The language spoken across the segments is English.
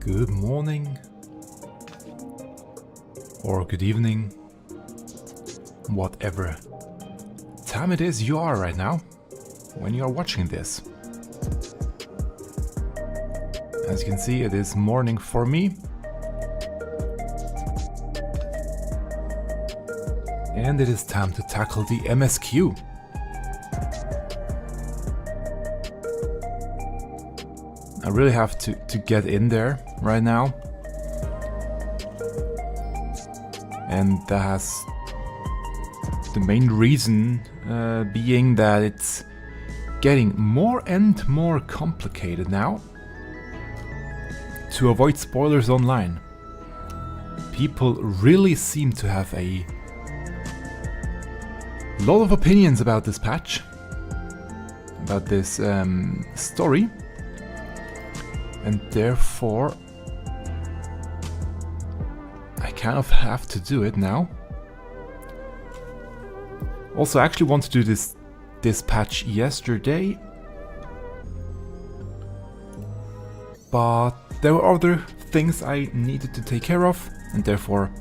Good morning or good evening, whatever time it is you are right now when you are watching this. As you can see, it is morning for me, and it is time to tackle the MSQ. I really have to get in there right now, and that has the main reason being that it's getting more and more complicated now to avoid spoilers online. People really seem to have a lot of opinions about this patch, about this story, and therefore I kind of have to do it now. Also, I actually want to do this patch yesterday, but there were other things I needed to take care of, and therefore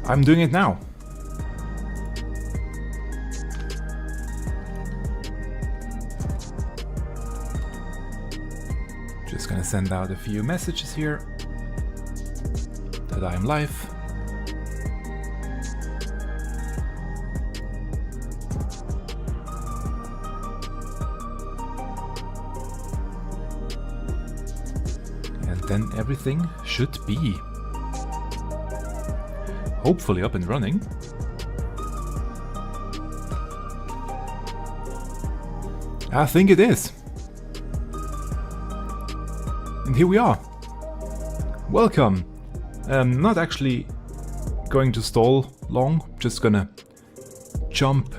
I'm doing it now. Just gonna send out a few messages here that I'm live. And then everything should be hopefully up and running. I think it is. And here we are. Welcome. Not actually going to stall long, just gonna jump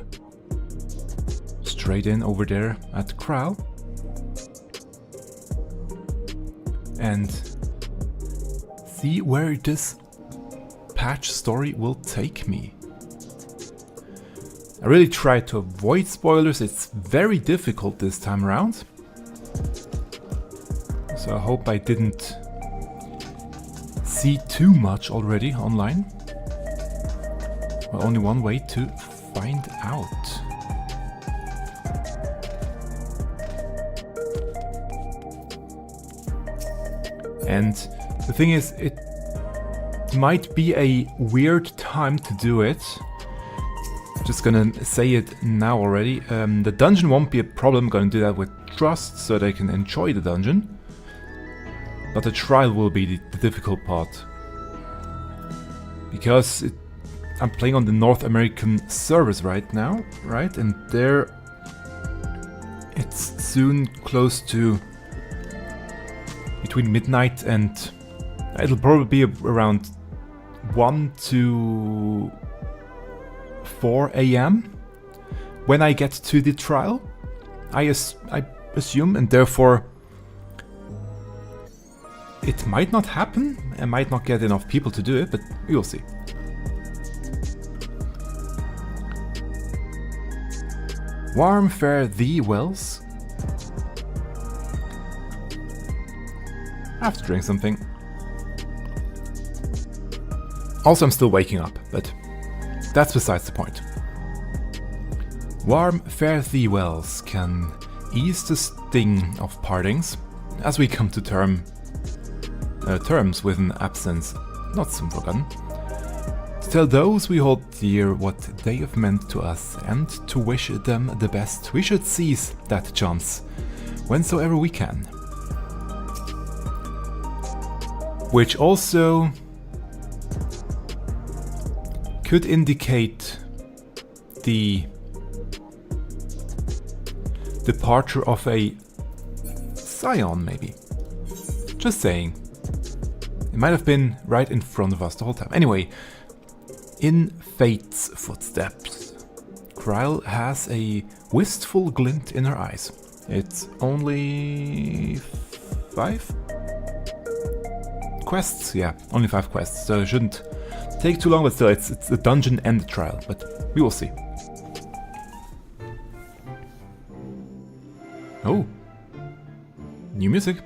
straight in over there at the Krall and see where this patch story will take me. I really tried to avoid spoilers. It's very difficult this time around. So I hope I didn't see too much already online. Well, only one way to find out. And the thing is, it might be a weird time to do it. Just gonna say it now already. The dungeon won't be a problem. I'm gonna do that with trust so they can enjoy the dungeon. But the trial will be the difficult part. Because I'm playing on the North American servers right now, right? And there it's soon close to between midnight and it'll probably be around 1 to 4 AM when I get to the trial, I assume, and therefore it might not happen. I might not get enough people to do it, but we will see. Warm fare thee wells. I have to drink something. Also, I'm still waking up, but that's besides the point. Warm fare thee wells can ease the sting of partings as we come to terms with an absence not soon forgotten. To tell those we hold dear what they have meant to us and to wish them the best, we should seize that chance whensoever we can. Which also could indicate the departure of a scion, maybe. Just saying. It might have been right in front of us the whole time. Anyway, in fate's footsteps, Krall has a wistful glint in her eyes. It's only 5 quests? Yeah, only 5 quests, so it shouldn't take too long, but still, it's a dungeon and a trial, but we will see. Oh, new music.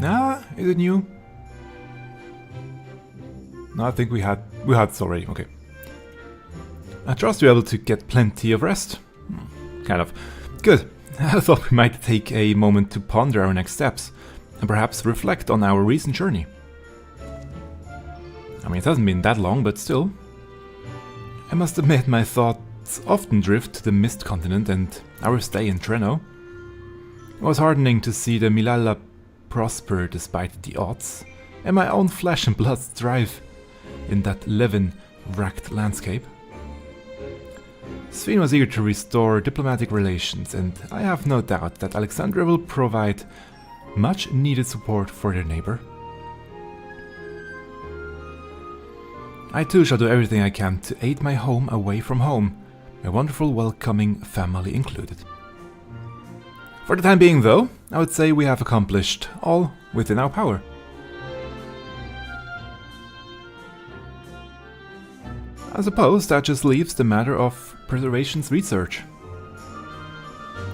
Ah, is it new? No, I think we had this already. Okay. I trust you're able to get plenty of rest. Kind of. Good. I thought we might take a moment to ponder our next steps and perhaps reflect on our recent journey. I mean, it hasn't been that long, but still. I must admit my thoughts often drift to the Mist Continent and our stay in Treno. It was heartening to see the Milala prosper despite the odds, and my own flesh and blood thrive in that Levin-wracked landscape. Sven was eager to restore diplomatic relations, and I have no doubt that Alexandria will provide much needed support for their neighbor. I too shall do everything I can to aid my home away from home, my wonderful welcoming family included. For the time being though, I would say we have accomplished all within our power. I suppose that just leaves the matter of preservation's research.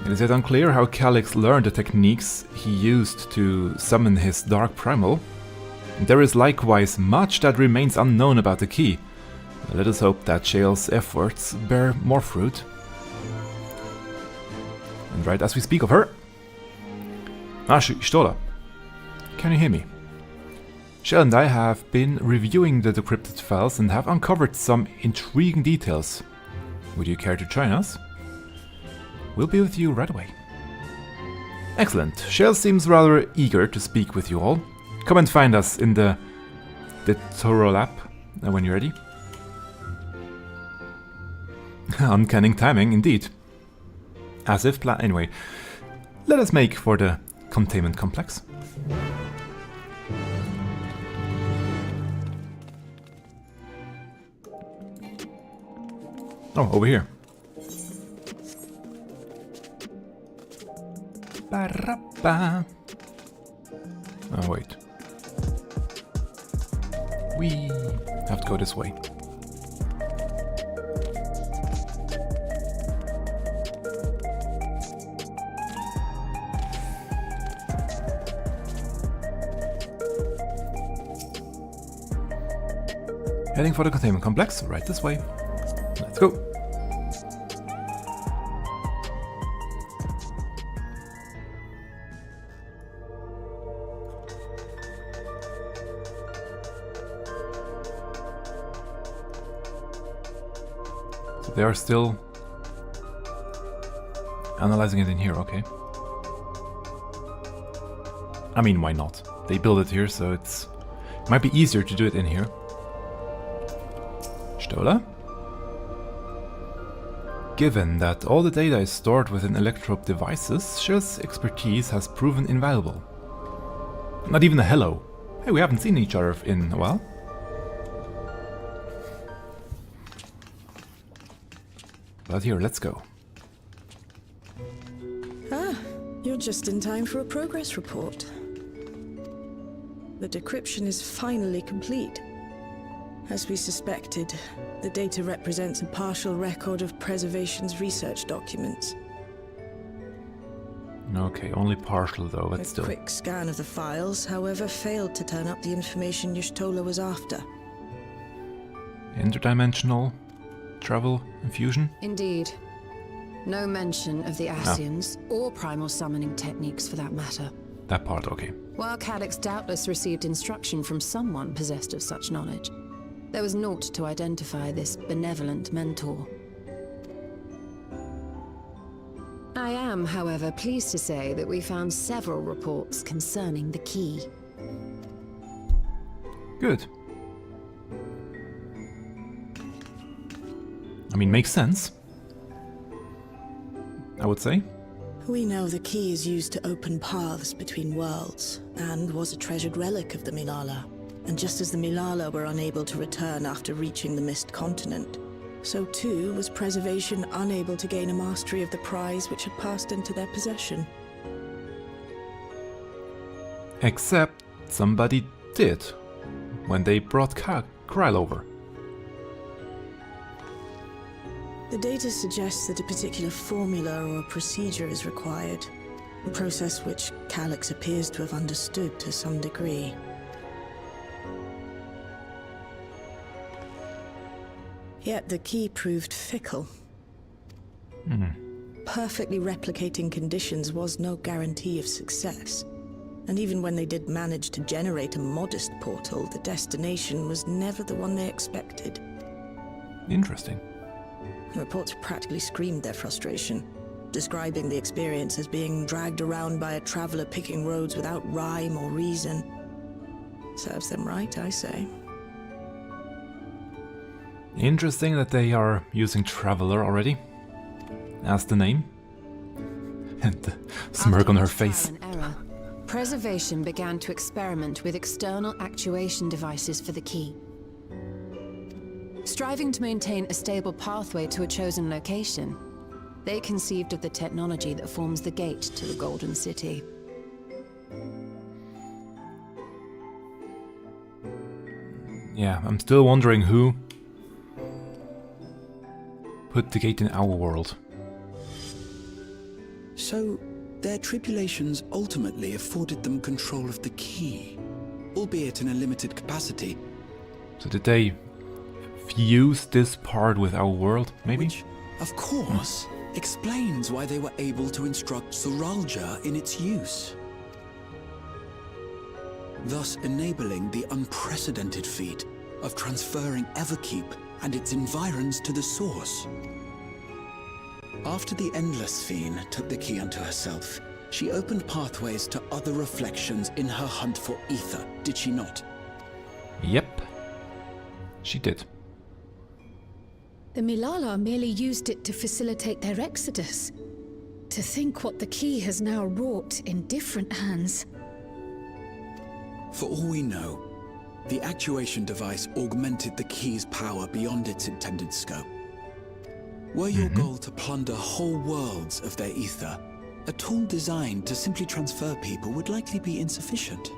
It is yet unclear how Calyx learned the techniques he used to summon his Dark Primal. There is likewise much that remains unknown about the key. Let us hope that Shale's efforts bear more fruit. And right as we speak of her... Stola, can you hear me? Shale and I have been reviewing the decrypted files and have uncovered some intriguing details. Would you care to join us? We'll be with you right away. Excellent. Shale seems rather eager to speak with you all. Come and find us in the Toro Lab when you're ready. Uncanny timing, indeed. As if planned. Anyway, let us make for the containment complex. Oh, over here. Ba-ra-ba. Oh, wait. We have to go this way. Heading for the containment complex, right this way. Let's go. So they are still analyzing it in here, okay. I mean, why not? They build it here, so it might be easier to do it in here. Stola? Given that all the data is stored within electrope devices, Shale's expertise has proven invaluable. Not even a hello. Hey, we haven't seen each other in a while. But here, let's go. Ah, you're just in time for a progress report. The decryption is finally complete. As we suspected, the data represents a partial record of Preservation's research documents. Okay, only partial though, but still. A quick scan of the files, however, failed to turn up the information Y'shtola was after. Interdimensional travel and fusion? Indeed. No mention of the Ascians, or primal summoning techniques for that matter. That part, okay. While Calyx doubtless received instruction from someone possessed of such knowledge, there was naught to identify this benevolent mentor. I am, however, pleased to say that we found several reports concerning the key. Good. I mean, makes sense, I would say. We know the key is used to open paths between worlds, and was a treasured relic of the Milala. And just as the Milala were unable to return after reaching the Mist Continent, so too was Preservation unable to gain a mastery of the prize which had passed into their possession. Except somebody did, when they brought Kryl over. The data suggests that a particular formula or procedure is required. a process which Calyx appears to have understood to some degree. Yet the key proved fickle. Perfectly replicating conditions was no guarantee of success. And even when they did manage to generate a modest portal, the destination was never the one they expected. Interesting. The reports practically screamed their frustration, describing the experience as being dragged around by a traveler picking roads without rhyme or reason. Serves them right, I say. Interesting that they are using Traveler already as the name. And the smirk on her face. Preservation began to experiment with external actuation devices for the key. Striving to maintain a stable pathway to a chosen location, they conceived of the technology that forms the gate to the Golden City. Yeah, I'm still wondering who put the gate in our world. So, their tribulations ultimately afforded them control of the key, albeit in a limited capacity. So did they fuse this part with our world, maybe? Which, of course, explains why they were able to instruct Zoralja in its use, thus enabling the unprecedented feat of transferring Everkeep and its environs to the source. After the Endless Fiend took the key unto herself, she opened pathways to other reflections in her hunt for ether, did she not? Yep, she did. The Milala merely used it to facilitate their exodus. To think what the key has now wrought in different hands. For all we know, the actuation device augmented the key's power beyond its intended scope. Were your goal to plunder whole worlds of their ether, a tool designed to simply transfer people would likely be insufficient.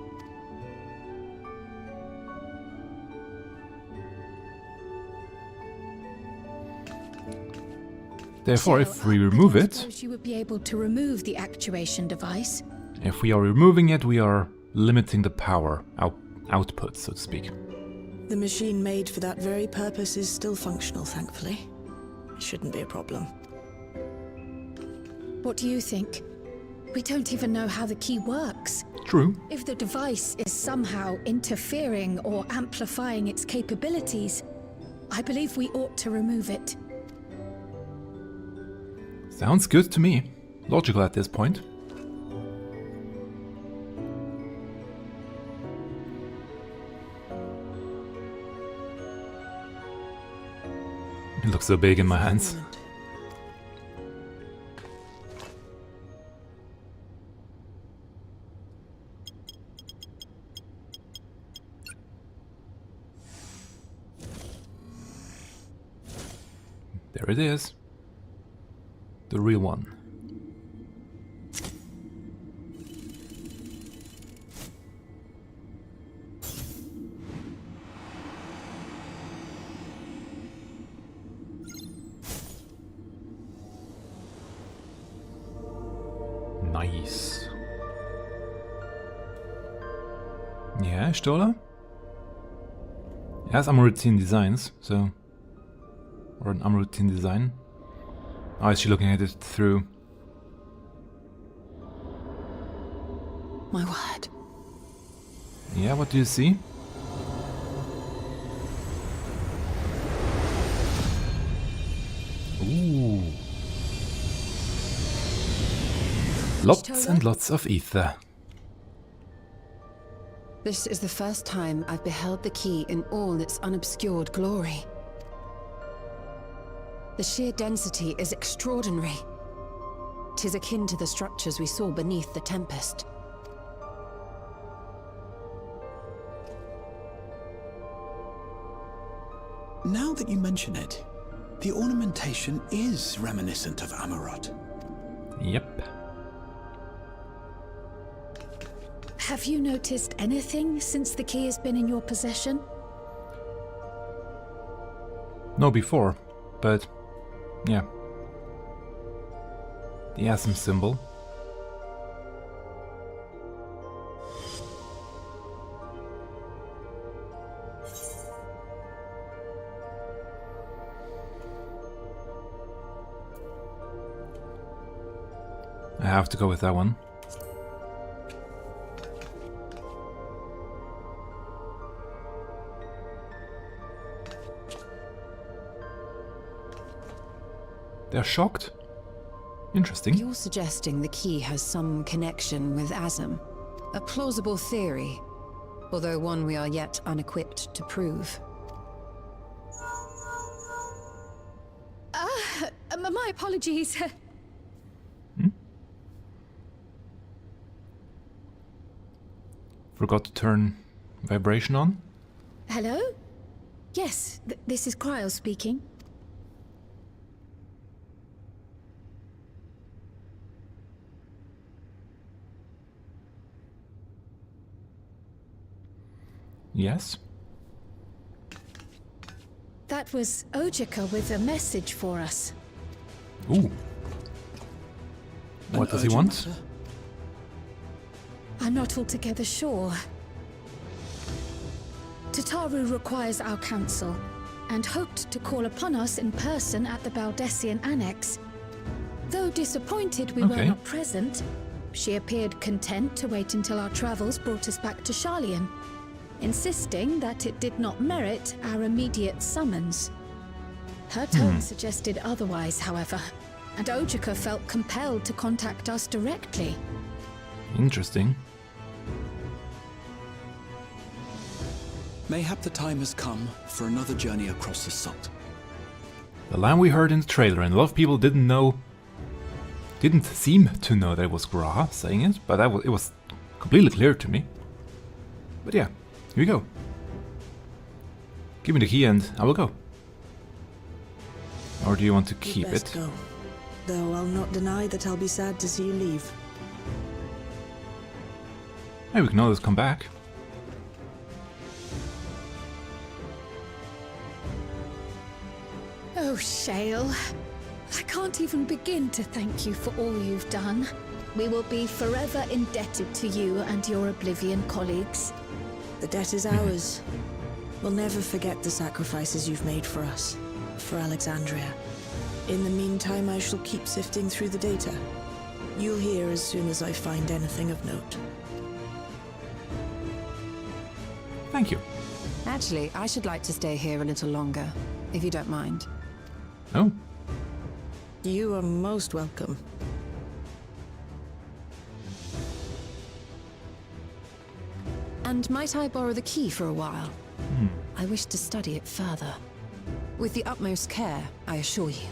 Therefore, if we remove I don't it, suppose you would be able to remove the actuation device. if we are removing it, we are limiting the power output, so to speak. The machine made for that very purpose is still functional, thankfully. It shouldn't be a problem. What do you think? We don't even know how the key works. True. If the device is somehow interfering or amplifying its capabilities, I believe we ought to remove it. Sounds good to me. Logical at this point. It looks so big in my hands. There it is. The real one. Nice. Yeah, Stola? It has Amroutine designs, so... Or an Amroutine design. Oh, is she looking at it through? My word. Yeah, what do you see? Ooh. Lots and lots of ether. This is the first time I've beheld the key in all its unobscured glory. The sheer density is extraordinary. 'Tis akin to the structures we saw beneath the Tempest. Now that you mention it, the ornamentation is reminiscent of Amarot. Yep. Have you noticed anything since the key has been in your possession? No, before, but yeah. The Asm symbol. I have to go with that one. They're shocked? Interesting. You're suggesting the key has some connection with Azam. A plausible theory, although one we are yet unequipped to prove. My apologies. Forgot to turn vibration on? Hello? Yes, this is Cryo speaking. Yes? That was Ojika with a message for us. Ooh. What does he want? I'm not altogether sure. Tataru requires our counsel, and hoped to call upon us in person at the Baldessian Annex. Though disappointed we were not present, she appeared content to wait until our travels brought us back to Sharlayan, insisting that it did not merit our immediate summons. Her tone suggested otherwise, however, and Ojika felt compelled to contact us directly. Interesting. Mayhap the time has come for another journey across the salt. The line we heard in the trailer, and a lot of people didn't seem to know that it was Gra saying it, but it was completely clear to me. But yeah, here we go. Give me the key and I will go. Or do you want to keep You'd best it? Go. Though I'll not deny that I'll be sad to see you leave. Hey, we can always come back. Oh, Shale. I can't even begin to thank you for all you've done. We will be forever indebted to you and your Oblivion colleagues. The debt is ours. We'll never forget the sacrifices you've made for us, for Alexandria. In the meantime, I shall keep sifting through the data. You'll hear as soon as I find anything of note. Thank you. Actually, I should like to stay here a little longer, if you don't mind. Oh, You are most welcome. And might I borrow the key for a while? I wish to study it further. With the utmost care, I assure you.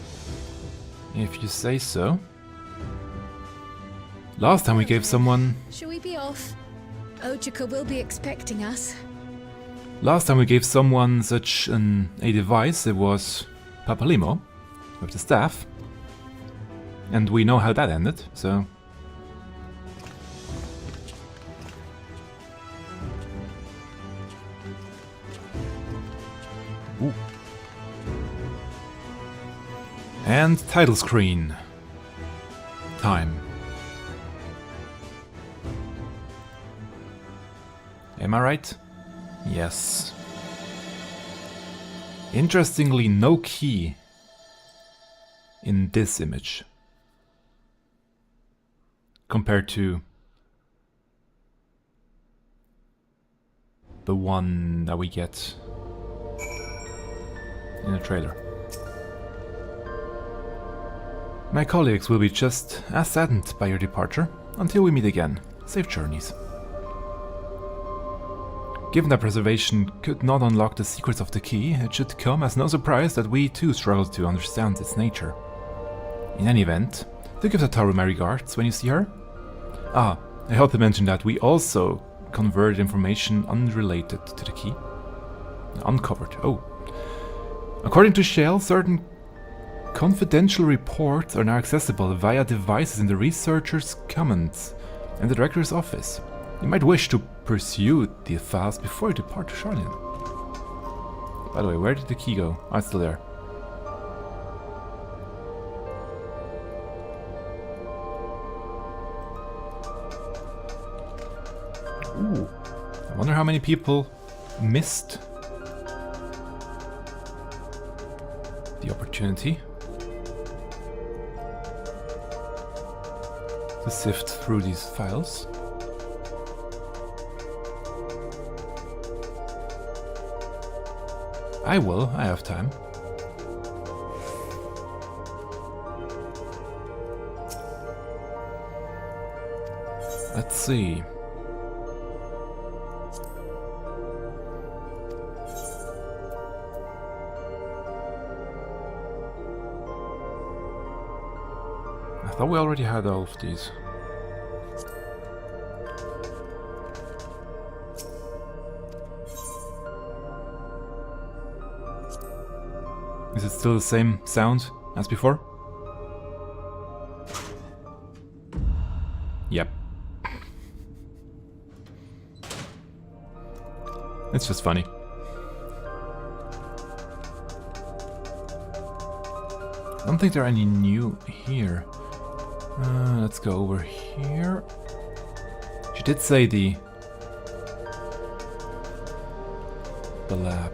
if you say so. Last time we gave someone... Shall we be off? Ojika will be expecting us. Last time we gave someone such a device, it was Papalimo with the staff. And we know how that ended, so... Ooh. And title screen. Time. Am I right? Yes. Interestingly, no key in this image compared to the one that we get in the trailer. My colleagues will be just as saddened by your departure. Until we meet again, safe journeys. Given that preservation could not unlock the secrets of the key, it should come as no surprise that we too struggle to understand its nature. In any event, do give Tataru my regards when you see her. Ah, I ought to mention that we also converted information unrelated to the key. Uncovered, oh. According to Shale, certain confidential reports are now accessible via devices in the researcher's comments and the director's office. You might wish to pursue the files before you depart to Sharlayan. By the way, where did the key go? Oh, it's still there. Ooh. I wonder how many people missed the opportunity. to sift through these files. I will, I have time. Let's see. I thought we already had all of these. Is it still the same sound as before? Yep. It's just funny. I don't think there are any new here. Let's go over here. She did say the lab.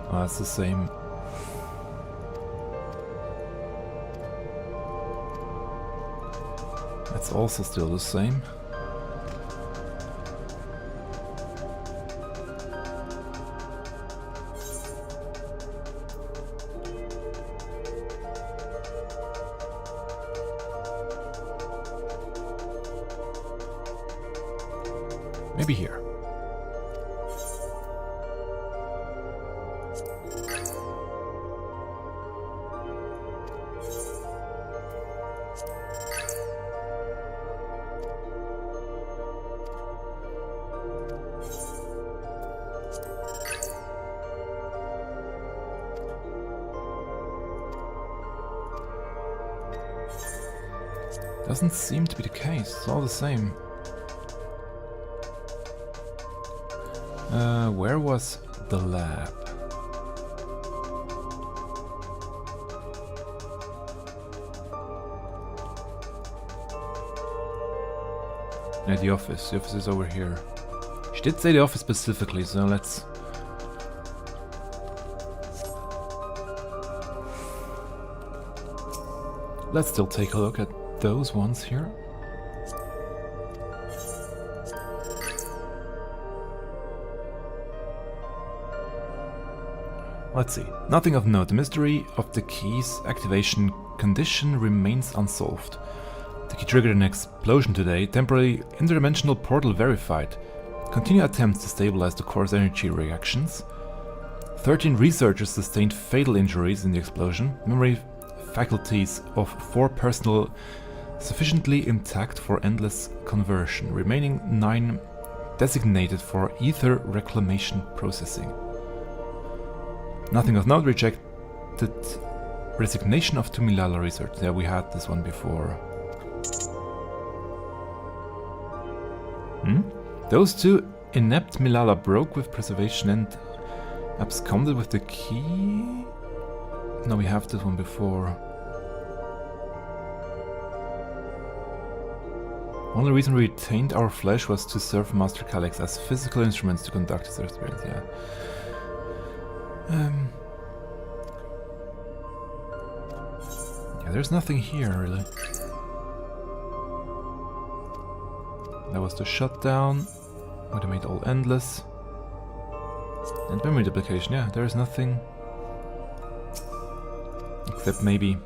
Oh, it's the same. That's also still the same. Maybe here. Doesn't seem to be the case, it's all the same. Where was the lab? Yeah, the office. The office is over here. She did say the office specifically, so let's... Let's still take a look at those ones here. Let's see. Nothing of note. The mystery of the key's activation condition remains unsolved. The key triggered an explosion today. Temporary interdimensional portal verified. Continue attempts to stabilize the core's energy reactions. 13 researchers sustained fatal injuries in the explosion. Memory faculties of 4 personnel sufficiently intact for endless conversion. Remaining 9 designated for ether reclamation processing. Nothing of note. Rejected resignation of 2 Milala research. Yeah, we had this one before. Those 2 inept Milala broke with preservation and absconded with the key. No, we have this one before. Only reason we retained our flesh was to serve Master Calyx as physical instruments to conduct his experience. Yeah. Yeah, there's nothing here really. That was the shutdown. Would have made all endless. And memory duplication, yeah, there's nothing. Except maybe.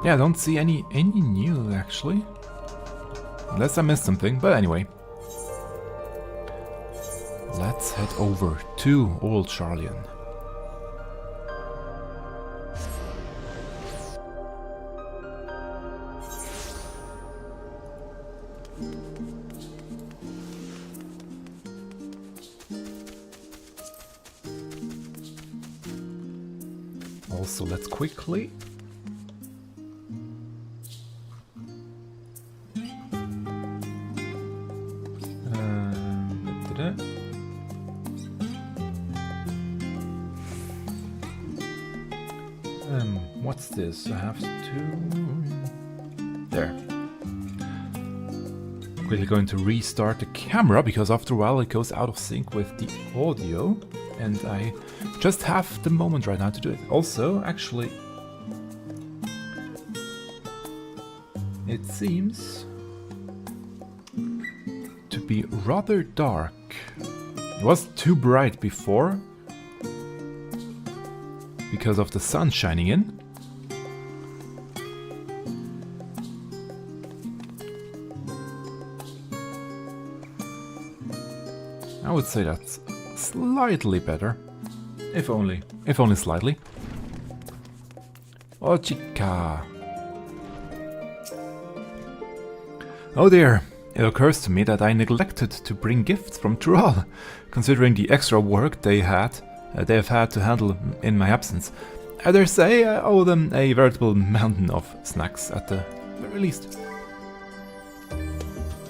Yeah, I don't see any new actually. Unless I missed something, but anyway. Let's head over to Old Charlian. Also, let's quickly Da-da. What's this? I have to... There. Quickly going to restart the camera, because after a while it goes out of sync with the audio, and I just have the moment right now to do it. Also, actually, it seems to be rather dark. It was too bright before because of the sun shining in. I would say that's slightly better, if only slightly. Oh, chica. Oh dear, it occurs to me that I neglected to bring gifts from Tural, considering the extra work they have had to handle in my absence. I dare say I owe them a veritable mountain of snacks at the very least.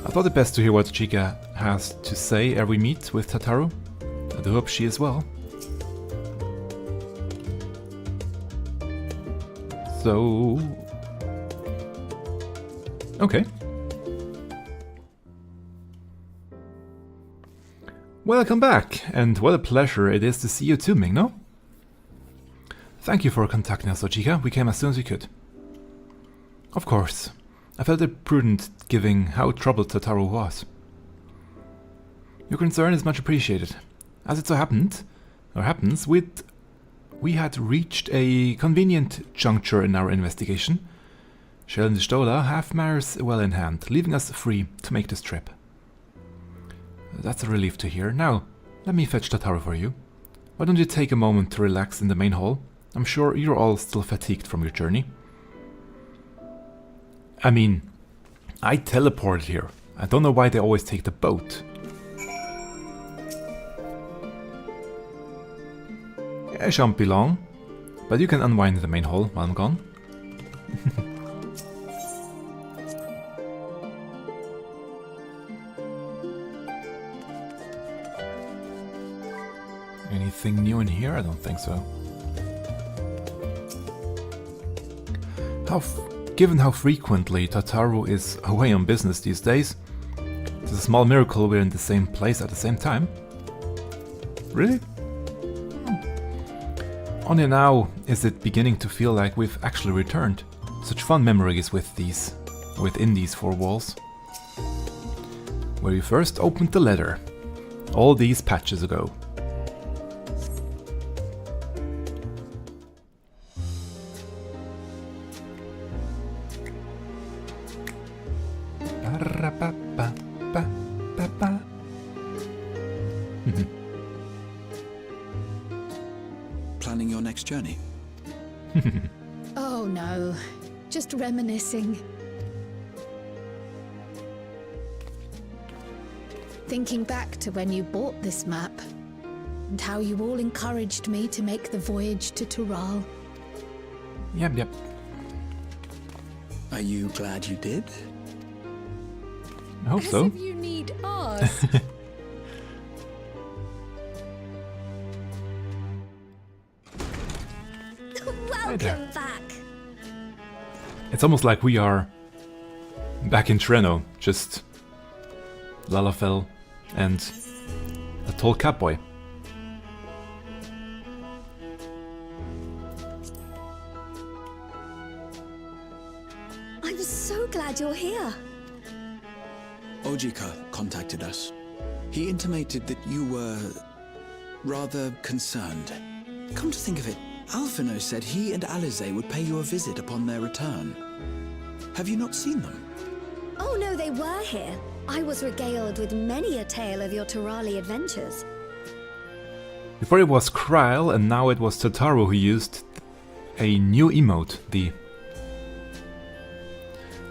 I thought it best to hear what Chica has to say ere we meet with Tataru. I do hope she is well. So... okay. Welcome back, and what a pleasure it is to see you too, Ming, no? Thank you for contacting us, Chica. We came as soon as we could. Of course. I felt it prudent given how troubled Tataru was. Your concern is much appreciated. As it so happens, we had reached a convenient juncture in our investigation. Shell and Stola have matters well in hand, leaving us free to make this trip. That's a relief to hear. Now, let me fetch Tataru for you. Why don't you take a moment to relax in the main hall? I'm sure you're all still fatigued from your journey. I mean, I teleported here. I don't know why they always take the boat. I shan't be long, but you can unwind in the main hall while I'm gone. Anything new in here? I don't think so. Given how frequently Tataru is away on business these days, it's a small miracle we're in the same place at the same time. Really? Only now is it beginning to feel like we've actually returned. Such fun memories within these four walls. Where we first opened the letter, all these patches ago. Planning your next journey? Oh no, just reminiscing. Thinking back to when you bought this map, and how you all encouraged me to make the voyage to Tural. Yep. Are you glad you did? I hope so. As if you need ours. Welcome back. It's almost like we are back in Treno, just Lalafell and a tall catboy. I'm so glad you're here. Ojika contacted us. He intimated that you were rather concerned. Come to think of it, Alphino said he and Alize would pay you a visit upon their return. Have you not seen them? Oh no, they were here. I was regaled with many a tale of your Turali adventures. Before it was Kryl, and now it was Tataru who used a new emote, the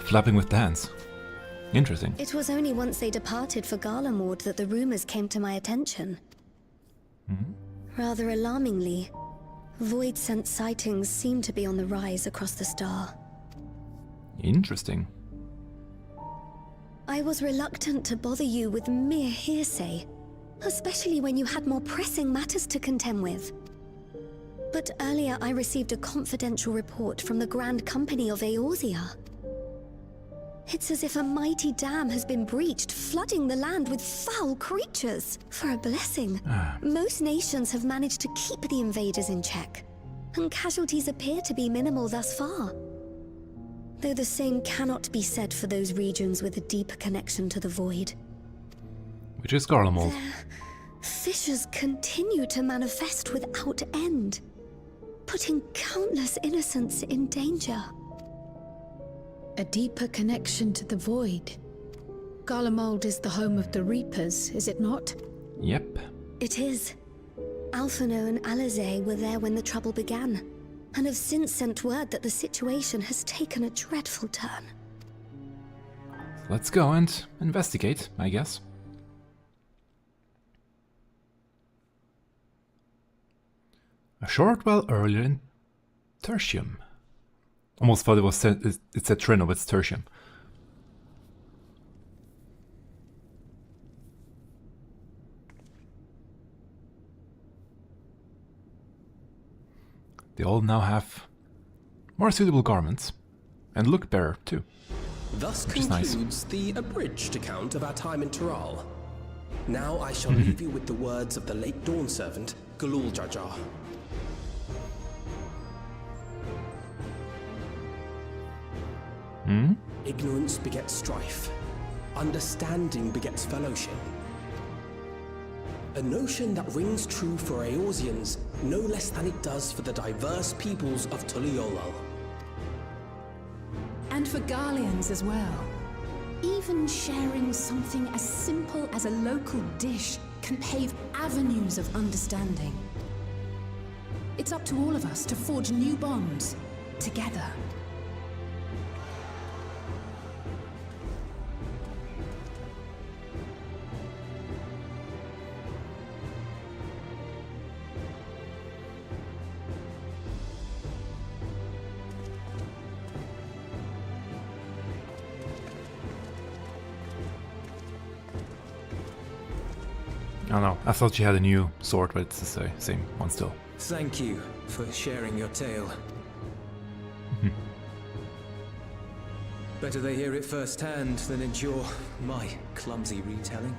flapping with the hands. Interesting. It was only once they departed for Garlemord that the rumors came to my attention. Rather alarmingly, void-sent sightings seem to be on the rise across the star. Interesting. I was reluctant to bother you with mere hearsay, especially when you had more pressing matters to contend with. But earlier I received a confidential report from the Grand Company of Eorzea. It's as if a mighty dam has been breached, flooding the land with foul creatures. For a blessing, most nations have managed to keep the invaders in check, and casualties appear to be minimal thus far. Though the same cannot be said for those regions with a deeper connection to the void. Which is Garlemald. Fissures continue to manifest without end, putting countless innocents in danger. A deeper connection to the void. Garlemald is the home of the Reapers, is it not? Yep. It is. Alphino and Alizé were there when the trouble began, and have since sent word that the situation has taken a dreadful turn. Let's go and investigate, I guess. A short while earlier in Tertium. Almost thought it said Trino, but it's Tertium. They all now have more suitable garments, and look better too. Thus which is concludes nice. the abridged account of our time in Tural. Now I shall leave you with the words of the late Dawn servant, Galul Jajar. Ignorance begets strife. Understanding begets fellowship. A notion that rings true for Eorzeans no less than it does for the diverse peoples of Tuliolal. And for Garleans as well. Even sharing something as simple as a local dish can pave avenues of understanding. It's up to all of us to forge new bonds, together. Oh no, I thought you had a new sword, but it's the same one still. Thank you for sharing your tale. Better they hear it firsthand than endure my clumsy retelling.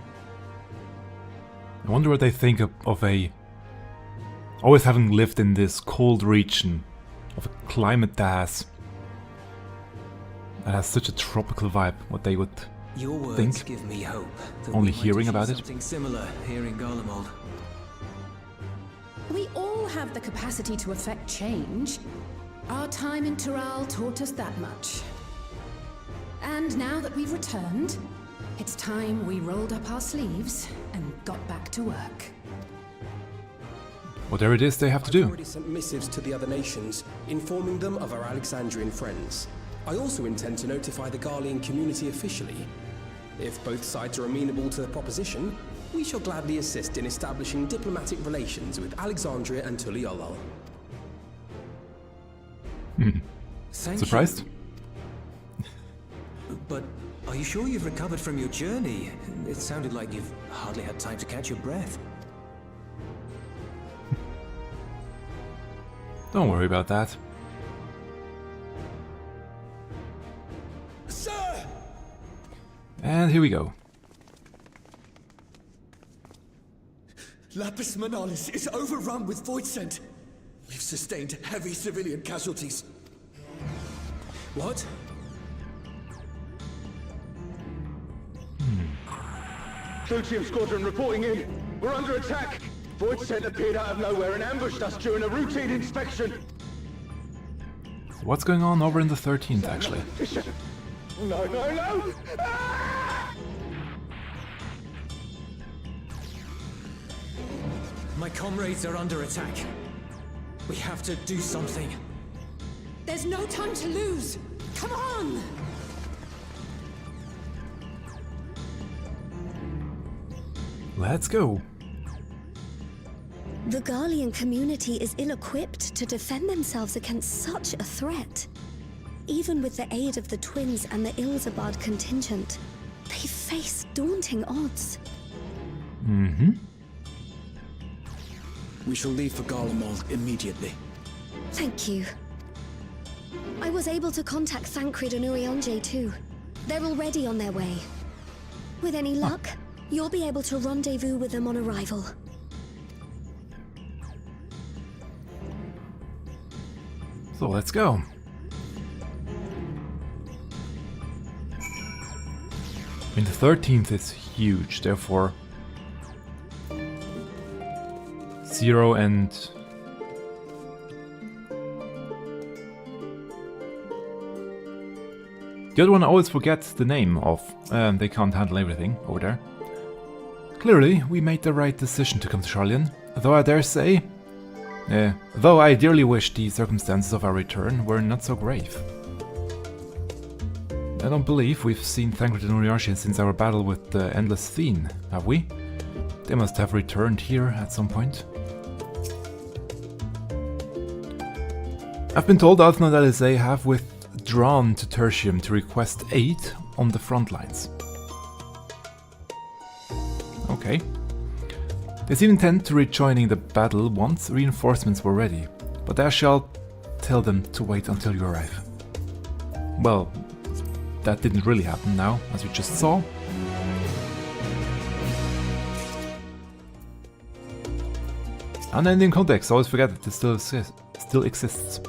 I wonder what they think of a... Always having lived in this cold region, of a climate that has such a tropical vibe, what they would Your words think. give me hope. That Only we might hearing achieve about it. something similar here in Garlemald. We all have the capacity to affect change. Our time in Tural taught us that much. And now that we've returned, it's time we rolled up our sleeves and got back to work. Whatever it is they have to I've do. already sent missives to the other nations, informing them of our Alexandrian friends. I also intend to notify the Garlean community officially. If both sides are amenable to the proposition, we shall gladly assist in establishing diplomatic relations with Alexandria and Tuliolal. Thank Surprised? you. But are you sure you've recovered from your journey? It sounded like you've hardly had time to catch your breath. Don't worry about that. Sir! And here we go. Lapis Manalis is overrun with void scent. We've sustained heavy civilian casualties. What? Tritium Squadron reporting in. We're under attack. Void scent appeared out of nowhere and ambushed us during a routine inspection. So what's going on over in the 13th, actually? No, no, no! Ah! My comrades are under attack. We have to do something. There's no time to lose! Come on! Let's go. The Garlean community is ill-equipped to defend themselves against such a threat. Even with the aid of the twins and the Ilzabard contingent, they face daunting odds. We shall leave for Garlemald immediately. Thank you. I was able to contact Thancred and Urianger too. They're already on their way. With any luck, you'll be able to rendezvous with them on arrival. So let's go. I mean, the 13th is huge, therefore 0 and the other one always forgets the name of. They can't handle everything over there. Clearly, we made the right decision to come to Sharlayan, though I dare say, though I dearly wish the circumstances of our return were not so grave. I don't believe we've seen Thancred and Urianger since our battle with the Endless Fiend, have we? They must have returned here at some point. I've been told Alfna and Alizé have withdrawn to Tertium to request aid on the front lines. Okay. They seem intent to rejoining the battle once reinforcements were ready, but I shall tell them to wait until you arrive. Well, that didn't really happen now, as we just saw. Unending context, always forget that this still exists.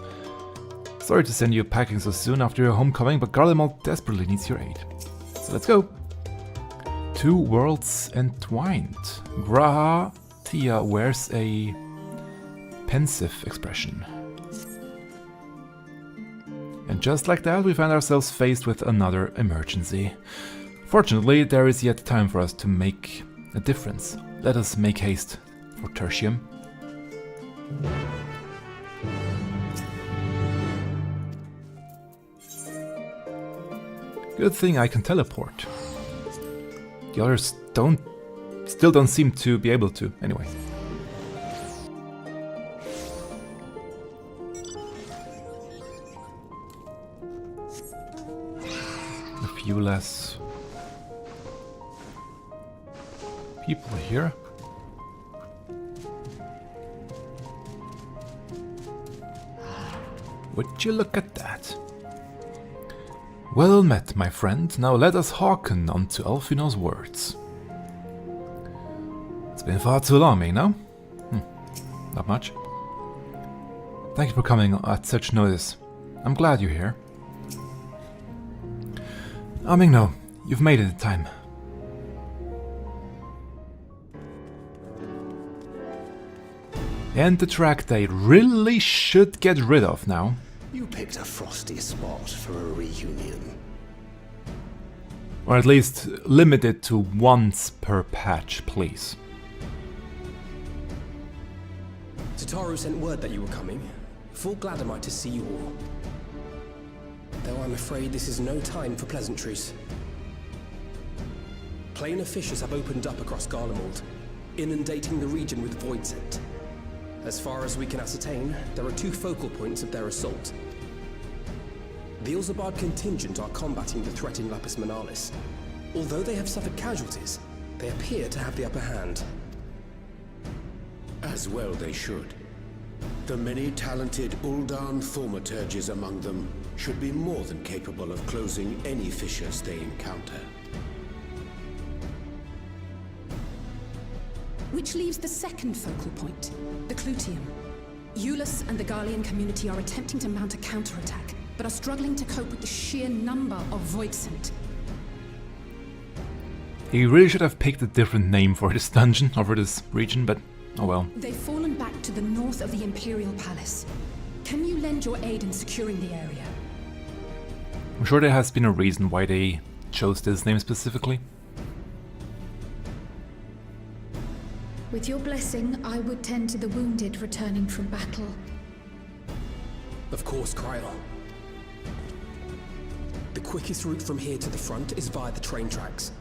Sorry to send you packing so soon after your homecoming, but Garlemald desperately needs your aid. So let's go. Two worlds entwined. Graha Tia wears a pensive expression. And just like that, we find ourselves faced with another emergency. Fortunately, there is yet time for us to make a difference. Let us make haste for Tertium. Good thing I can teleport. The others still don't seem to be able to, anyway. A few less people here. Would you look at that? Well met, my friend. Now let us hearken unto Elfino's words. It's been far too long, eh, no? Not much. Thank you for coming at such notice. I'm glad you're here. Mingno, you've made it in time. And the track they really should get rid of now. You picked a frosty spot for a reunion. Or at least limit it to once per patch, please. Tataru sent word that you were coming. Full glad am I to see you all. Though I'm afraid this is no time for pleasantries. Planar fissures have opened up across Garlemald, inundating the region with void scent. As far as we can ascertain, there are two focal points of their assault. The Ilzabard contingent are combating the threat in Lapis Manalis. Although they have suffered casualties, they appear to have the upper hand. As well they should. The many talented Uldan thaumaturges among them should be more than capable of closing any fissures they encounter. Which leaves the second focal point, the Clutium. Eulus and the Garlean community are attempting to mount a counterattack, but are struggling to cope with the sheer number of voidsent. He really should have picked a different name for this dungeon, or for this region, but oh well. They've fallen back to the north of the Imperial Palace. Can you lend your aid in securing the area? I'm sure there has been a reason why they chose this name specifically. With your blessing, I would tend to the wounded returning from battle. Of course, Kryl. The quickest route from here to the front is via the train tracks.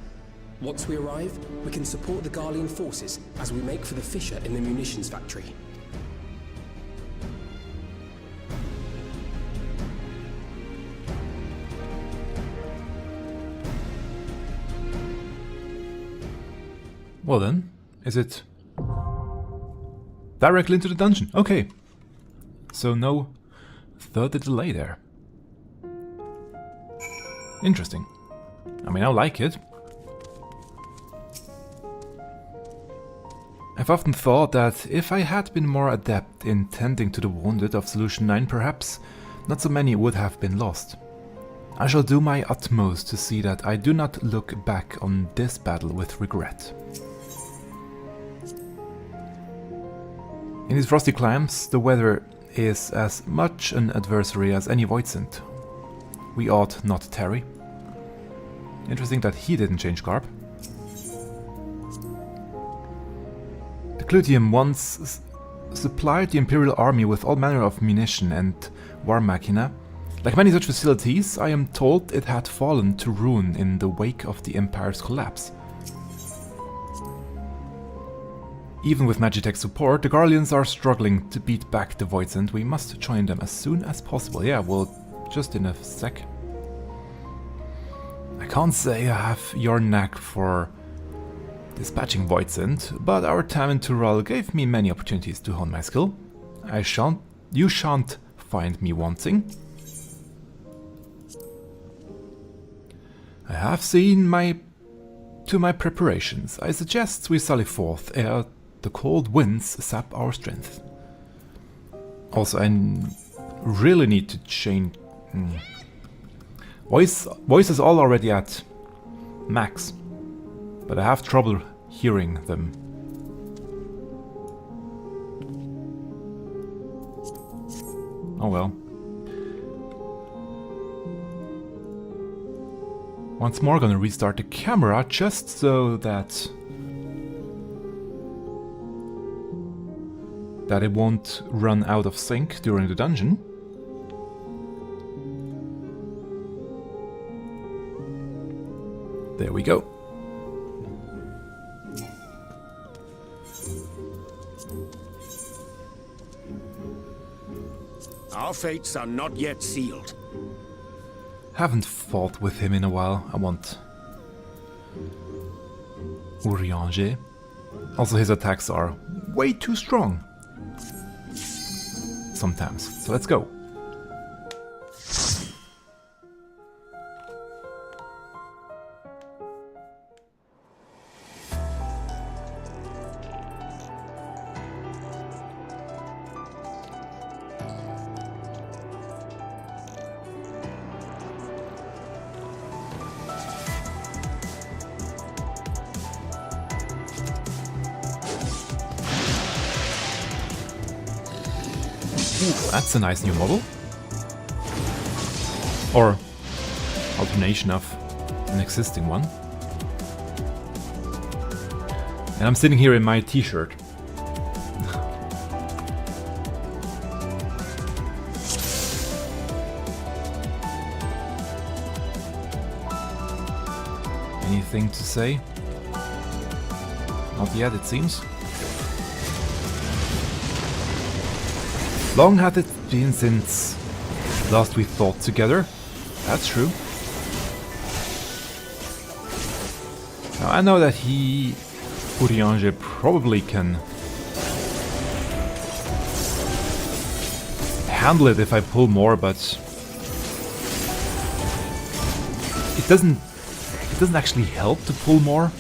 Once we arrive, we can support the Garlean forces as we make for the fissure in the munitions factory. Well then, is it Directly into the dungeon. Okay. So no further delay there. Interesting. I mean, I like it. I've often thought that if I had been more adept in tending to the wounded of Solution 9, perhaps not so many would have been lost. I shall do my utmost to see that I do not look back on this battle with regret. In these frosty climes, the weather is as much an adversary as any Voidsent. We ought not tarry. Interesting that he didn't change garb. The Clutium once supplied the Imperial Army with all manner of munition and war machina. Like many such facilities, I am told it had fallen to ruin in the wake of the Empire's collapse. Even with Magitech's support, the Garleans are struggling to beat back the Voidsent. We must join them as soon as possible. Yeah, well, just in a sec. I can't say I have your knack for dispatching Voidsent, but our time in Tural gave me many opportunities to hone my skill. You shan't find me wanting. I have seen to my preparations. I suggest we sally forth ere the cold winds sap our strength. Also, I really need to change... Voice is all already at max, but I have trouble hearing them. Oh well. Once more, gonna restart the camera just so that it won't run out of sync during the dungeon. There we go. Our fates are not yet sealed. Haven't fought with him in a while. I want Urianger. Also, his attacks are way too strong sometimes. So let's go. That's a nice new model. Or alternation of an existing one. And I'm sitting here in my t-shirt. Anything to say? Not yet, it seems. Long had it been since last we fought together. That's true. Now I know that Urianger probably can handle it if I pull more, but it doesn't actually help to pull more,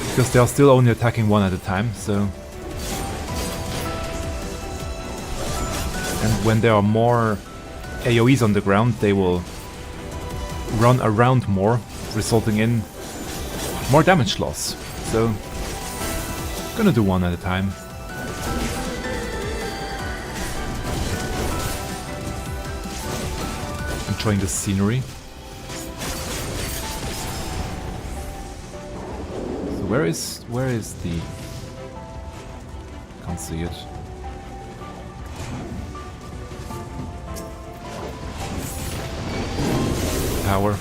because they are still only attacking one at a time, so. And when there are more AoEs on the ground, they will run around more, resulting in more damage loss. So, gonna do one at a time. Enjoying the scenery. So where is the... Can't see it. Power.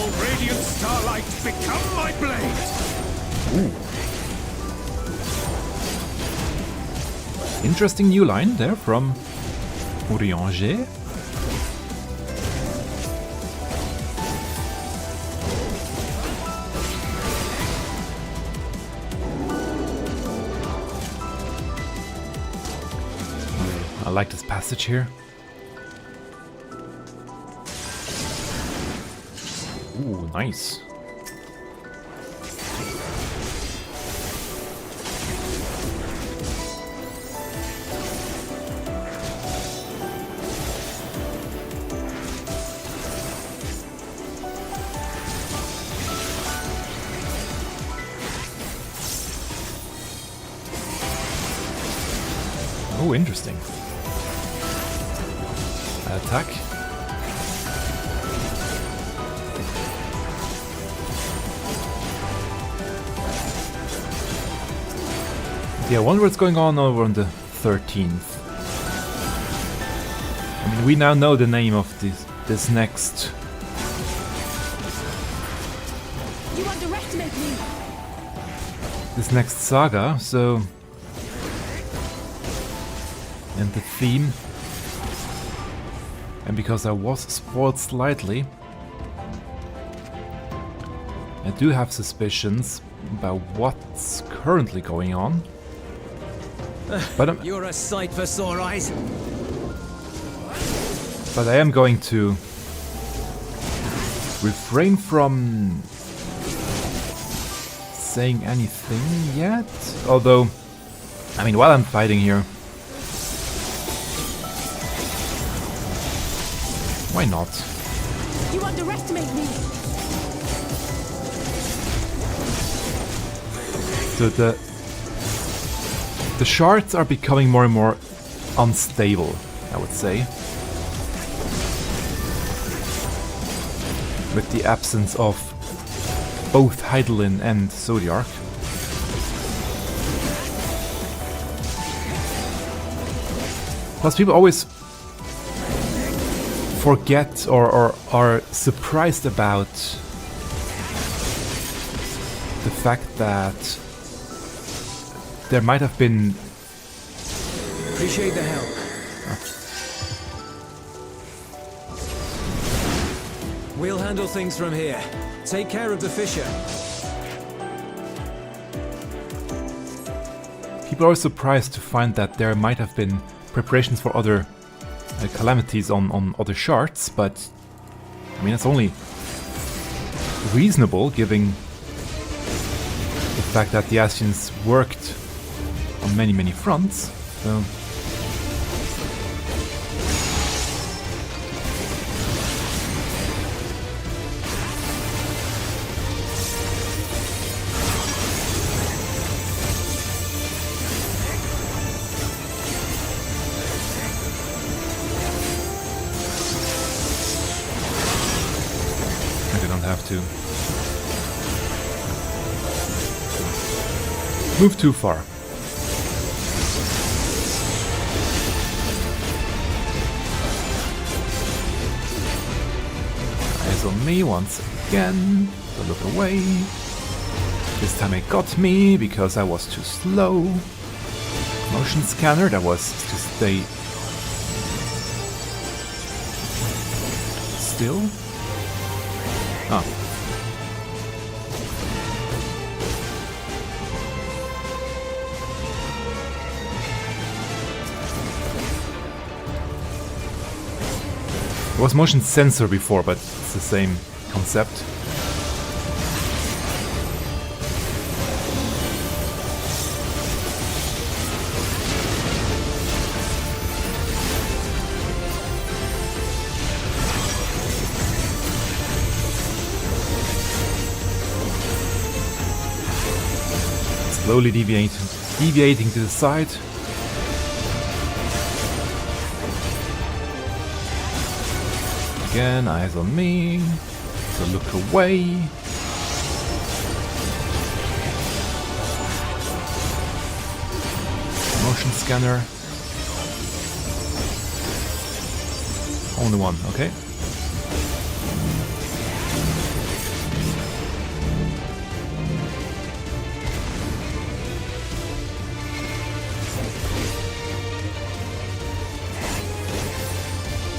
Oh, radiant starlight, become my blade! Ooh. Interesting new line there from Urianger. I like this passage here. Ooh, nice. Oh, interesting. Attack. Yeah, I wonder what's going on over on the 13th. I mean, we now know the name of this next. You underestimate me. This next saga, so. And the theme. And because I was spoiled slightly, I do have suspicions about what's currently going on. But you're a sight for sore eyes. But I am going to refrain from saying anything yet. Although, I mean, while I'm fighting here, why not? You underestimate me. So the shards are becoming more and more unstable, I would say. With the absence of both Heidelin and Zodiark. Plus people always forget or are surprised about the fact that there might have been... Appreciate the help. We'll handle things from here. Take care of the fissure. People are surprised to find that there might have been preparations for other calamities on other shards, but I mean, it's only reasonable given the fact that the Ascians worked on many fronts. So to move too far. Eyes on me once again. So look away. This time it got me because I was too slow. Motion scanner, that was to stay still. Ah. It was motion sensor before, but it's the same concept. Slowly deviating to the side. Again, eyes on me. So look away. Motion scanner. Only one, okay.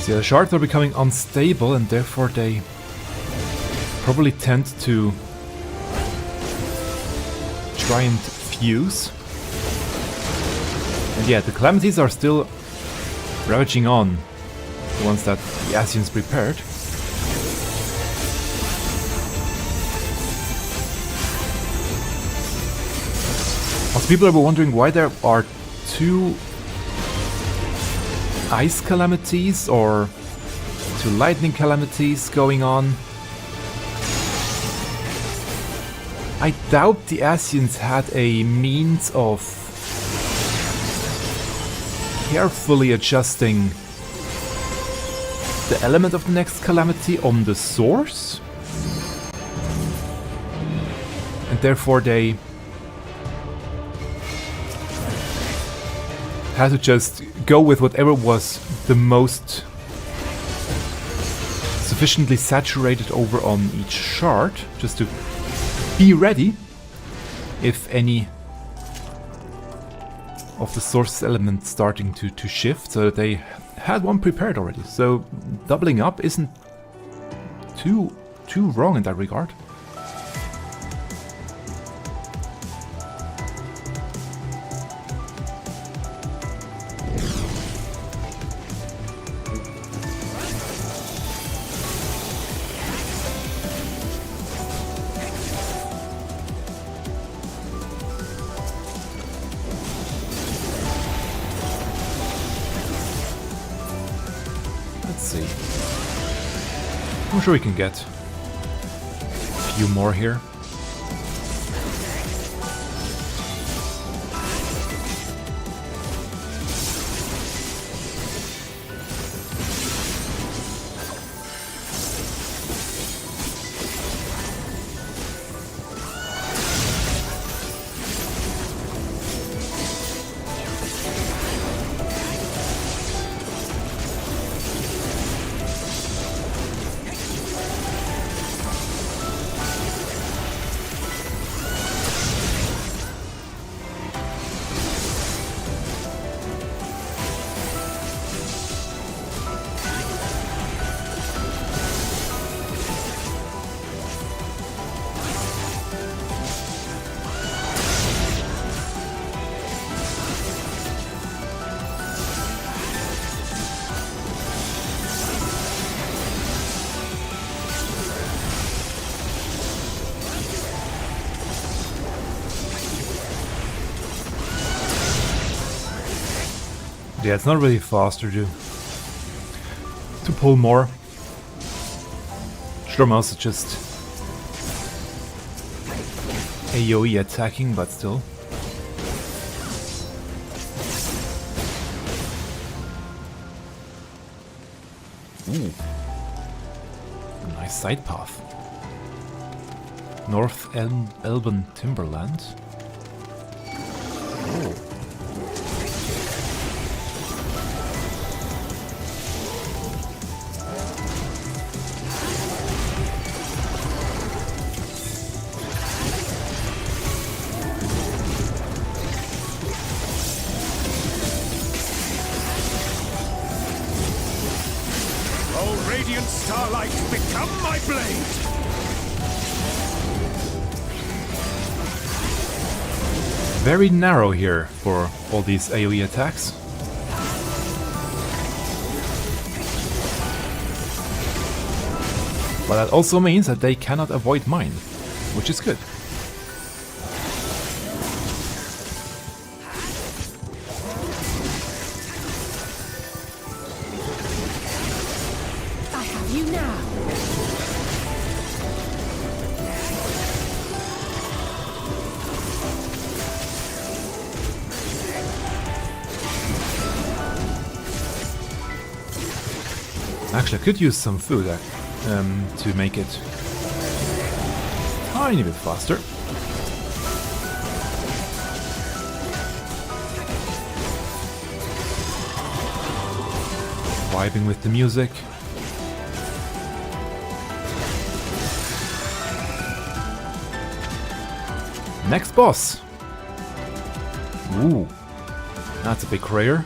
So the shards are becoming unstable and therefore they probably tend to try and fuse. And yeah, the calamities are still ravaging on, the ones that the Ascians prepared. Also, people were wondering why there are 2 ice calamities or 2 lightning calamities going on. I doubt the Ascians had a means of carefully adjusting the element of the next calamity on the source. And therefore they had to just go with whatever was the most sufficiently saturated over on each shard, just to be ready if any of the source elements starting to shift, so that they had one prepared already. So doubling up isn't too wrong in that regard. I'm sure we can get a few more here. Yeah, it's not really faster to pull more. Sure, I'm also just AoE attacking, but still. Ooh. Nice side path. North Elben Timberland. Oh. Starlight, become my blade! Very narrow here for all these AoE attacks. But that also means that they cannot avoid mine, which is good. Actually, I could use some food to make it a tiny bit faster. Vibing with the music. Next boss. Ooh, that's a big crater.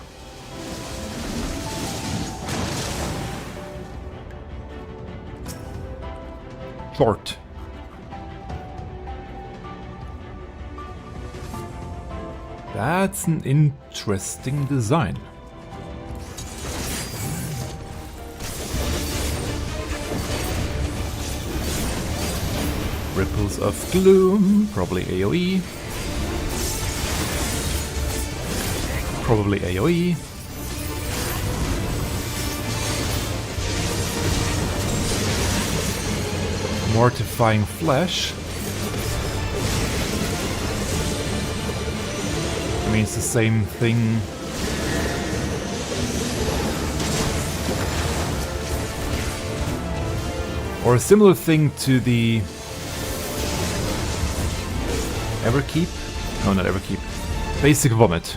short. That's an interesting design. Ripples of gloom, probably AoE. Probably AoE. Mortifying flesh. I mean, it's the same thing. Or a similar thing to the Everkeep? No, not Everkeep. Basic Vomit.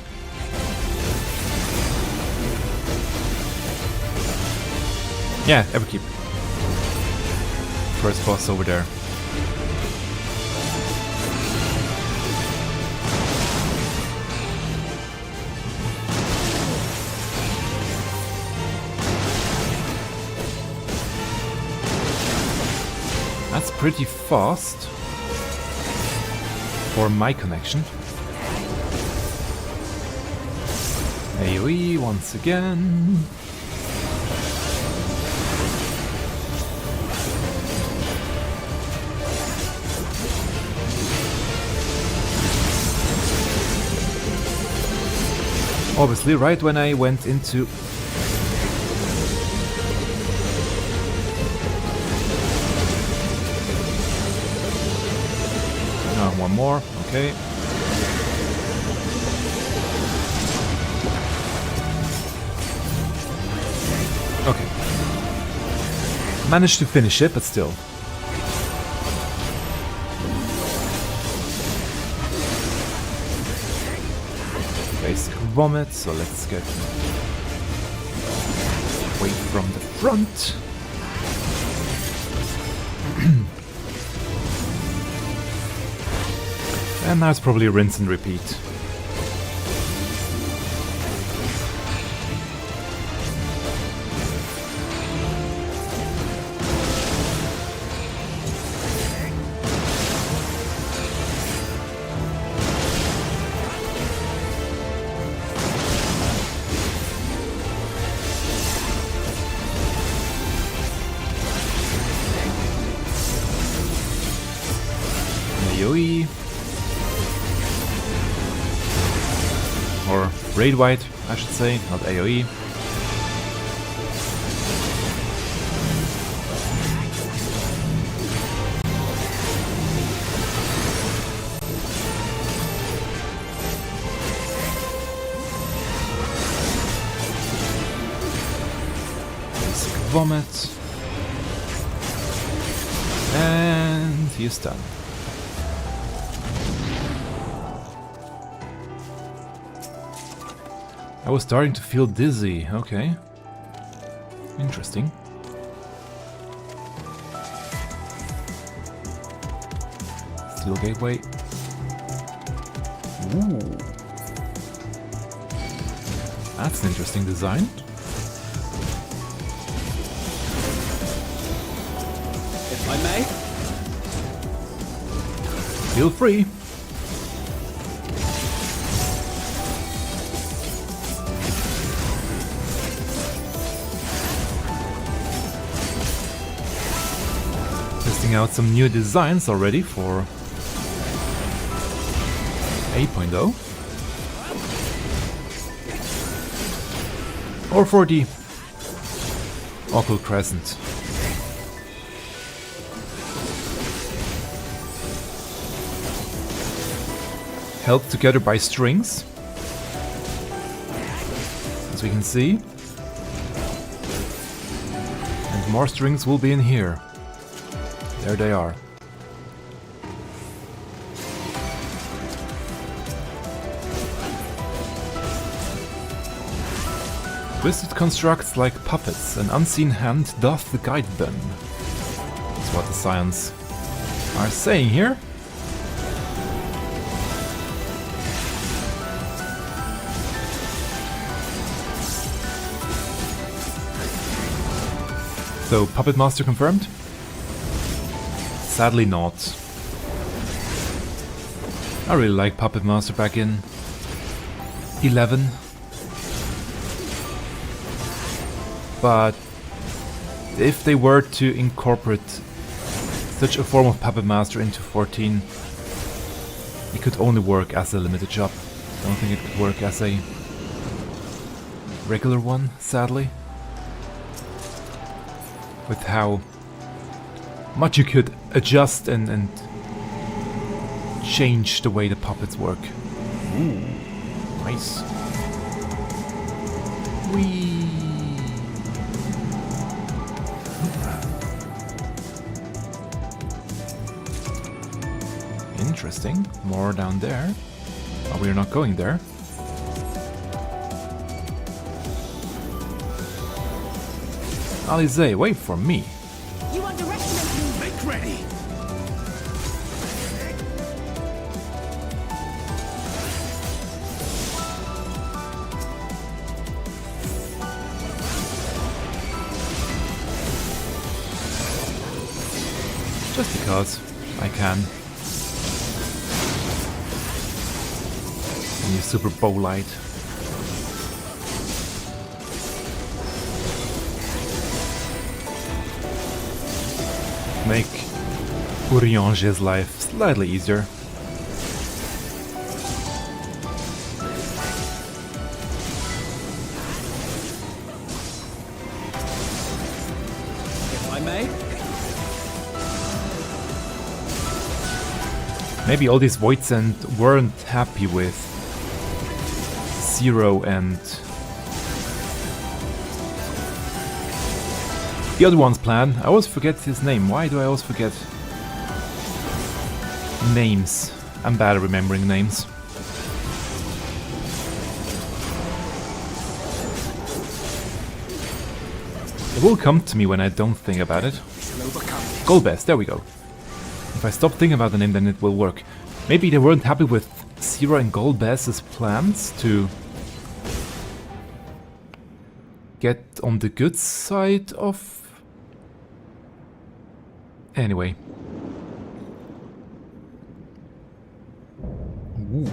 Yeah, Everkeep. First boss over there. That's pretty fast for my connection. AoE once again. Obviously, right when I went into... one more, okay. Okay. Managed to finish it, but still. Basic vomit, so let's get away from the front. And now it's probably rinse and repeat. AoE. Or Raid White, I should say, not AoE. Basic Vomit. And he's done. I was starting to feel dizzy, okay. Interesting. Steel Gateway. Ooh. That's an interesting design. If I may? Feel free. Out some new designs already for 8.0 or for the Occult Crescent. Held together by strings, as we can see, and more strings will be in here. There they are. Twisted constructs like puppets, an unseen hand doth guide them. That's what the Scions are saying here. So, Puppet Master confirmed. Sadly not. I really like Puppet Master back in 11. But if they were to incorporate such a form of Puppet Master into 14, it could only work as a limited shop. I don't think it could work as a regular one, sadly. With how much you could adjust and change the way the puppets work. Ooh, nice. Whee! Interesting. More down there. Oh, we're not going there. Alize, wait for me. You underestimate me. Make ready. Just because I can. And you super bow light. Make Uriange's life slightly easier. If I may. Maybe all these Voidsent weren't happy with Zero and the other one's plan. I always forget his name. Why do I always forget names? I'm bad at remembering names. It will come to me when I don't think about it. Golbez, there we go. If I stop thinking about the name, then it will work. Maybe they weren't happy with Zero and Golbez's plans to get on the good side of... Anyway. Ooh.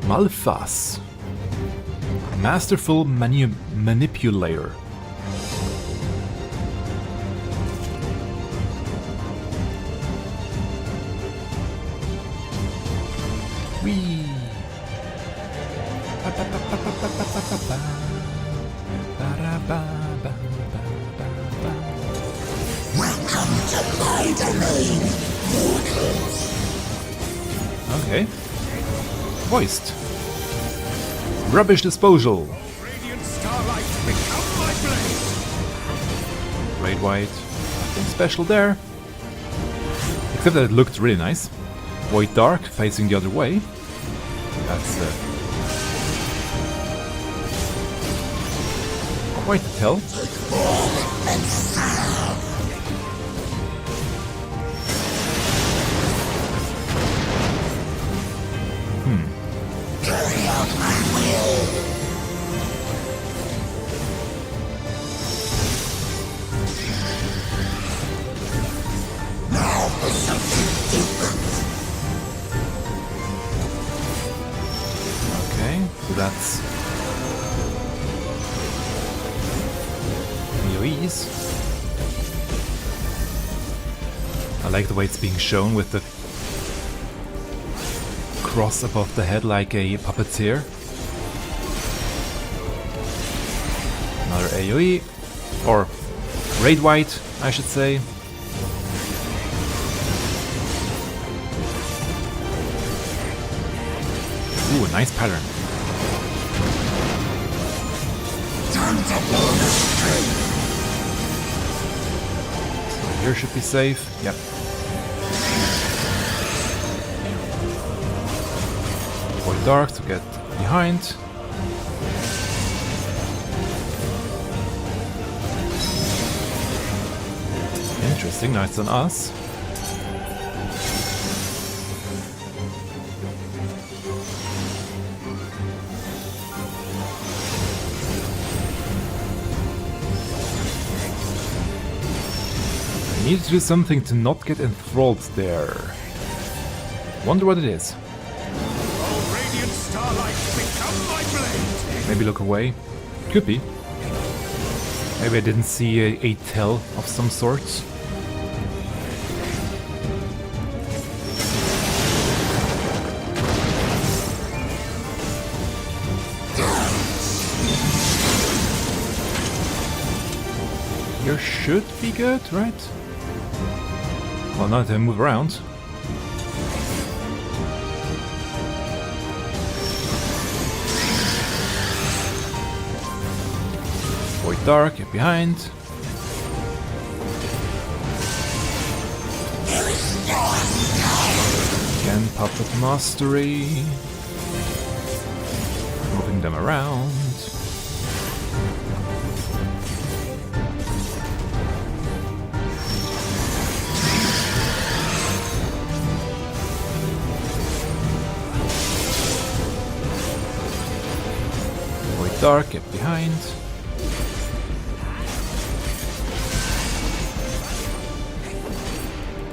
Malphas. Masterful manipulator. Whee! Welcome to my domain, mortals. Okay. Voiced. Rubbish disposal. Radiant starlight, become my blade. Great white. Nothing special there. Except that it looked really nice. Void dark facing the other way. That's quite a tell. Carry out my will. Now for something different. Okay, so that's AoEs. I like the way it's being shown with the cross above the head like a puppeteer. Another AoE, or Raid White, I should say. Ooh, a nice pattern. Time to blow the string. So here should be safe. Yep. Void Dark to get behind. Interesting, now it's on us. Need to do something to not get enthralled there. Wonder what it is. Radiant starlight, become my blade. Maybe look away. Could be. Maybe I didn't see a tell of some sort. Here should be good, right? Well, now to move around. Void Dark, get behind. Again, Puppet Mastery. Moving them around. Void Dark, get behind.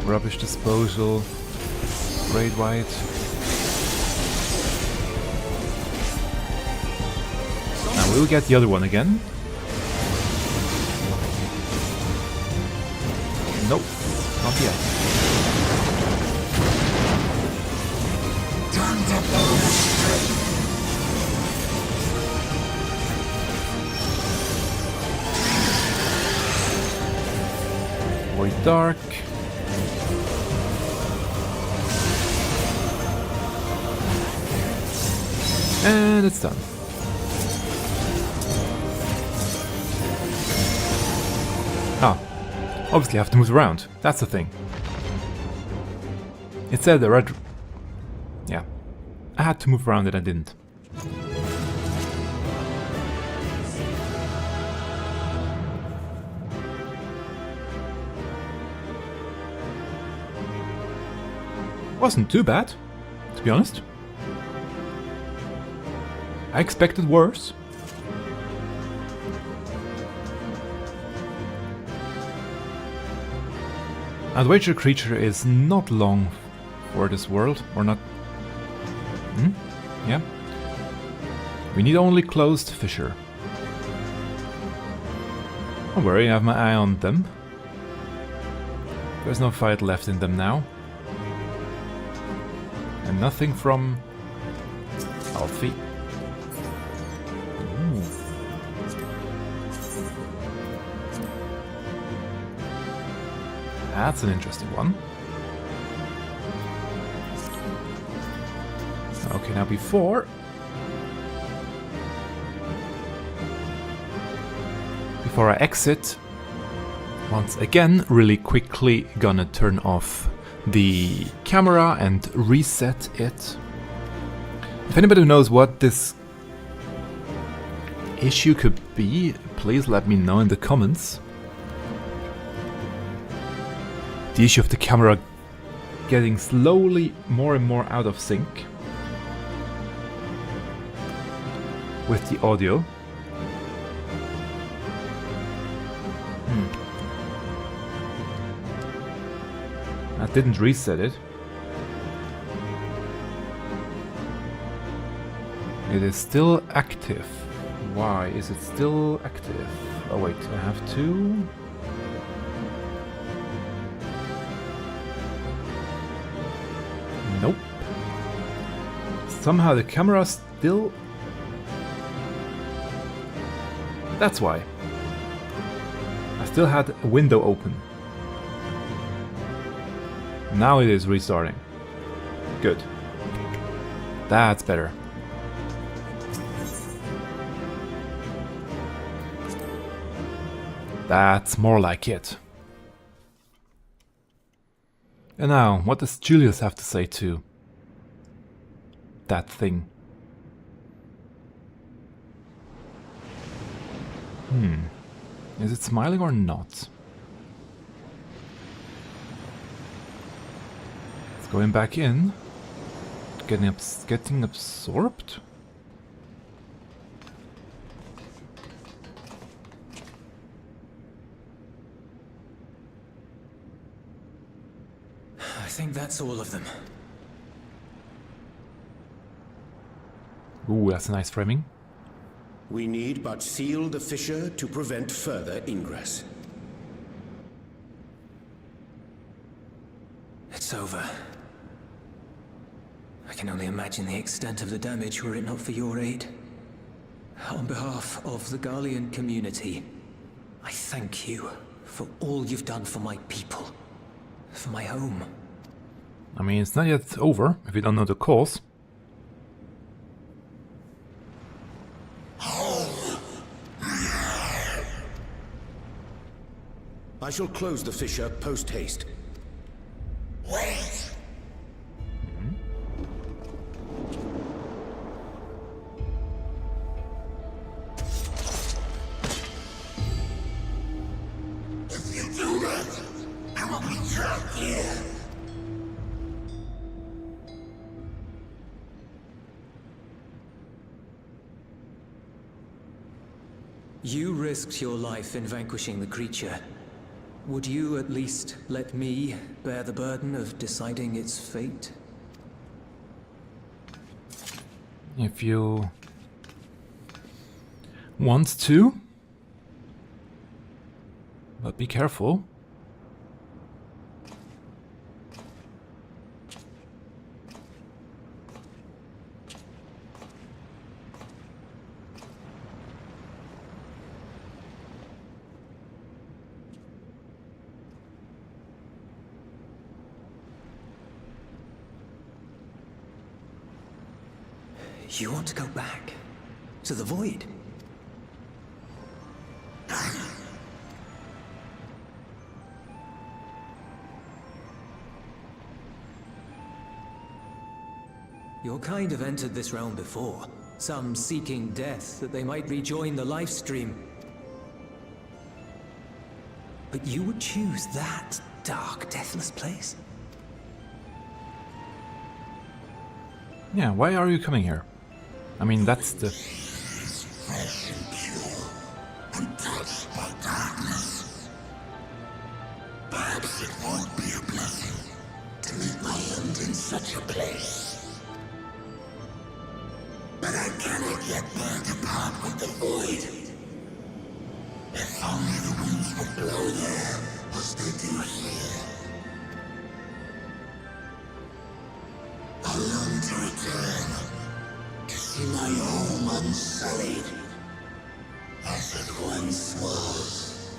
Rubbish disposal, Great White. Now we'll get the other one again. Nope, not yet. Void Dark. And it's done. Ah, obviously I have to move around. That's the thing. It said the red... Yeah. I had to move around and I didn't. Wasn't too bad, to be honest. I expected worse. And Wager Creature is not long for this world, or not... Yeah. We need only closed fissure. Don't worry, I have my eye on them. There's no fight left in them now. And nothing from Alfie. That's an interesting one. Okay, now before I exit, once again, really quickly gonna turn off the camera and reset it. If anybody knows what this issue could be, please let me know in the comments. The issue of the camera getting slowly more and more out of sync with the audio. I didn't reset it. It is still active. Why is it still active? Oh wait, I have to... Nope. Somehow the camera still... That's why. I still had a window open. Now it is restarting. Good. That's better. That's more like it. And now, what does Julius have to say to that thing? Is it smiling or not? It's going back in. Getting absorbed? think that's all of them. Ooh, that's a nice framing. We need but seal the fissure to prevent further ingress. It's over. I can only imagine the extent of the damage were it not for your aid. On behalf of the Garlean community, I thank you for all you've done for my people, for my home. I mean, it's not yet over, if you don't know the cause. I shall close the fissure post-haste. Wait! If you do that, I will be trapped here. You risked your life in vanquishing the creature. Would you at least let me bear the burden of deciding its fate? If you want to, but be careful. You want to go back? To the void? Your kind have entered this realm before. Some seeking death that they might rejoin the life stream. But you would choose that dark, deathless place? Yeah, why are you coming here? I mean, that's the... Fresh and pure, untouched by darkness. Perhaps it won't be a blessing to meet my end in such a place. But I cannot yet bear to part with the void. If only the winds would blow there, as they do here. I long to return, to see my home unsullied, as it once was.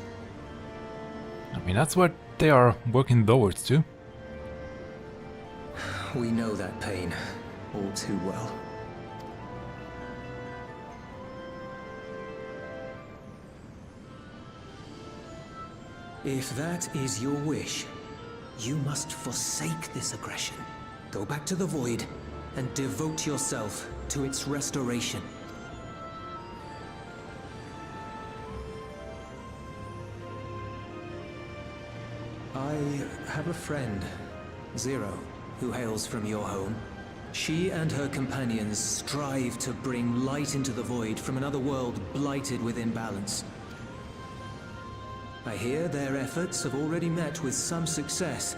I mean, that's what they are working towards to. We know that pain all too well. If that is your wish, you must forsake this aggression. Go back to the void and devote yourself to its restoration. I have a friend, Zero, who hails from your home. She and her companions strive to bring light into the void from another world blighted with imbalance. I hear their efforts have already met with some success.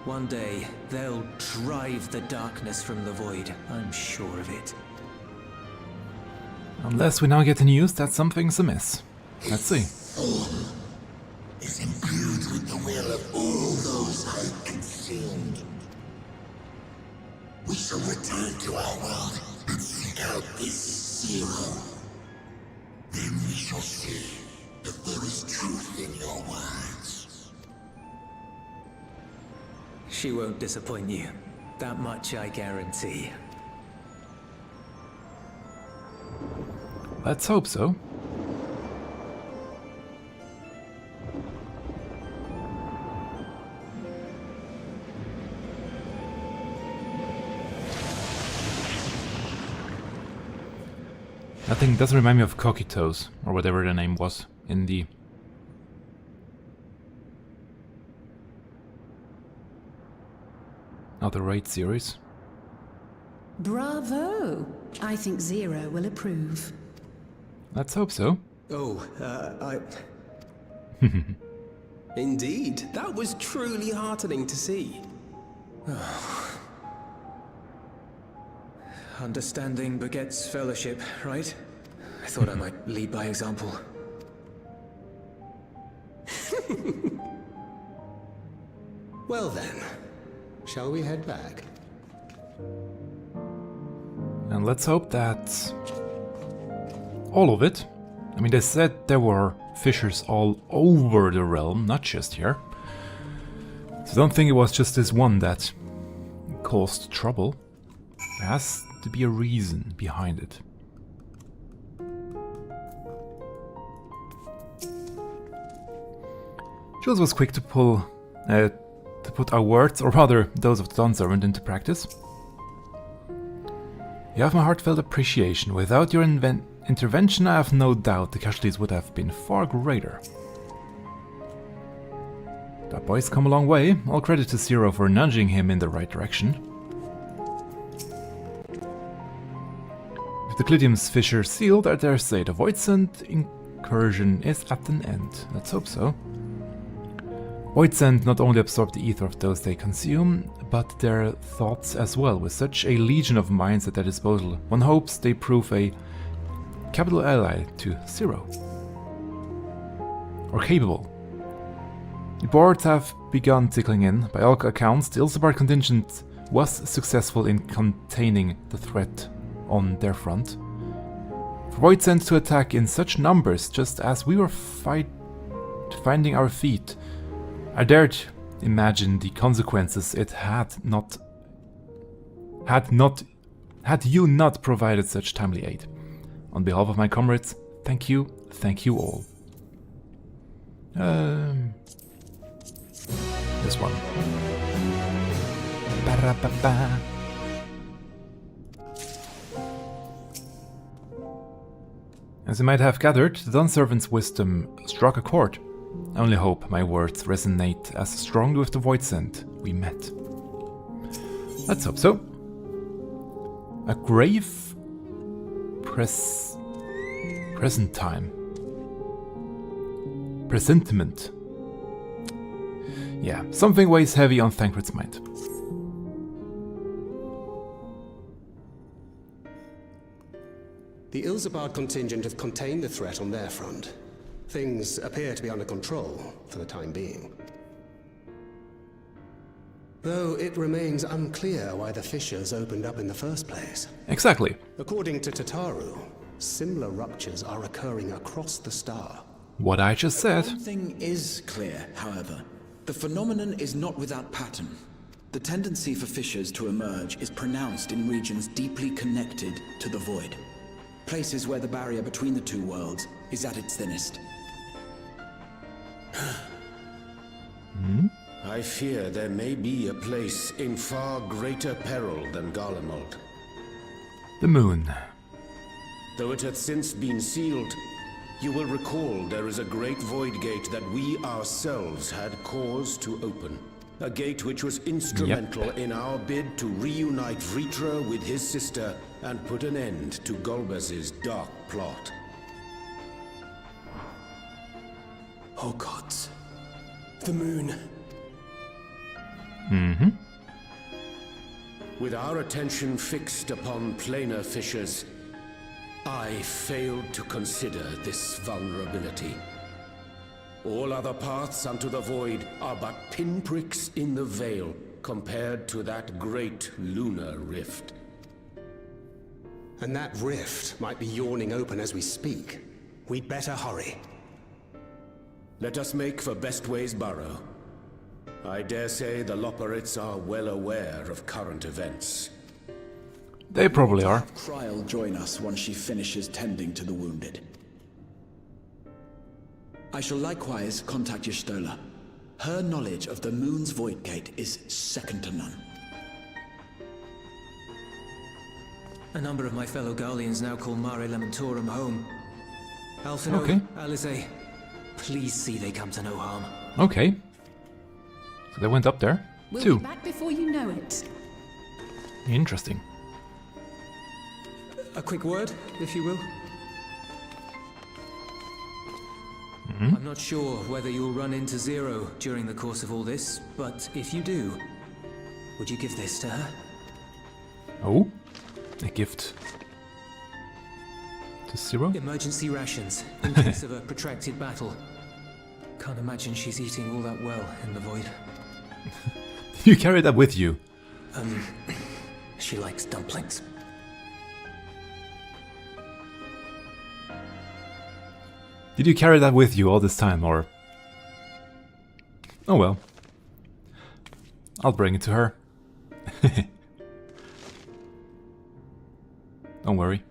One day, they'll drive the darkness from the void, I'm sure of it. Unless we now get the news that something's amiss. Let's see. Thorn is imbued with the will of all those I consumed. We shall return to our world and seek out this Zero. Then we shall see if there is truth in your words. She won't disappoint you. That much I guarantee. Let's hope so. That thing doesn't remind me of Coquitoes, or whatever the name was in the... other Raid series. Bravo! I think Zero will approve. Let's hope so. Oh, Indeed, that was truly heartening to see. Understanding begets fellowship, right? I thought I might lead by example. Well then, shall we head back? And let's hope that all of it. I mean, they said there were fissures all over the realm, not just here. So don't think it was just this one that caused trouble. There has to be a reason behind it. Jules was quick to put our words, or rather those of the Dawn Servant, into practice. You have my heartfelt appreciation. Without your intervention, I have no doubt the casualties would have been far greater. That boy's come a long way. All credit to Zero for nudging him in the right direction. With the Clidium's fissure sealed, I dare say the Voidsent incursion is at an end. Let's hope so. Voidsent not only absorb the ether of those they consume, but their thoughts as well. With such a legion of minds at their disposal, one hopes they prove a capital ally to Zero. Or capable. The boards have begun tickling in. By all accounts, the Ilsabard contingent was successful in containing the threat on their front. For Voidsent to attack in such numbers, just as we were finding our feet, I dared imagine the consequences it had you not provided such timely aid. On behalf of my comrades, thank you all. This one. Ba-ra-ba-ba. As you might have gathered, the Dawn Servant's wisdom struck a chord. I only hope my words resonate as strongly with the Voidsent we met. Let's hope so. A grave presentiment. Yeah, something weighs heavy on Thancred's mind. The Ilsabard contingent have contained the threat on their front. Things appear to be under control for the time being. Though it remains unclear why the fissures opened up in the first place. Exactly. According to Tataru, similar ruptures are occurring across the star. What I just said. One thing is clear, however. The phenomenon is not without pattern. The tendency for fissures to emerge is pronounced in regions deeply connected to the void. Places where the barrier between the two worlds is at its thinnest. I fear there may be a place in far greater peril than Garlemald. The moon. Though it hath since been sealed, you will recall there is a great void gate that we ourselves had cause to open. A gate which was instrumental in our bid to reunite Vritra with his sister and put an end to Golbez's dark plot. Oh gods. The moon. With our attention fixed upon planar fissures, I failed to consider this vulnerability. All other paths unto the void are but pinpricks in the veil compared to that great lunar rift. And that rift might be yawning open as we speak. We'd better hurry. Let us make for Bestway's burrow. I dare say the Loporrits are well aware of current events. They probably are. Kryl join us once she finishes tending to the wounded. I shall likewise contact Y'shtola. Her knowledge of the moon's void gate is second to none. A number of my fellow Garleans now call Mare Lamentorum home. Alphino, okay. Alize, please see they come to no harm. Okay. So they went up there, We'll too. be back before you know it. Interesting. A quick word, if you will. I'm not sure whether you'll run into Zero during the course of all this, but if you do, Would you give this to her? Oh, a gift to Zero? Emergency rations in case of a protracted battle. Can't imagine she's eating all that well in the void. You carry that with you? She likes dumplings. Did you carry that with you all this time, or? Oh well. I'll bring it to her. Don't worry.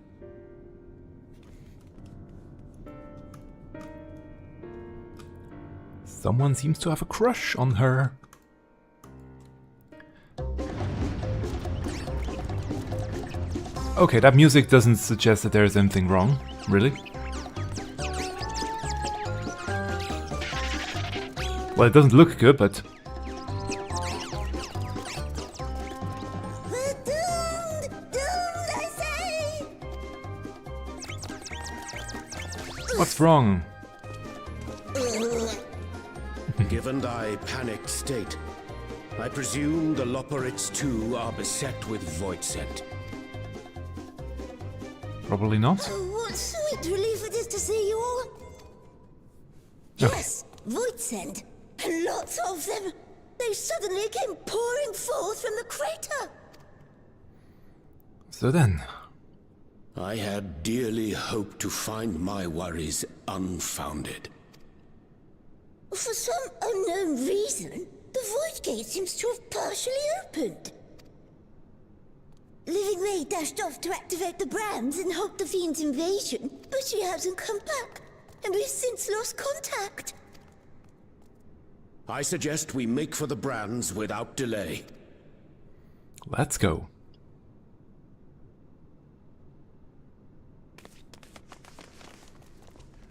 Someone seems to have a crush on her. Okay, that music doesn't suggest that there's anything wrong, really. Well, it doesn't look good, but... What's wrong? Given thy panicked state, I presume the Loporrits too are beset with void scent. Probably not. Oh, what sweet relief it is to see you all. Yes, void scent. And lots of them. They suddenly came pouring forth from the crater. So then... I had dearly hoped to find my worries unfounded. For some unknown reason, the void gate seems to have partially opened. Living May dashed off to activate the brands and halt the fiend's invasion, but she hasn't come back, and we've since lost contact. I suggest we make for the brands without delay. Let's go.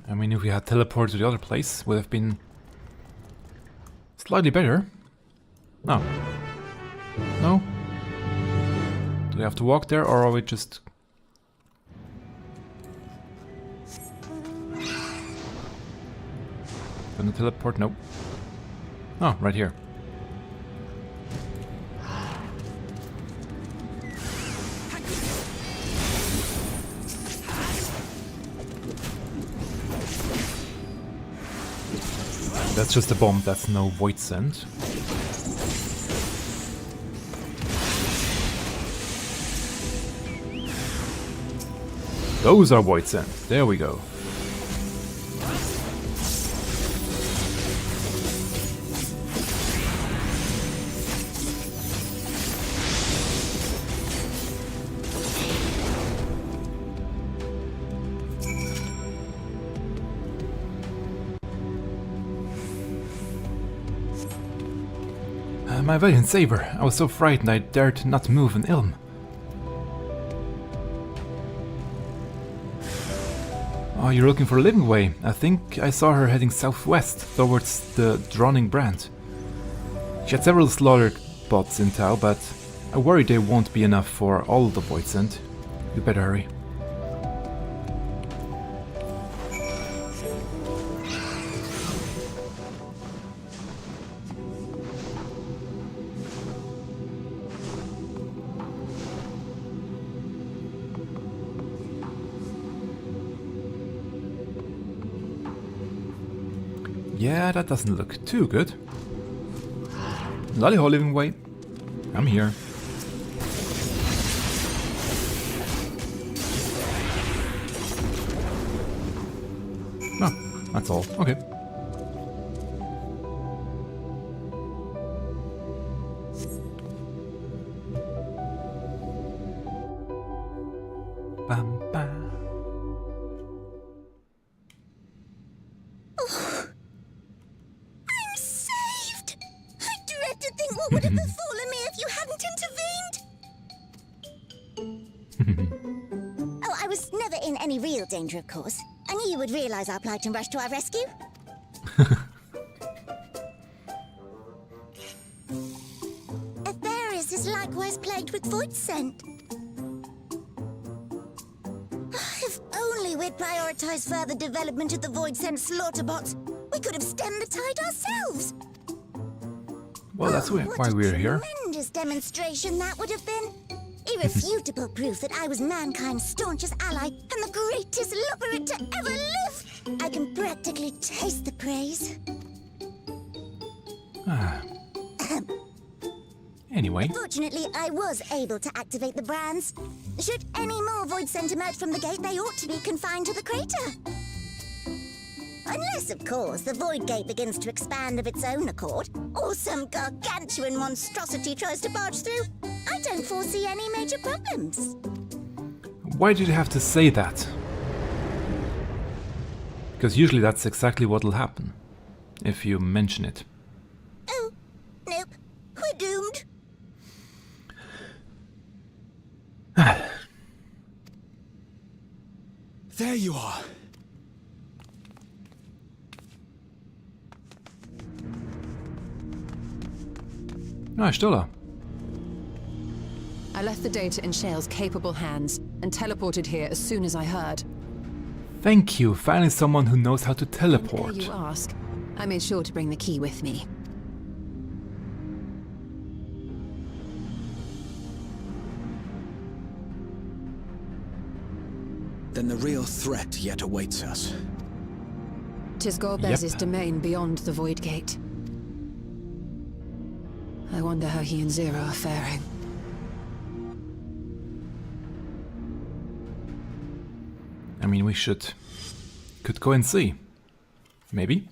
I mean, if we had teleported to the other place, would have been slightly better. No. No? Do we have to walk there, or are we just... Gonna teleport? Nope. Oh, right here. That's just a bomb, that's no void scent. Those are void scent. There we go. My valiant saber. I was so frightened I dared not move an ilm. Oh, you're looking for a living way. I think I saw her heading southwest towards the Drowning Brand. She had several slaughtered bots in tow, but I worry they won't be enough for all the void scent. You better hurry. Yeah, that doesn't look too good. Lolly-ho, living way. I'm here. Oh, that's all. Okay. Bam, bam. What would have befallen me if you hadn't intervened? Oh, I was never in any real danger, of course. I knew you would realize our plight and rush to our rescue. Etheris is likewise plagued with void scent. If only we'd prioritized further development of the void scent slaughter bots, we could have stemmed the tide ourselves. Well, that's why we're here. Tremendous demonstration that would have been. Irrefutable proof that I was mankind's staunchest ally and the greatest lubberite to ever live. I can practically taste the praise. Anyway. Fortunately, I was able to activate the brands. Should any more void sent emerge from the gate, they ought to be confined to the crater. Unless, of course, the void gate begins to expand of its own accord, or some gargantuan monstrosity tries to barge through. I don't foresee any major problems. Why did you have to say that? Because usually that's exactly what'll happen, if you mention it. Oh, nope. We're doomed. There you are. Stola. I left the data in Shale's capable hands and teleported here as soon as I heard. Thank you, finally someone who knows how to teleport. There you ask. I made sure to bring the key with me. Then the real threat yet awaits us. 'Tis Golbez's domain beyond the Void Gate. I wonder how he and Zero are faring. I mean, we could go and see. Maybe.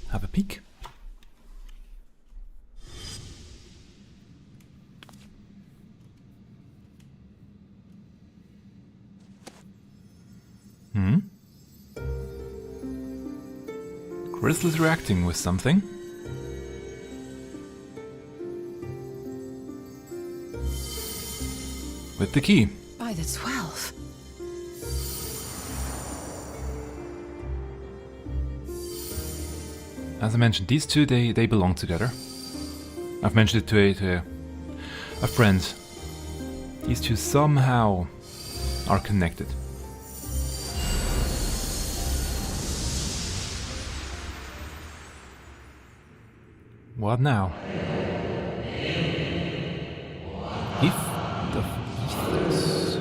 Have a peek. Crystal is reacting with something. With the key. By the 12. As I mentioned, these two, they belong together. I've mentioned it to a friend. These two somehow are connected. What now? Gift of Ethos.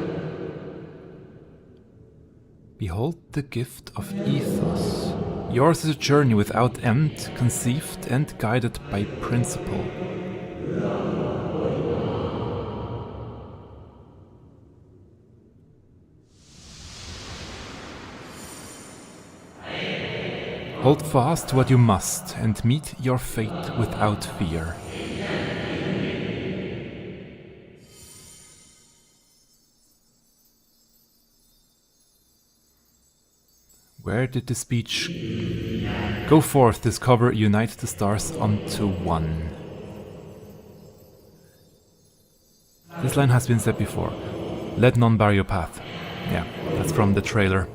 Behold the gift of Ethos. Yours is a journey without end, conceived and guided by principle. Hold fast to what you must, and meet your fate without fear. Where did the speech go forth, discover, unite the stars unto one? This line has been said before. Let none bar your path. Yeah, that's from the trailer.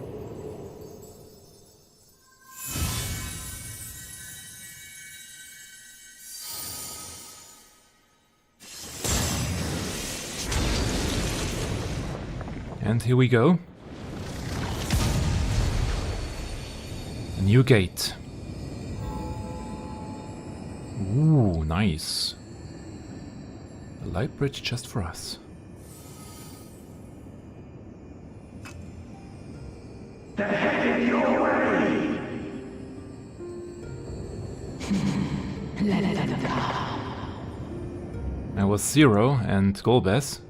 And here we go. A new gate. Ooh, nice. A light bridge just for us. They're headed your way! Let them come. I was Zero and Golbez.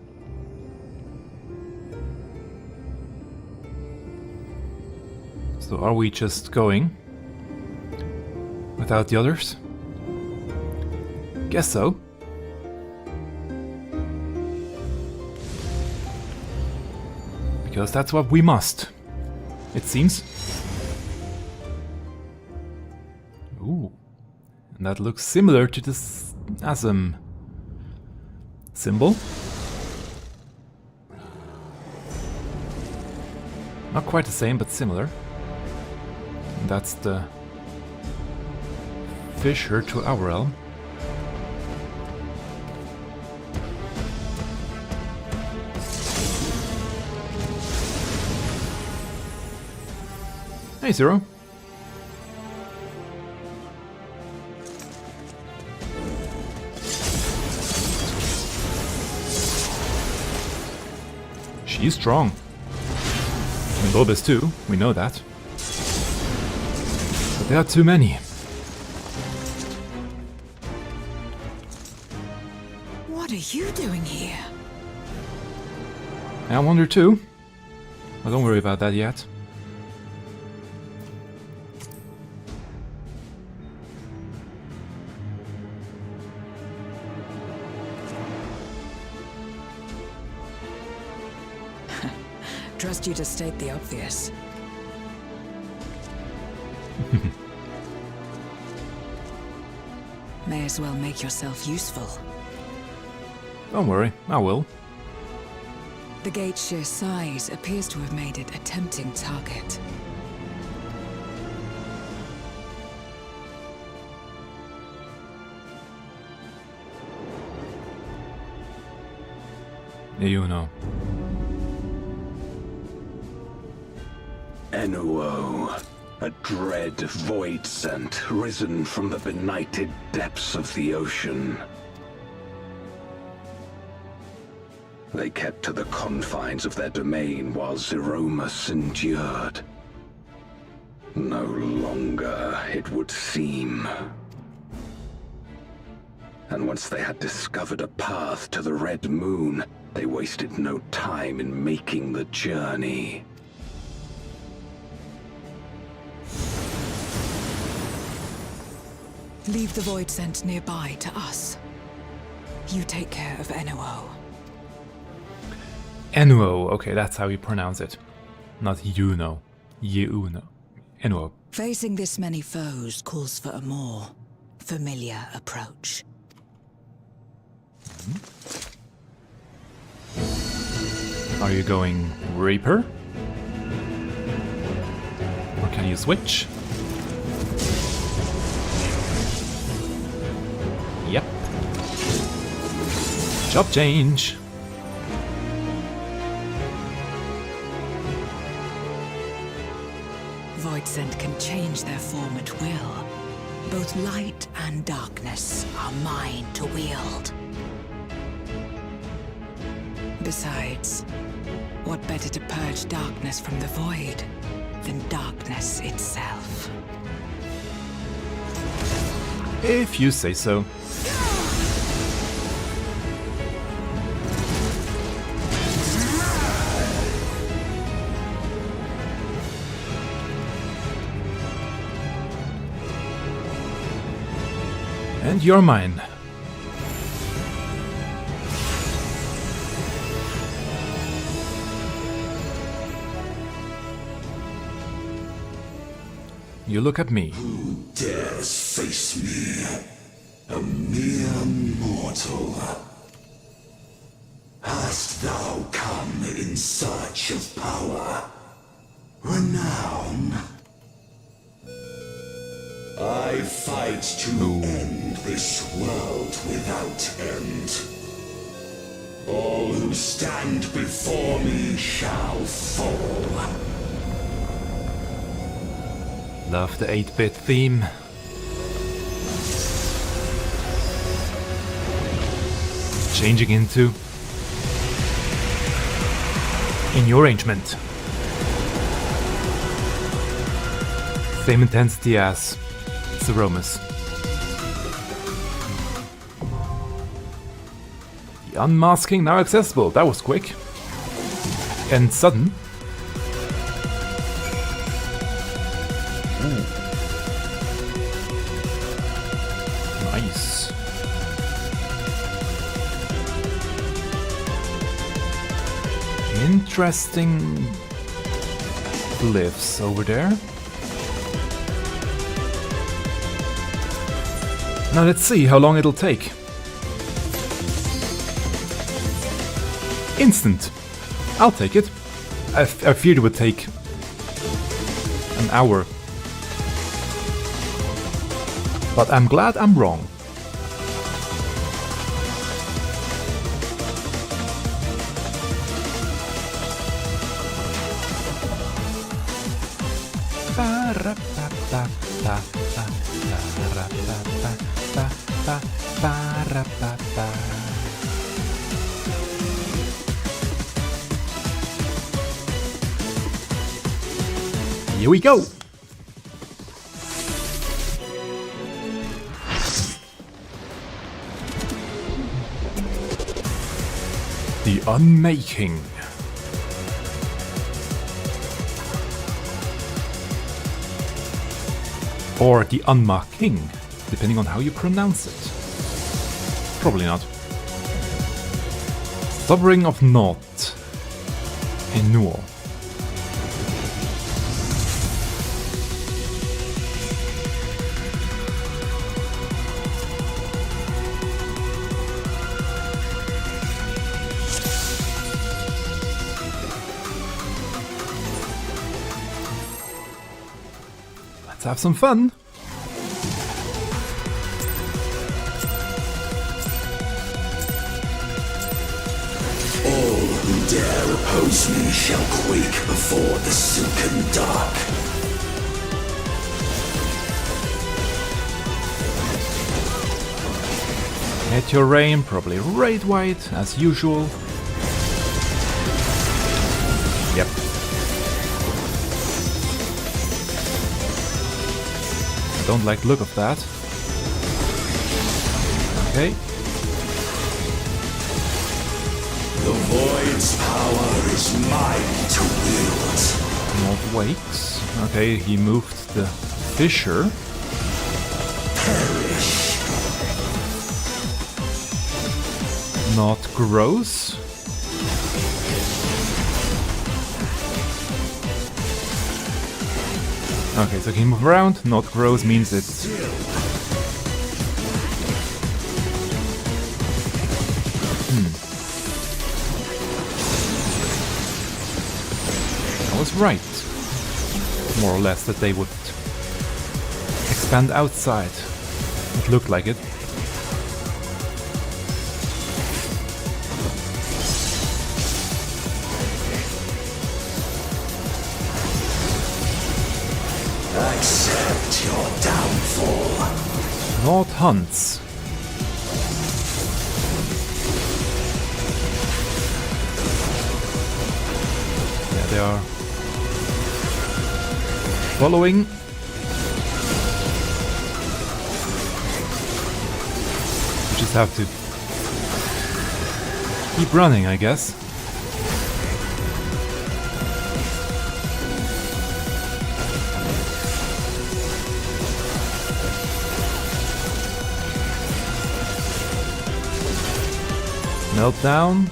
So are we just going without the others? Guess so. Because that's what we must, it seems. Ooh. And that looks similar to this ASM symbol. Not quite the same, but similar. That's the fissure to our realm. Hey, Zero. He's strong. And Bulbous too, we know that. But there are too many. What are you doing here? I wonder too. But don't worry about that yet. Trust you to state the obvious. May as well make yourself useful. Don't worry, I will. The gate's sheer size appears to have made it a tempting target. You know. Enuo, a dread void scent risen from the benighted depths of the ocean. They kept to the confines of their domain while Zeromus endured. No longer, it would seem. And once they had discovered a path to the Red Moon, they wasted no time in making the journey. Leave the void scent nearby to us. You take care of Enuo. Enuo, okay, that's how you pronounce it. Not Yuno. Yuno. Enuo. Facing this many foes calls for a more familiar approach. Are you going Reaper? Or can you switch? Yep. Job change. Void scent can change their form at will. Both light and darkness are mine to wield. Besides, what better to purge darkness from the void than darkness itself? If you say so. And you're mine. You look at me. Who dares face me? A mere mortal. Hast thou come in search of power? Renown? I fight to end this world without end. All who stand before me shall fall. Love the 8-bit theme. Changing into in your arrangement. Same intensity as Zeromus. The unmasking now accessible. That was quick. And sudden. Ooh. Nice. Interesting glyphs over there. Now let's see how long it'll take. Instant. I'll take it. I feared it would take an hour. But I'm glad I'm wrong. Here we go! The Unmaking. Or the Unmaking, depending on how you pronounce it. Probably not. Sobering of Naught. Enur. Let's have some fun. All who dare oppose me shall quake before the silken dark. Meteor Rain, probably Raid White, as usual. Yep. I don't like the look of that. Okay. The Void's power is mine to wield. Not Wakes. Okay, he moved the Fissure. Perish. Not Gross. Okay, so can you move around? Not Gross means it's... I was right. More or less that they would expand outside. It looked like it. Accept your downfall. Not Hunts. Yeah, they are following. You just have to keep running, I guess. Meltdown.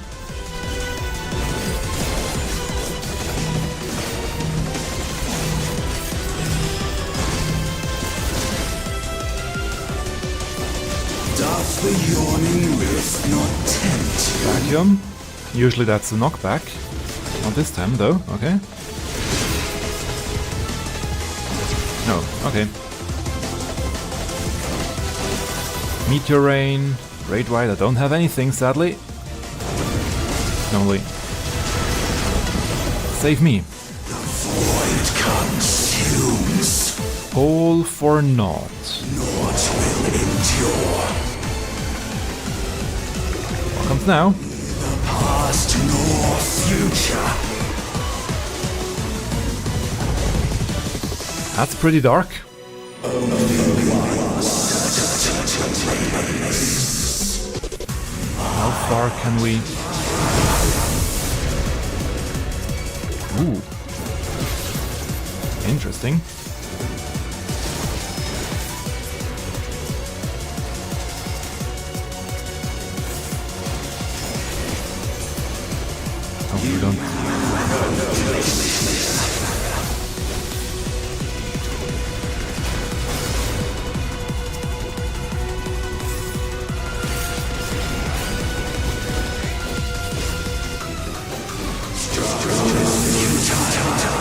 Doth the yawning rift not tempt? Vacuum. Usually that's a knockback. Not this time though, okay. No, okay. Meteor Rain. Raid White, I don't have anything, sadly. Only save me. The void consumes. All for naught. Naught will endure. What comes now? Neither past nor future. That's pretty dark. How far can we... Ooh. Interesting. Oh, you don't...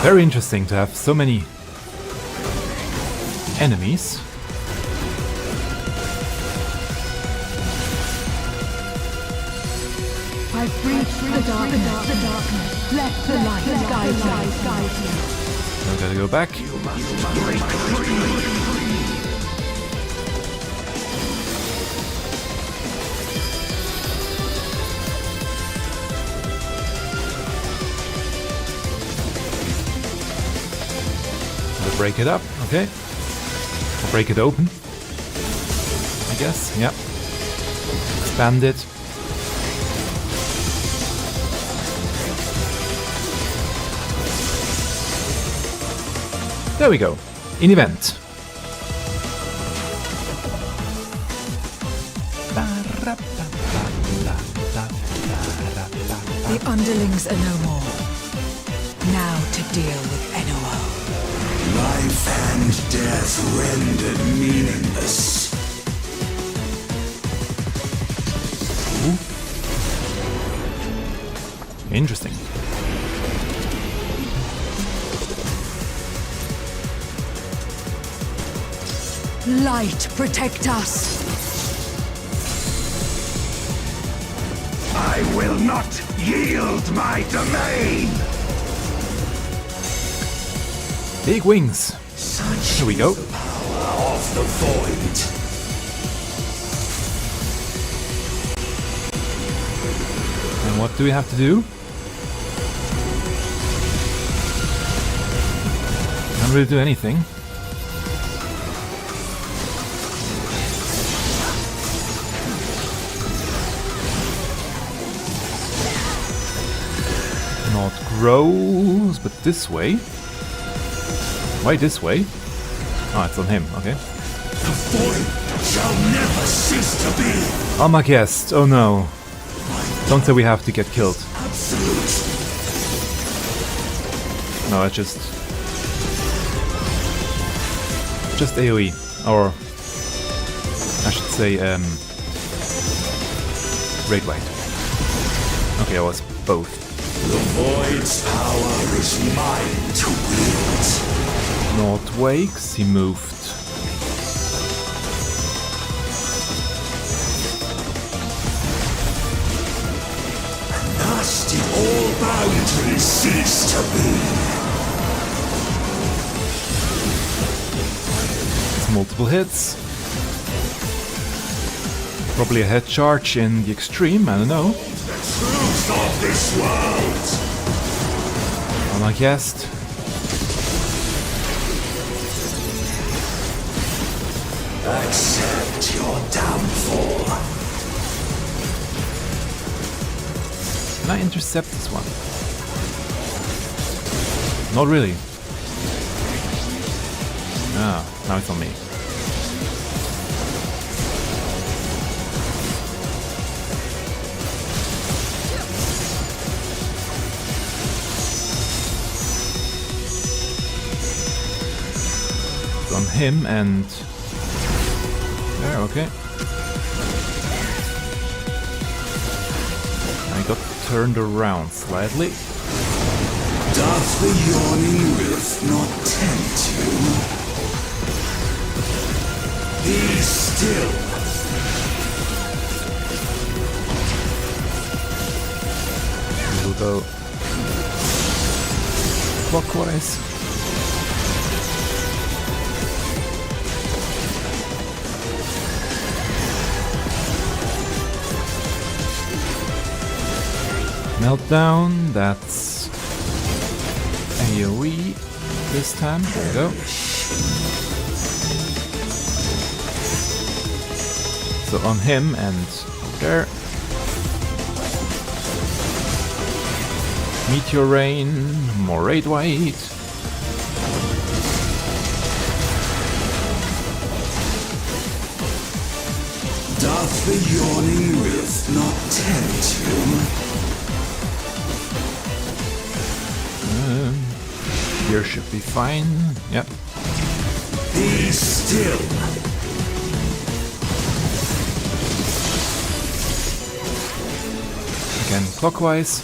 Very interesting to have so many enemies. I've breached the darkness. Let the light guide you. I gotta go back. break it up, okay. Or break it open, I guess, yeah. Expand it. There we go. In event. The underlings are no more. Now to deal with NOO. Life and death rendered meaningless. Ooh. Interesting. Light, protect us. I will not yield my domain! Big wings. Here we go. The power of the void. And what do we have to do? Can't really do anything. Not grows, but this way. Why this way? Oh, it's on him, okay. The void shall never cease to be. Oh my guest, oh no. Don't say we have to get killed. Absolute. No, it's just AoE, or I should say Raid White. Okay, I was both. The void's power is mine to wield. Not wakes, he moved. Thus did all boundaries cease to be. It's multiple hits. Probably a head charge in the extreme, I don't know. The truth of this world. On my guest. Accept your downfall. Can I intercept this one? Not really. Ah, now it's on me. It's on him and... There, okay. I got turned around slightly. Doth the yawning rift not tempt you? Be still. We'll go clockwise. Meltdown, that's AoE this time. There we go. So on him and over there. Meteor Rain, more Raid White. Doth the yawning rift not tempt you? Here should be fine. Yep. Be still. Again, clockwise.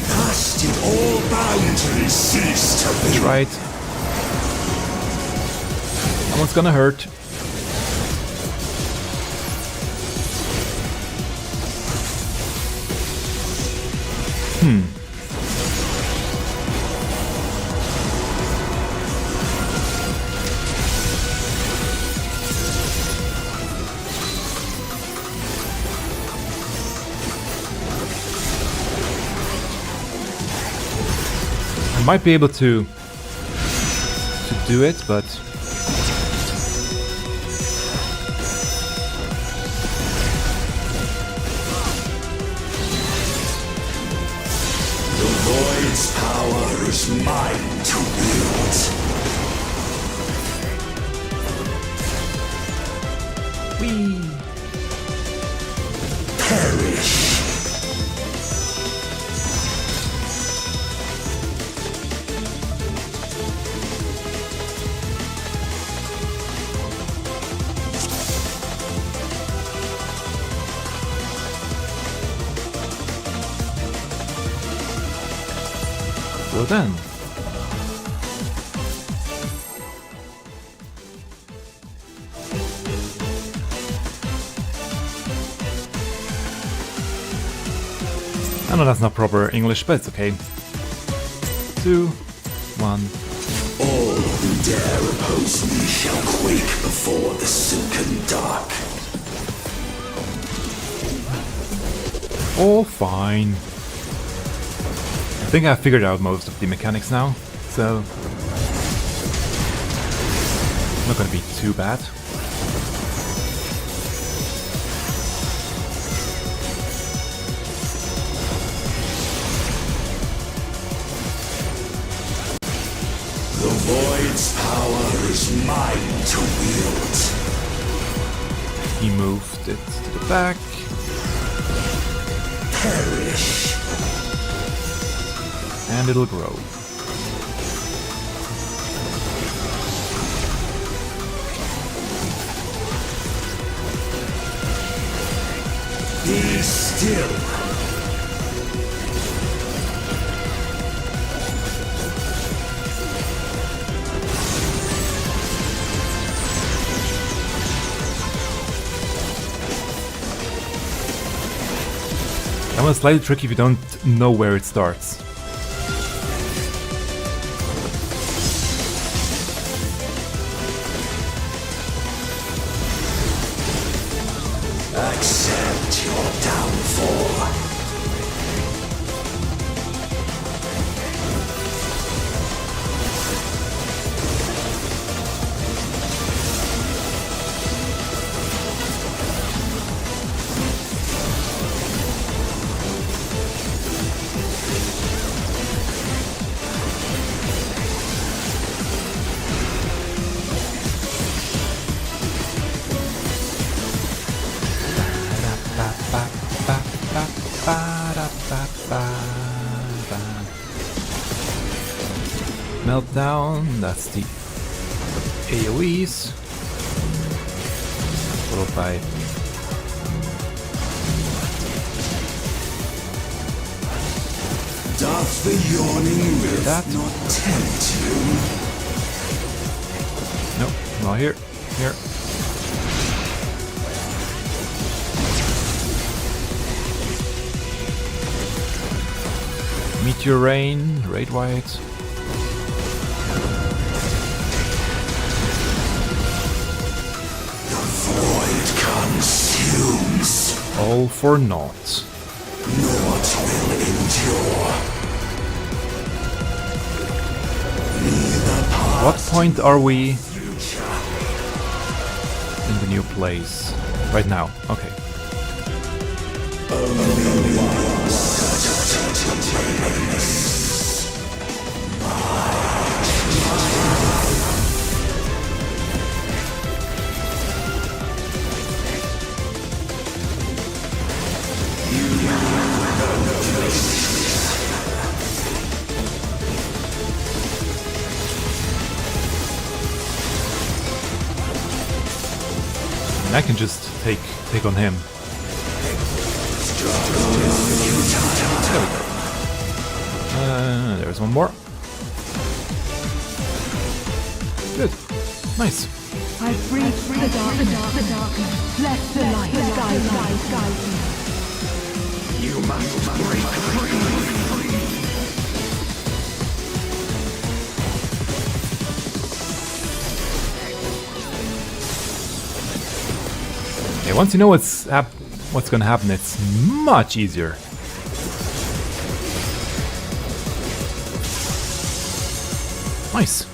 Thus did all boundaries cease to be. That's right. Someone's gonna hurt. might be able to do it, but the Void's power is mine to wield. We perish. well then. I know that's not proper English, but it's okay. 2, 1. All who dare oppose me shall quake before the silken dark. All fine. I think I've figured out most of the mechanics now, so not gonna be too bad. The Void's power is mine to wield. He moved it to the back. Perish. And it'll grow. Be still. That one's slightly tricky if you don't know where it starts. Accept your downfall. Meltdown, that's the AoEs, followed by Doth the yawning rift that. not tempt you? Nope, not here. Here. Meteor Rain, Raid White. Consumes. All for naught. Naught will endure. What point are we in the new place? Right now, okay. And I can just take on him. There we go. There's one more. Good. Nice. I breathe the darkness. Let the light guide me. You must break free. Okay, once you know what's gonna happen, it's much easier. Nice.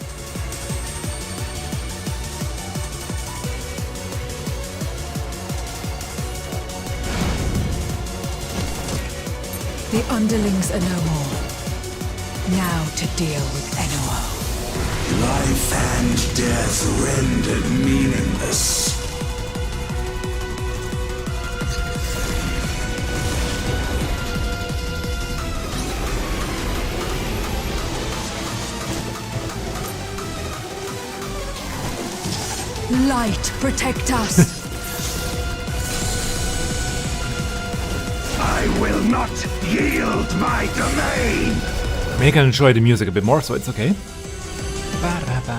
The underlings are no more. Now to deal with Enor. Life and death rendered meaningless. Light, protect us! I will not yield my domain! I mean, I can enjoy the music a bit more, so it's okay.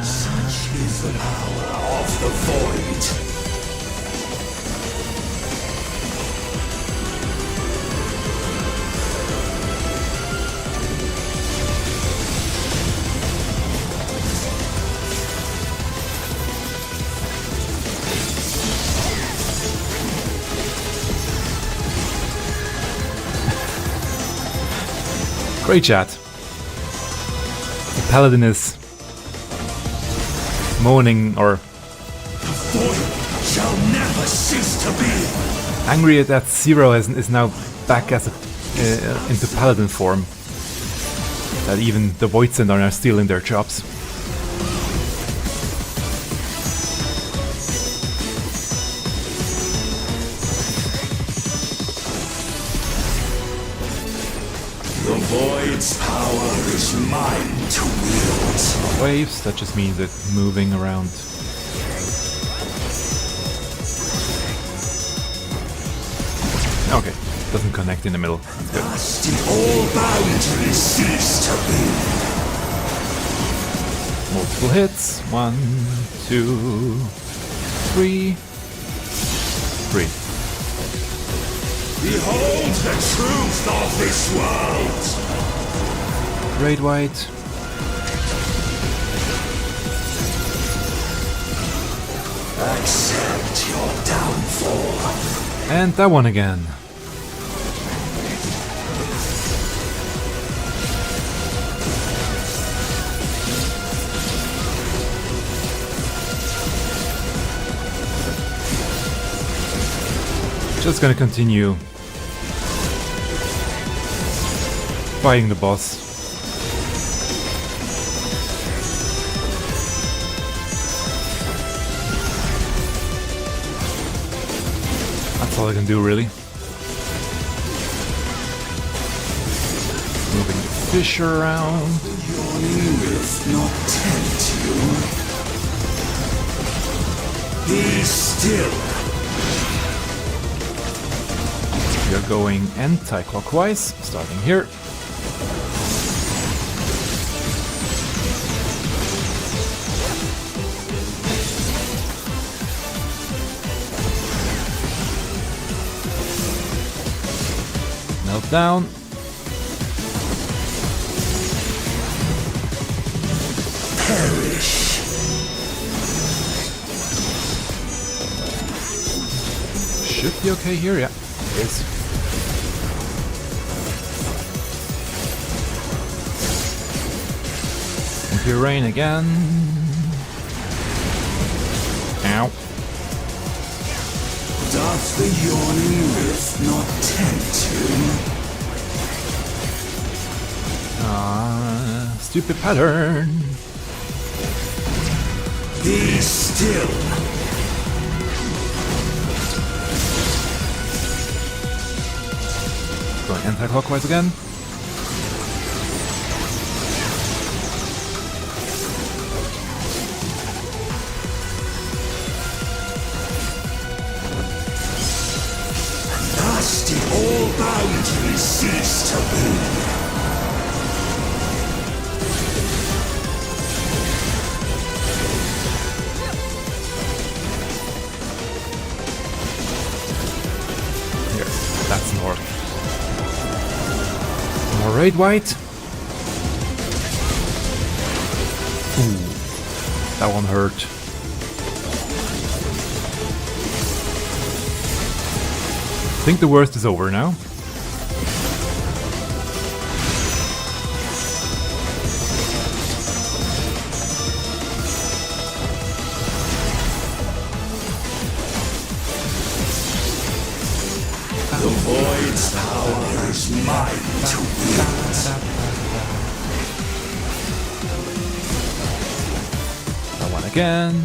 Such is the power of the void. Great chat. The paladin is moaning or Shall never cease to be. angry that Zero is now back as into paladin form. That even the Voidsend are now stealing their jobs. The void's power is mine to wield. Waves, that just means it moving around. Okay, doesn't connect in the middle. That's good. Must all boundaries cease to be. Multiple hits. 1, 2, 3. 3. Behold the truth of this world. Great White. Accept your downfall. And that one again. Just gonna continue fighting the boss. That's all I can do, really. Moving the fish around. If not tempt you. Be still. We are going anti-clockwise, starting here. Melt down. Perish. Should be okay here, yeah. It is. Impure Rain again. Ow. Doth the yawning rift not tempt Ah, stupid pattern. you? Be still. Going anti-clockwise again. Thus did all boundaries cease to be. Here, that's north. More raid white. Ooh, that one hurt. I think the worst is over now. Void's power is mine to wield. That one again.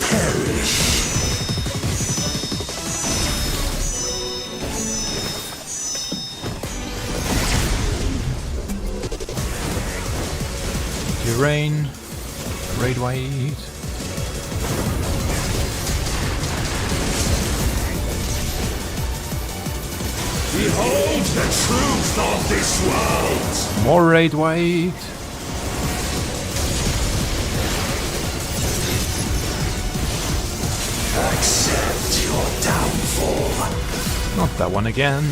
Perish. Rain, Raid White. Behold the truth of this world! More Raid White. Accept your downfall. Not that one again.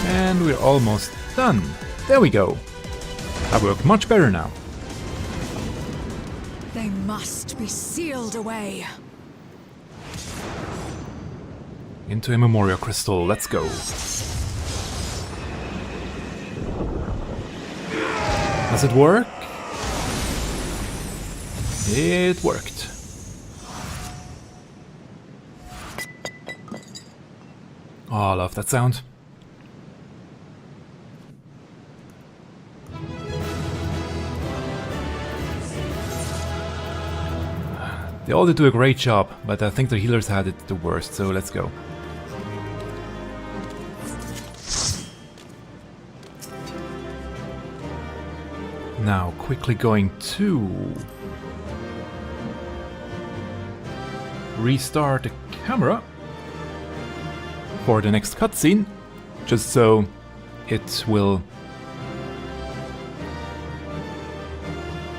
And we're almost done. There we go. That worked much better now. They must be sealed away. Into a memorial crystal. Let's go. Does it work? It worked. Oh, I love that sound. They all did do a great job, but I think the healers had it the worst, so let's go. Now, quickly going to restart the camera for the next cutscene, just so it will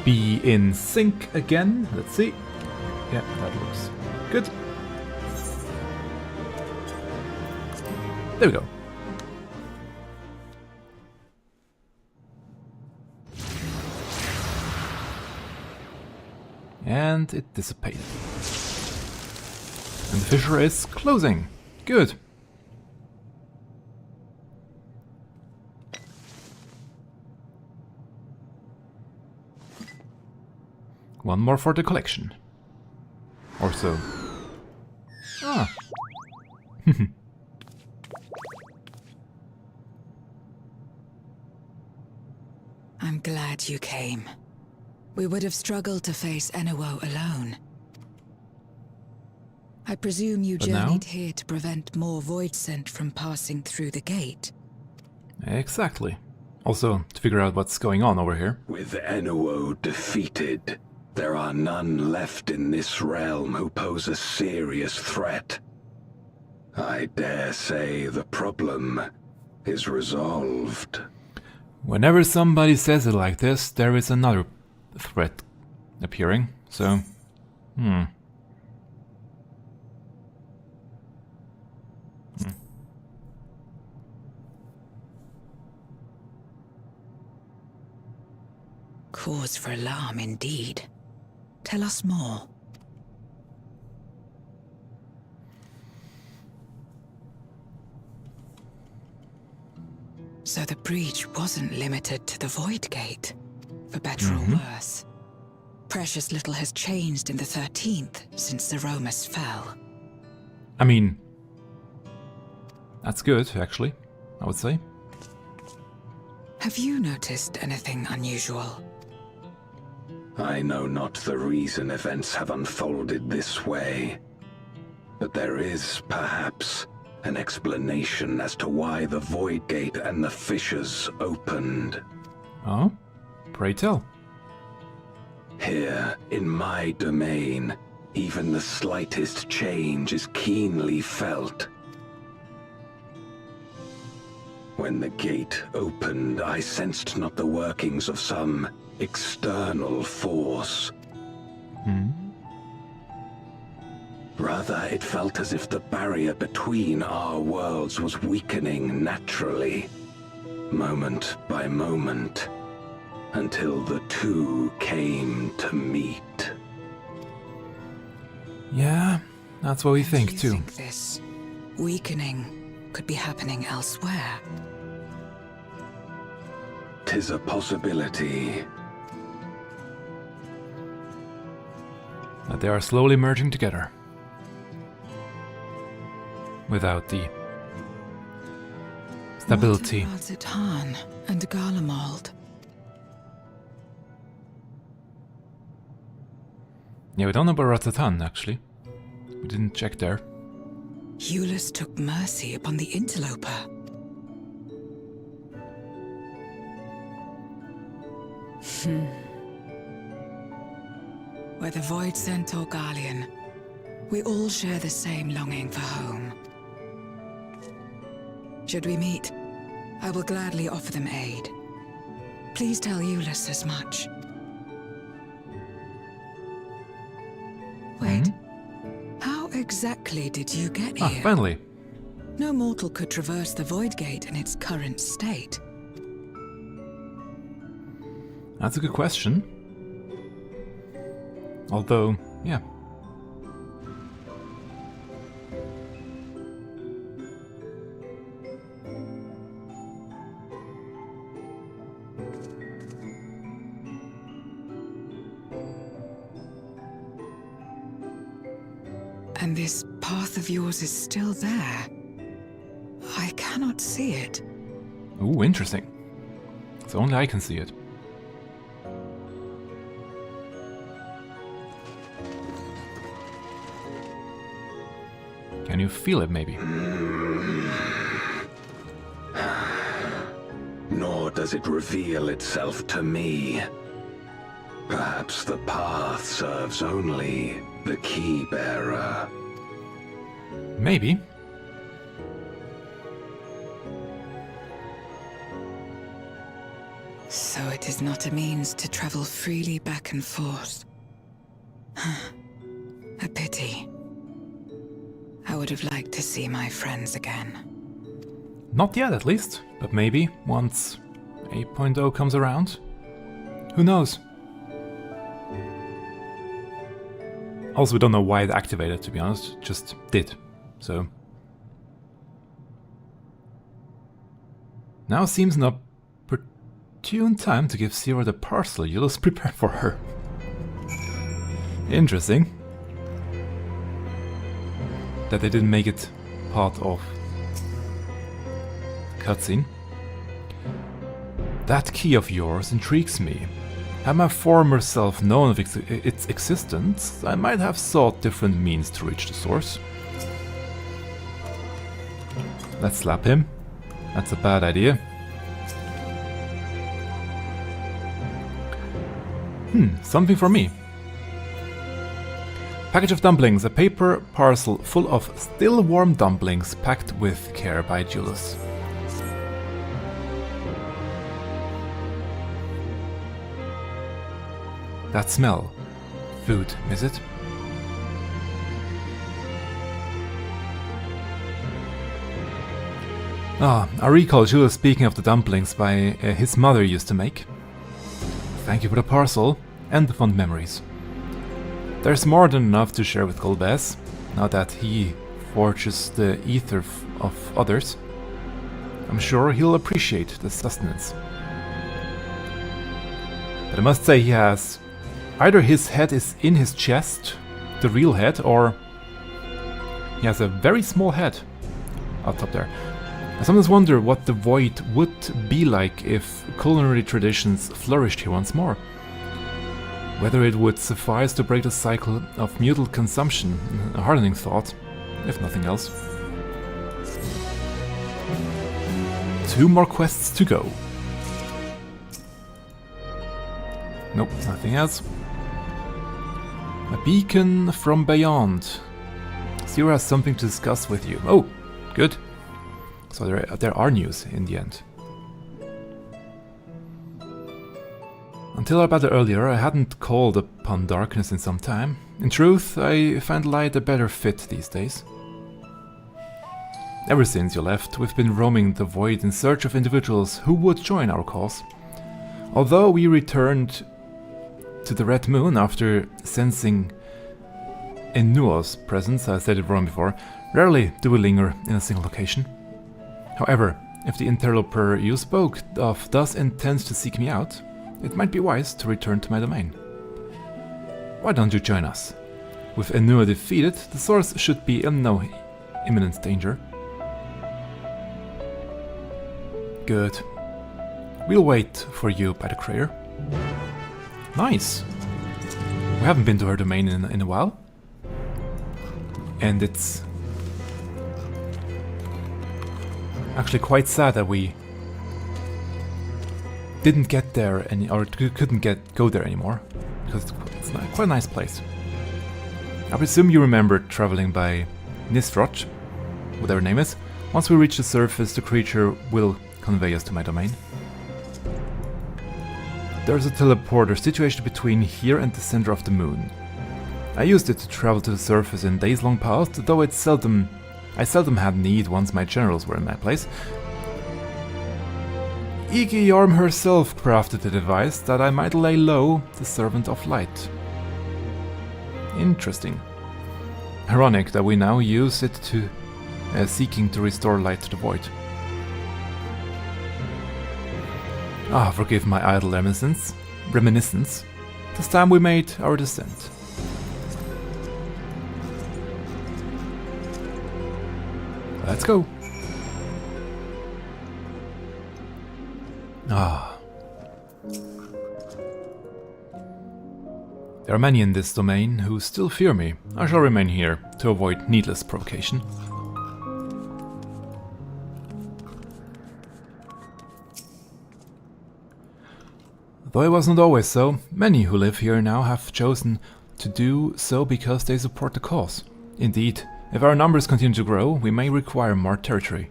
be in sync again. Let's see. Yeah, that looks good. There we go. And it dissipated. And the fissure is closing. Good. One more for the collection. Or so. Ah. I'm glad you came. We would have struggled to face Enuo alone. I presume you journeyed here to prevent more Void Scent from passing through the gate. Exactly. Also, to figure out what's going on over here. With Enuo defeated, there are none left in this realm who pose a serious threat. I dare say the problem is resolved. Whenever somebody says it like this, there is another threat appearing, so... Cause for alarm indeed. Tell us more. So the breach wasn't limited to the Void Gate, for better or worse. Precious little has changed in the 13th since Zeromus fell. I mean... that's good, actually, I would say. Have you noticed anything unusual? I know not the reason events have unfolded this way, but there is, perhaps, an explanation as to why the Void Gate and the fissures opened. Oh? Pray tell. Here, in my domain, even the slightest change is keenly felt. When the gate opened, I sensed not the workings of some external force. Rather, it felt as if the barrier between our worlds was weakening naturally. moment by moment, until the two came to meet. Yeah, that's what we think too. Think this weakening could be happening elsewhere? 'Tis a possibility. That they are slowly merging together. Without the stability. What about Zatan and Garlemald? Yeah, we don't know about Ratatan, actually. We didn't check there. Eulus took mercy upon the interloper. Whether Void Sent or Garlean, we all share the same longing for home. Should we meet, I will gladly offer them aid. Please tell Eulus as much. Wait, how exactly did you get here? Finally. No mortal could traverse the Void Gate in its current state. That's a good question. Although, yeah. And this path of yours is still there. I cannot see it. Ooh, interesting. So only I can see it. Can you feel it, maybe? Nor does it reveal itself to me. Perhaps the path serves only the key bearer. Maybe. So it is not a means to travel freely back and forth. A pity. I would have liked to see my friends again. Not yet, at least. But maybe, once 8.0 comes around. Who knows? Also, we don't know why it activated, to be honest. Just did. So... now seems an opportune time to give Zero the parcel Eulus prepared for her. Interesting. That they didn't make it part of the cutscene. That key of yours intrigues me. Had my former self known of its existence, I might have sought different means to reach the source. Let's slap him. That's a bad idea. Something for me. Package of dumplings, a paper parcel full of still warm dumplings packed with care by Julius. That smell. Food, is it? I recall Julius speaking of the dumplings his mother used to make. Thank you for the parcel and the fond memories. There's more than enough to share with Golbez, now that he forges the ether of others. I'm sure he'll appreciate the sustenance. But I must say he has... either his head is in his chest, the real head, or he has a very small head up top there. I sometimes wonder what the Void would be like if culinary traditions flourished here once more. Whether it would suffice to break the cycle of mutual consumption, a hardening thought, if nothing else. 2 more quests to go. Nope, nothing else. A beacon from beyond. Zero has something to discuss with you. Oh, good. So there are news in the end. Until I battled earlier, I hadn't called upon darkness in some time. In truth, I find light a better fit these days. Ever since you left, we've been roaming the void in search of individuals who would join our cause. Although we returned to the Red Moon after sensing Enuo's presence, I said it wrong before, rarely do we linger in a single location. However, if the interloper you spoke of thus intends to seek me out, it might be wise to return to my domain. Why don't you join us? With Enuo defeated, the source should be in no imminent danger. Good. We'll wait for you by the crater. Nice! We haven't been to her domain in a while. And it's actually quite sad that we didn't get there or couldn't go there anymore, because it's quite a nice place. I presume you remember traveling by Nisroch, whatever her name is. Once we reach the surface, the creature will convey us to my domain. There's a teleporter situated between here and the center of the moon. I used it to travel to the surface in days long past, though I seldom had need once my generals were in my place. Iki Yorm herself crafted the device that I might lay low the Servant of Light. Interesting. Ironic that we now use it to seeking to restore light to the void. Ah, forgive my idle reminiscence. This time we made our descent. Let's go. Ah. There are many in this domain who still fear me. I shall remain here to avoid needless provocation. Though it was not always so, many who live here now have chosen to do so because they support the cause. Indeed, if our numbers continue to grow, we may require more territory.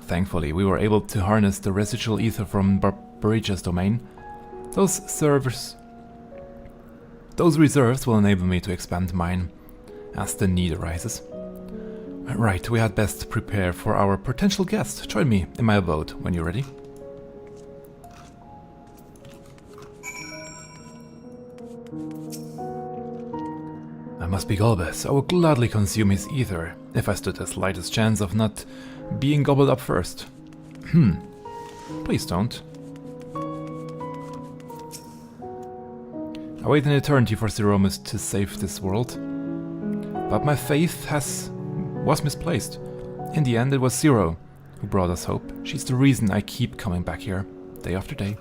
Thankfully, we were able to harness the residual ether from Barija's domain. Those reserves will enable me to expand mine as the need arises. Right, we had best prepare for our potential guest. Join me in my abode when you're ready. I must be Golbez. I would gladly consume his ether, if I stood the slightest chance of not being gobbled up first. Please don't. I wait an eternity for Zeromus to save this world. But my faith was misplaced. In the end, it was Zero who brought us hope. She's the reason I keep coming back here, day after day.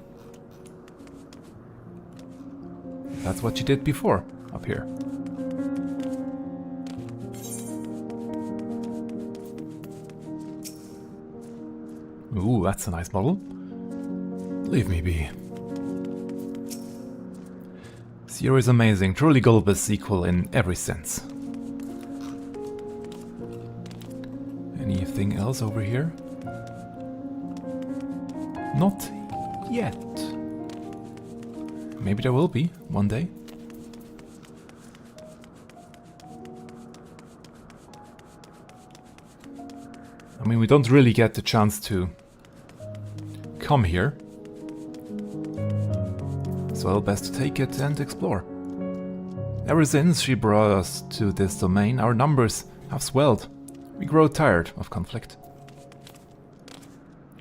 That's what she did before, up here. Ooh, that's a nice model. Leave me be. Zero is amazing, truly Golbez equal in every sense. Anything else over here? Not yet. Maybe there will be, one day. I mean, we don't really get the chance to come here, so best to take it and explore. Ever since she brought us to this domain, our numbers have swelled. We grow tired of conflict.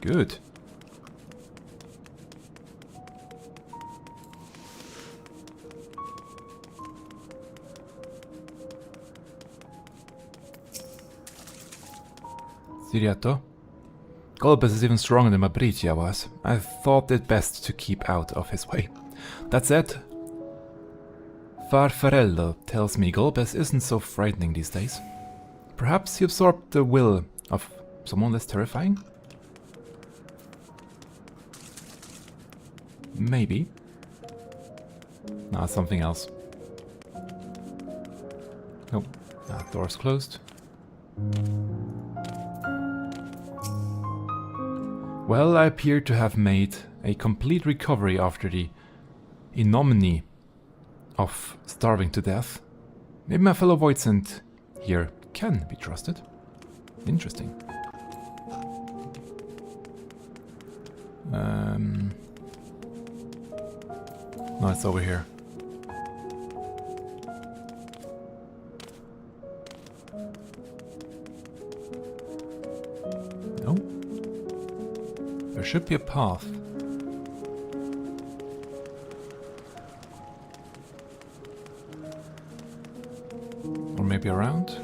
Good. Siriato? Golbez is even stronger than Mabritia was. I thought it best to keep out of his way. That said, Farfarello tells me Golbez isn't so frightening these days. Perhaps he absorbed the will of someone less terrifying? Maybe. Nah, something else. Nope, that door's closed. Well, I appear to have made a complete recovery after the ignominy of starving to death. Maybe my fellow Voidsent here can be trusted. Interesting. No, it's over here. No. There should be a path. Or maybe around?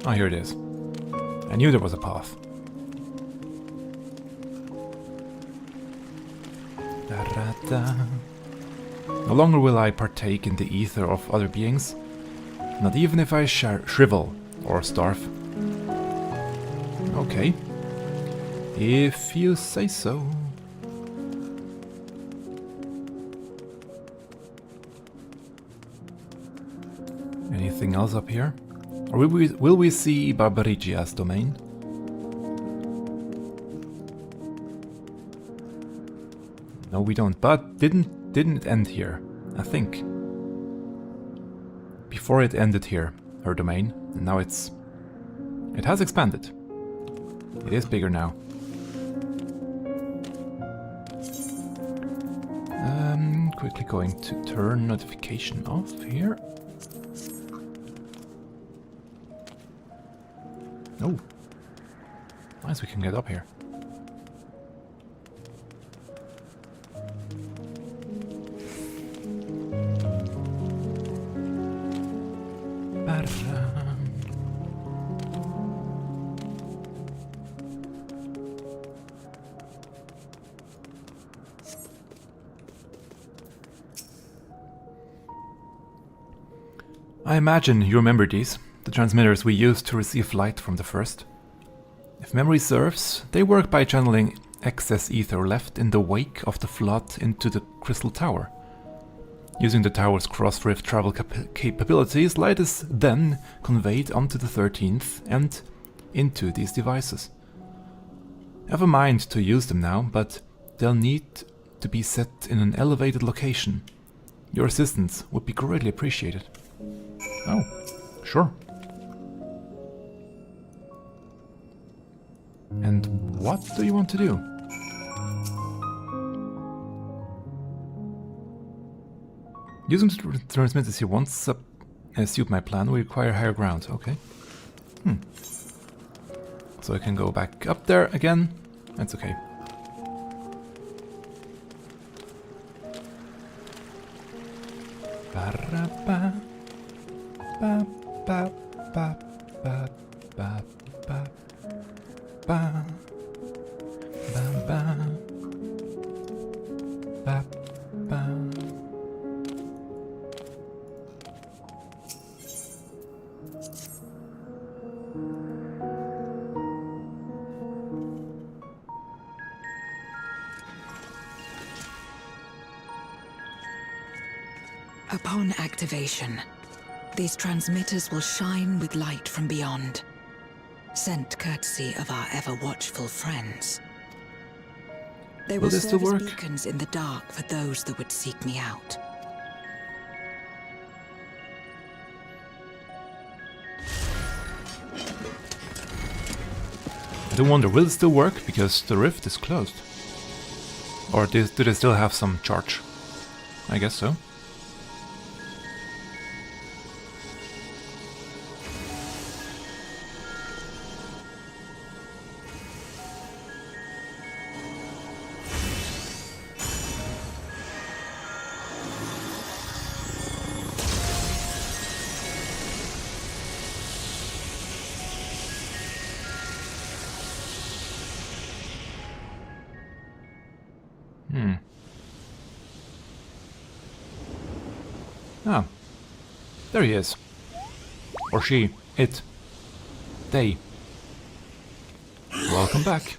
Oh, here it is. I knew there was a path. No longer will I partake in the ether of other beings, not even if I shrivel or starve. Okay. If you say so. Anything else up here? Or will we see Barbarigia's domain? No, we don't. But didn't it end here? I think. Before it ended here, her domain, and now it has expanded. It is bigger now. Quickly going to turn notification off here. Oh, nice, we can get up here. I imagine you remember these, the transmitters we used to receive light from the first. If memory serves, they work by channeling excess ether left in the wake of the flood into the Crystal Tower. Using the tower's cross-rift travel capabilities, light is then conveyed onto the 13th and into these devices. I have a mind to use them now, but they'll need to be set in an elevated location. Your assistance would be greatly appreciated. Oh, sure. And what do you want to do? Using the transmitters here once suit my plan will require higher ground. Okay. So I can go back up there again. That's okay. Ba-ra-ba. Ba ba ba ba ba ba ba ba ba ba ba. Upon activation, these transmitters will shine with light from beyond, sent courtesy of our ever-watchful friends. They will serve as beacons in the dark for those that would seek me out. I do wonder, will it still work? Because the rift is closed. Or do they still have some charge? I guess so. Ah, there he is. Or she, it, they. Welcome back.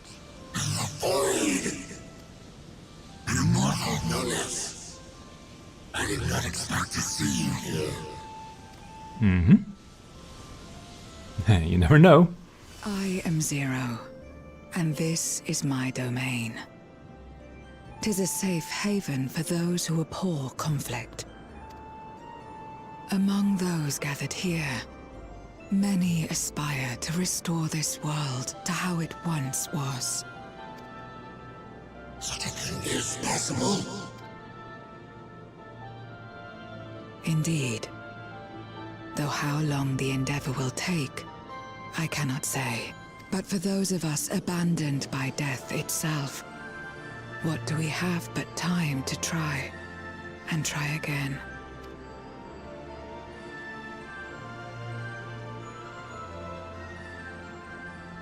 Immortal Nullis. I did not expect to see you here. You never know. I am Zero, and this is my domain. 'Tis a safe haven for those who abhor conflict. Among those gathered here, Many aspire to restore this world to how it once was. Such a thing is possible. Indeed. Though how long the endeavor will take, I cannot say. But for those of us abandoned by death itself, what do we have but time to try, and try again?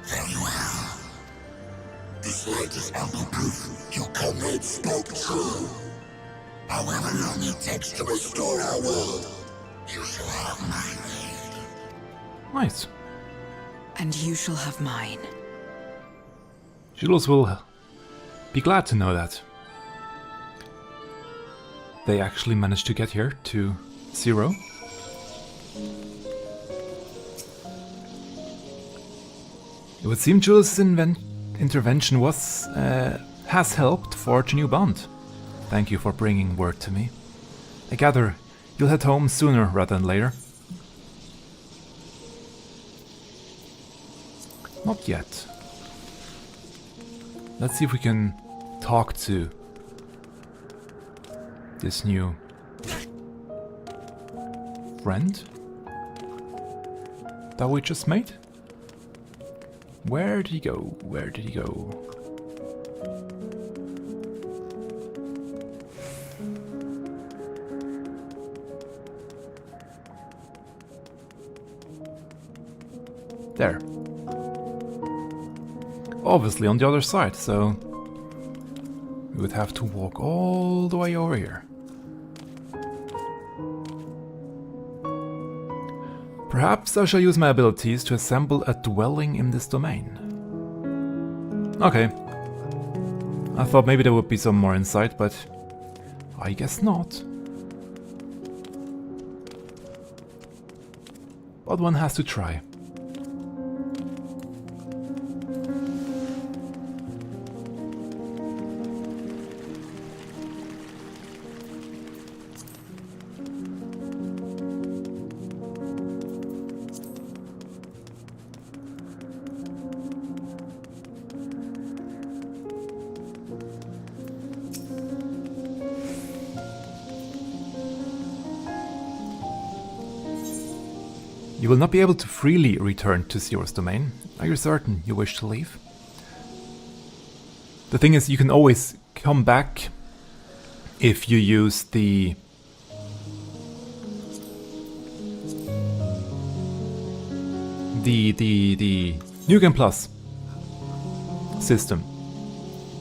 Very well. This light is ample proof your comrades spoke true. However long it takes to restore our world, you shall have my aid. Nice. And you shall have mine. Jules will be glad to know that they actually managed to get here to 0. It would seem Jules' intervention has helped forge a new bond. Thank you for bringing word to me. I gather you'll head home sooner rather than later. Not yet. Let's see if we can talk to this new friend that we just made. Where did he go? Where did he go? There. Obviously on the other side, so we would have to walk all the way over here. Perhaps I shall use my abilities to assemble a dwelling in this domain. Okay. I thought maybe there would be some more insight, but I guess not. But one has to try. You will not be able to freely return to Zero's domain. Are you certain you wish to leave? The thing is, you can always come back if you use the New Game Plus system.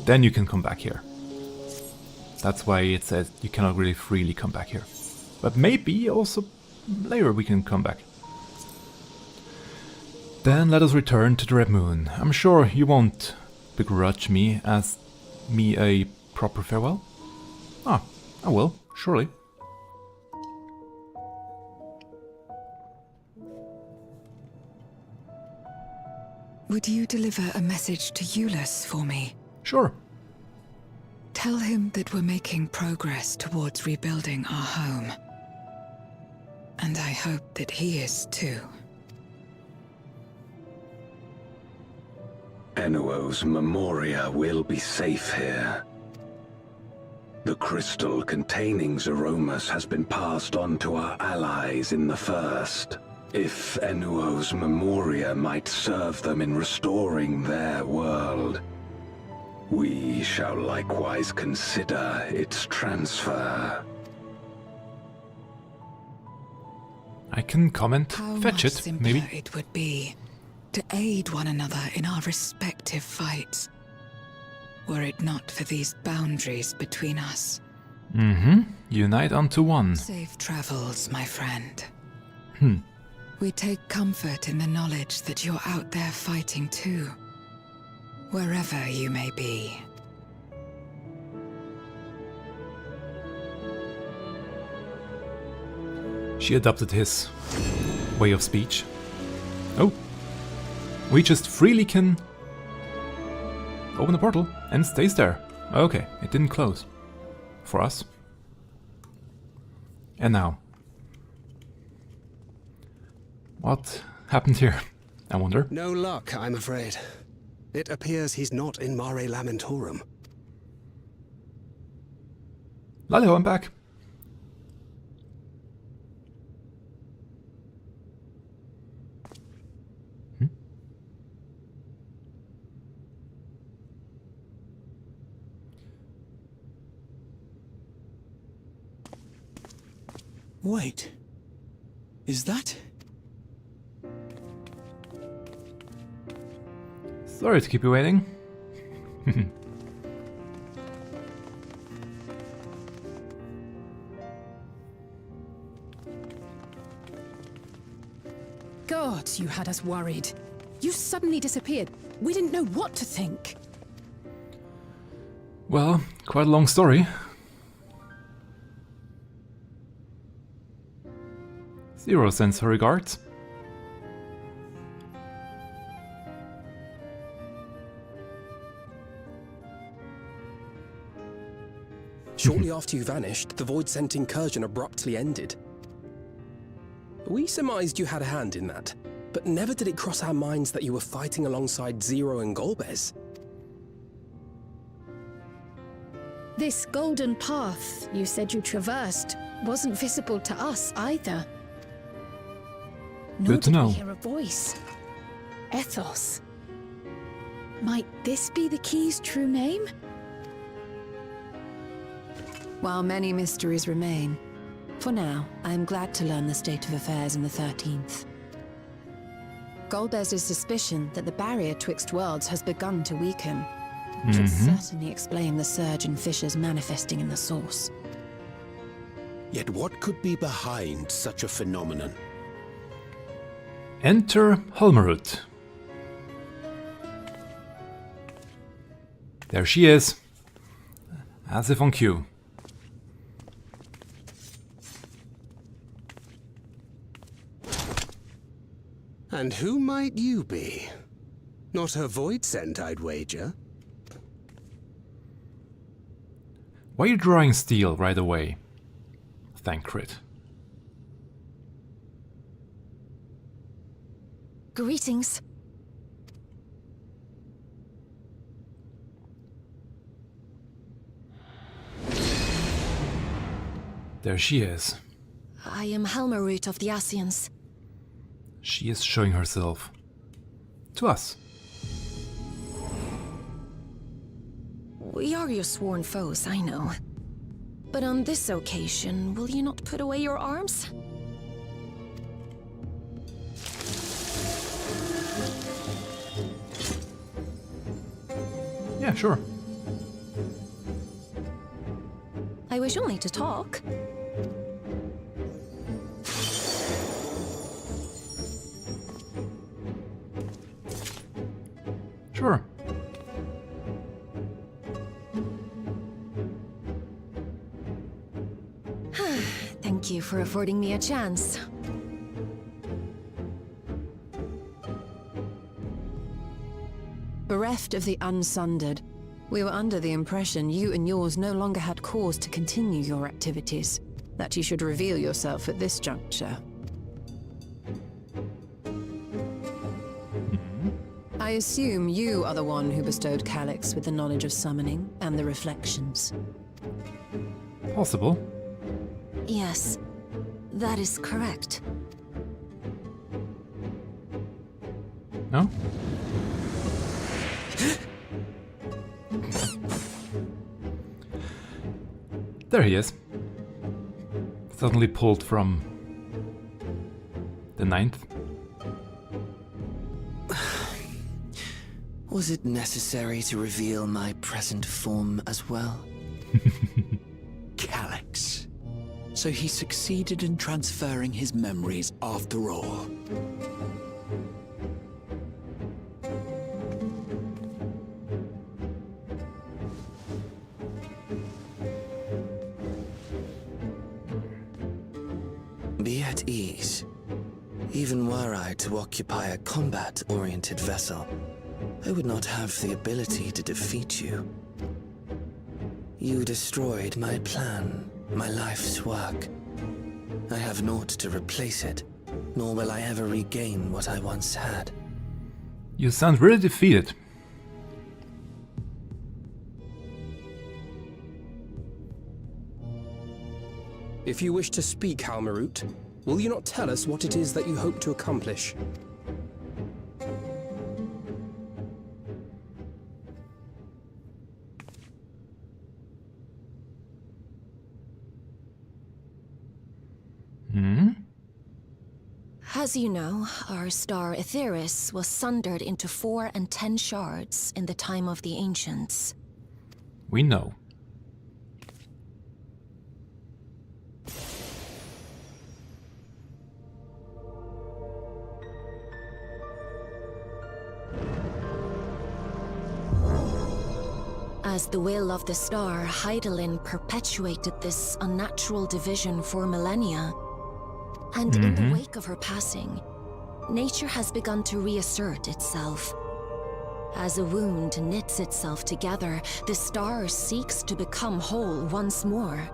Then you can come back here. That's why it says you cannot really freely come back here. But maybe also later we can come back. Then let us return to the Red Moon. I'm sure you won't begrudge me a proper farewell. Ah, I will, surely. Would you deliver a message to Euless for me? Sure. Tell him that we're making progress towards rebuilding our home. And I hope that he is too. Enuo's Memoria will be safe here. The crystal containing Zeromus has been passed on to our allies in the First. If Enuo's Memoria might serve them in restoring their world, we shall likewise consider its transfer. I can comment, fetch it, maybe. How much simpler it would be to aid one another in our respective fights, were it not for these boundaries between us. Unite unto one. Safe travels, my friend. Hmm. We take comfort in the knowledge that you're out there fighting too, wherever you may be. She adopted his way of speech. Oh. We just freely can open the portal and it stays there. Okay, it didn't close. For us. And now. What happened here? I wonder. No luck, I'm afraid. It appears he's not in Mare Lamentorum. Lalo, I'm back. Wait. Is that... Sorry to keep you waiting. God, you had us worried. You suddenly disappeared. We didn't know what to think. Well, quite a long story. Zero sends her regards. Shortly after you vanished, the Void-sent incursion abruptly ended. We surmised you had a hand in that, but never did it cross our minds that you were fighting alongside Zero and Golbez. This golden path you said you traversed wasn't visible to us either. Nor Good to did know. we hear a voice. Ethos. Might this be the key's true name? While many mysteries remain, for now, I am glad to learn the state of affairs in the 13th. Golbez's suspicion that the barrier twixt worlds has begun to weaken should certainly explain the surge in fissures manifesting in the source. Yet what could be behind such a phenomenon? Enter Holmerud. There she is. As if on cue. And who might you be? Not her Void-sent, I'd wager. Why are you drawing steel right away? Thancred. Greetings. There she is. I am Helmerut of the Asians. She is showing herself. To us. We are your sworn foes, I know. But on this occasion, will you not put away your arms? Yeah, sure. I wish only to talk. Sure. Thank you for affording me a chance. Bereft of the Unsundered, we were under the impression you and yours no longer had cause to continue your activities, that you should reveal yourself at this juncture. I assume you are the one who bestowed Calyx with the knowledge of summoning and the reflections. Possible. Yes, that is correct. No? There he is. Suddenly pulled from the 9th. Was it necessary to reveal my present form as well? Calyx. So he succeeded in transferring his memories after all. Be at ease. Even were I to occupy a combat-oriented vessel, I would not have the ability to defeat you. You destroyed my plan, my life's work. I have naught to replace it, nor will I ever regain what I once had. You sound really defeated. If you wish to speak, Halmarut, will you not tell us what it is that you hope to accomplish? As you know, our star Aetheris was sundered into 4 and 10 shards in the time of the Ancients. We know. As the will of the star, Hydaelyn perpetuated this unnatural division for millennia. And in the wake of her passing, nature has begun to reassert itself. As a wound knits itself together, the star seeks to become whole once more.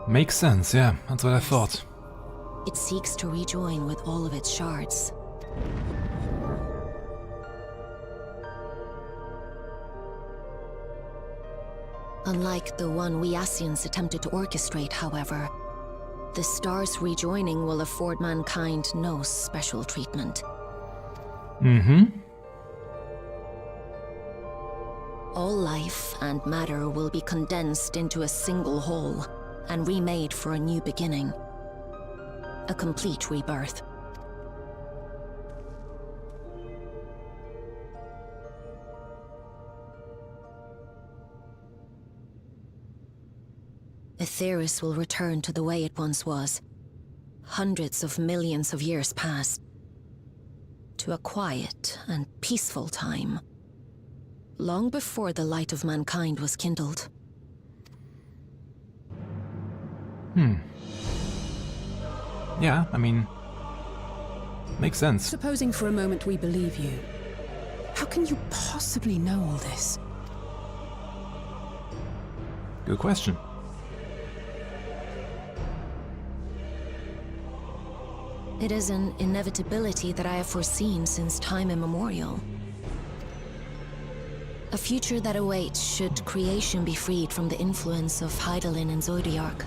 Makes sense, yeah, that's what I thought. It seeks to rejoin with all of its shards. Unlike the one we Ascians attempted to orchestrate, however, the star's rejoining will afford mankind no special treatment. All life and matter will be condensed into a single whole and remade for a new beginning. A complete rebirth. Aetheris will return to the way it once was. Hundreds of millions of years past. To a quiet and peaceful time. Long before the light of mankind was kindled. Yeah, I mean, makes sense. Supposing for a moment we believe you, how can you possibly know all this? Good question. It is an inevitability that I have foreseen since time immemorial. A future that awaits should creation be freed from the influence of Hydaelyn and Zodiark.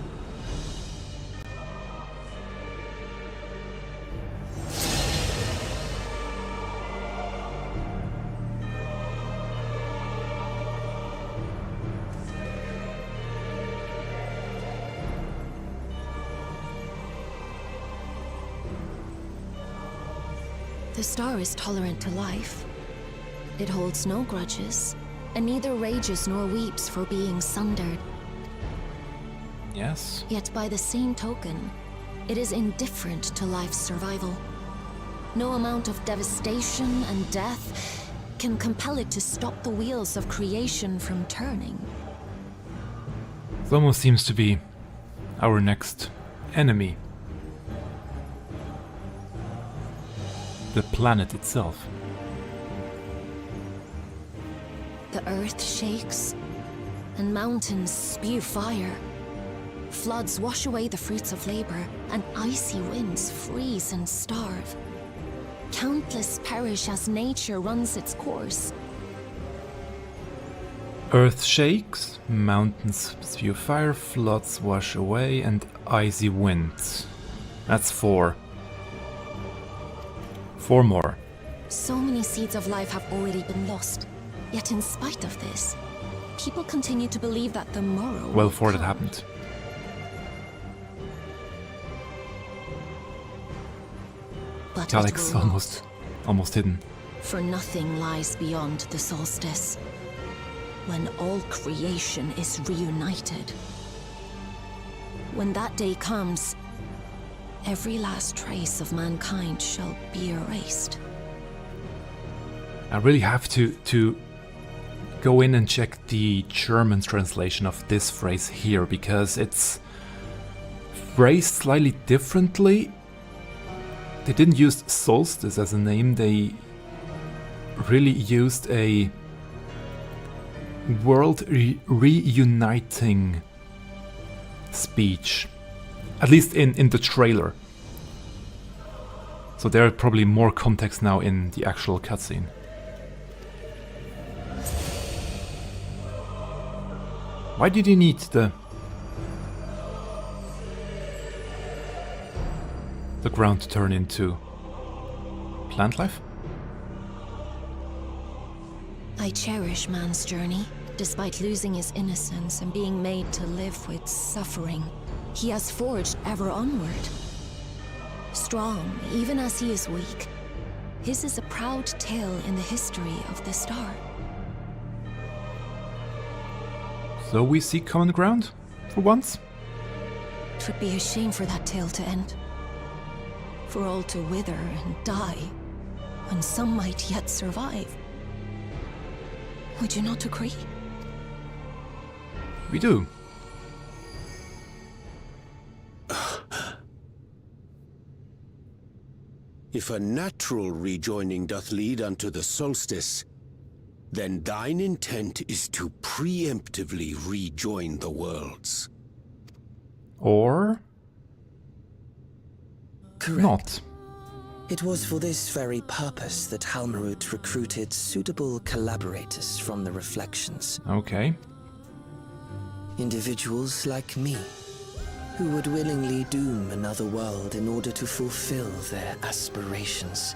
The star is tolerant to life. It holds no grudges, and neither rages nor weeps for being sundered. Yes. Yet by the same token, it is indifferent to life's survival. No amount of devastation and death can compel it to stop the wheels of creation from turning. It almost seems to be our next enemy. The planet itself. The earth shakes, and mountains spew fire. Floods wash away the fruits of labor, and icy winds freeze and starve. Countless perish as nature runs its course. Earth shakes, mountains spew fire, floods wash away, and icy winds. That's 4. 4 more. So many seeds of life have already been lost. Yet in spite of this, people continue to believe that the morrow Well, 4 that happened. But Alex almost hidden. For nothing lies beyond the solstice, when all creation is reunited. When that day comes, every last trace of mankind shall be erased. I really have to go in and check the German translation of this phrase here, because it's phrased slightly differently. They didn't use solstice as a name, they really used a world reuniting speech At least in the trailer. So there are probably more context now in the actual cutscene. Why did you need the ground to turn into plant life? I cherish man's journey. Despite losing his innocence and being made to live with suffering, he has forged ever onward. Strong, even as he is weak, his is a proud tale in the history of the star. So we see common ground, for once? It would be a shame for that tale to end. For all to wither and die, when some might yet survive. Would you not agree? We do. If a natural rejoining doth lead unto the solstice, then thine intent is to preemptively rejoin the worlds. Or... Correct. Not. It was for this very purpose that Halmarut recruited suitable collaborators from the Reflections. Okay. Individuals like me, who would willingly doom another world in order to fulfill their aspirations.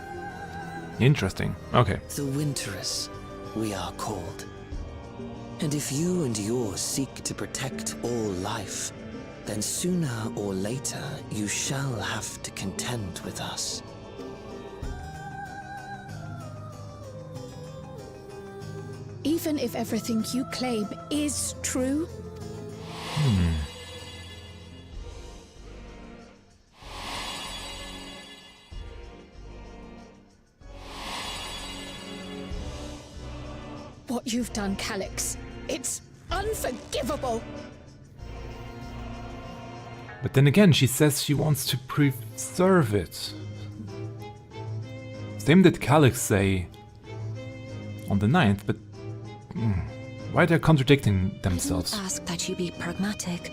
Interesting. Okay. The Winterers, we are called. And if you and yours seek to protect all life, then sooner or later you shall have to contend with us. Even if everything you claim is true? What you've done, Calyx, it's unforgivable! But then again, she says she wants to preserve it. Same did Calyx say on the 9th, but why they're contradicting themselves? I don't ask that you be pragmatic,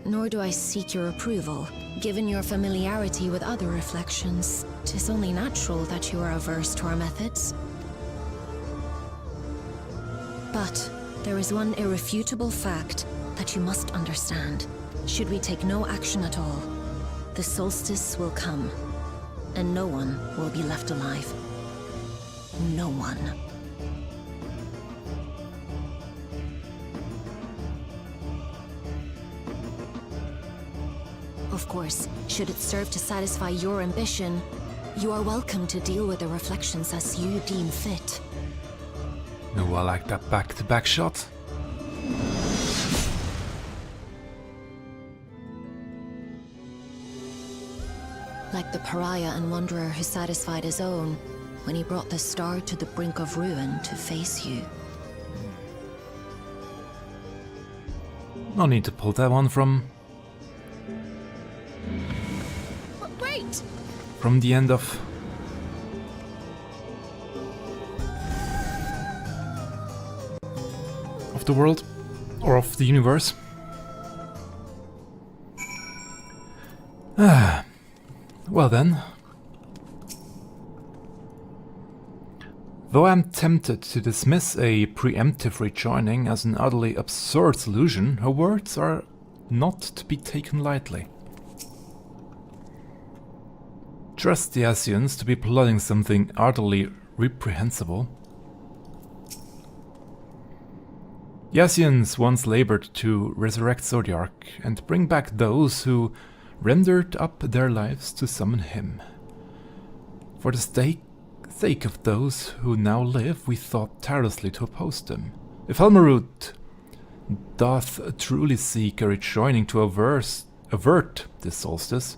nor do I seek your approval. Given your familiarity with other reflections, 'tis only natural that you are averse to our methods. But there is one irrefutable fact that you must understand. Should we take no action at all, the solstice will come, and no one will be left alive. No one. Of course, should it serve to satisfy your ambition, you are welcome to deal with the reflections as you deem fit. No, I like that back-to-back shot. Like the pariah and wanderer who satisfied his own when he brought the star to the brink of ruin to face you. No need to pull that one from... Wait! From the end of... the world, or of the universe. Well then. Though I'm tempted to dismiss a preemptive rejoining as an utterly absurd solution, her words are not to be taken lightly. Trust the Asians to be plotting something utterly reprehensible. The Asians once labored to resurrect Zodiark and bring back those who rendered up their lives to summon him. For the sake of those who now live, we thought tirelessly to oppose them. If Halmarut doth truly seek a rejoining to avert this solstice,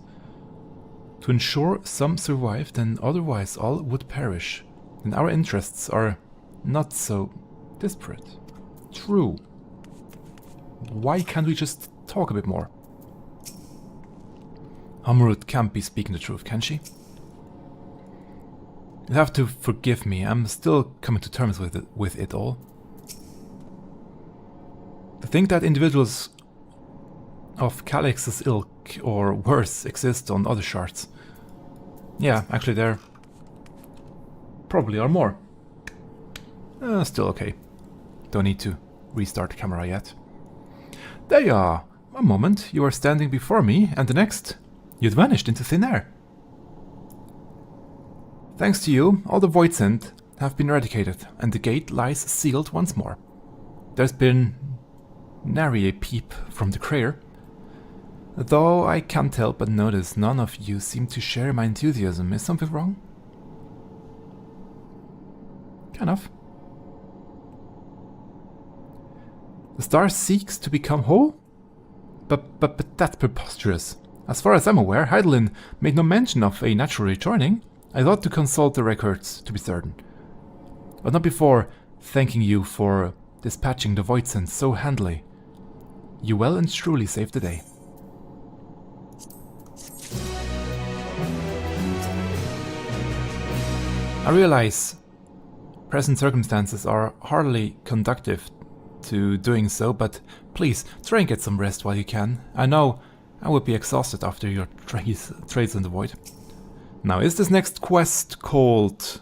to ensure some survive, then otherwise all would perish, and our interests are not so disparate. True. Why can't we just talk a bit more? Halmarut can't be speaking the truth, can she? You'll have to forgive me, I'm still coming to terms with it all. To think that individuals of Calix's ilk or worse exist on other shards. Yeah, actually there probably are more. Still okay. Don't need to restart the camera yet. There you are. One moment you are standing before me, and the next you'd vanished into thin air. Thanks to you, all the Voidsent have been eradicated, and the gate lies sealed once more. There's been nary a peep from the crater, though I can't help but notice none of you seem to share my enthusiasm. Is something wrong? Kind of. The star seeks to become whole? But that's preposterous. As far as I'm aware, Hydaelyn made no mention of a natural returning. I thought to consult the records to be certain. But not before thanking you for dispatching the Voidsent so handily. You well and truly saved the day. I realize present circumstances are hardly conducive to doing so, but please try and get some rest while you can. I know I would be exhausted after your trades in the void. Now, is this next quest called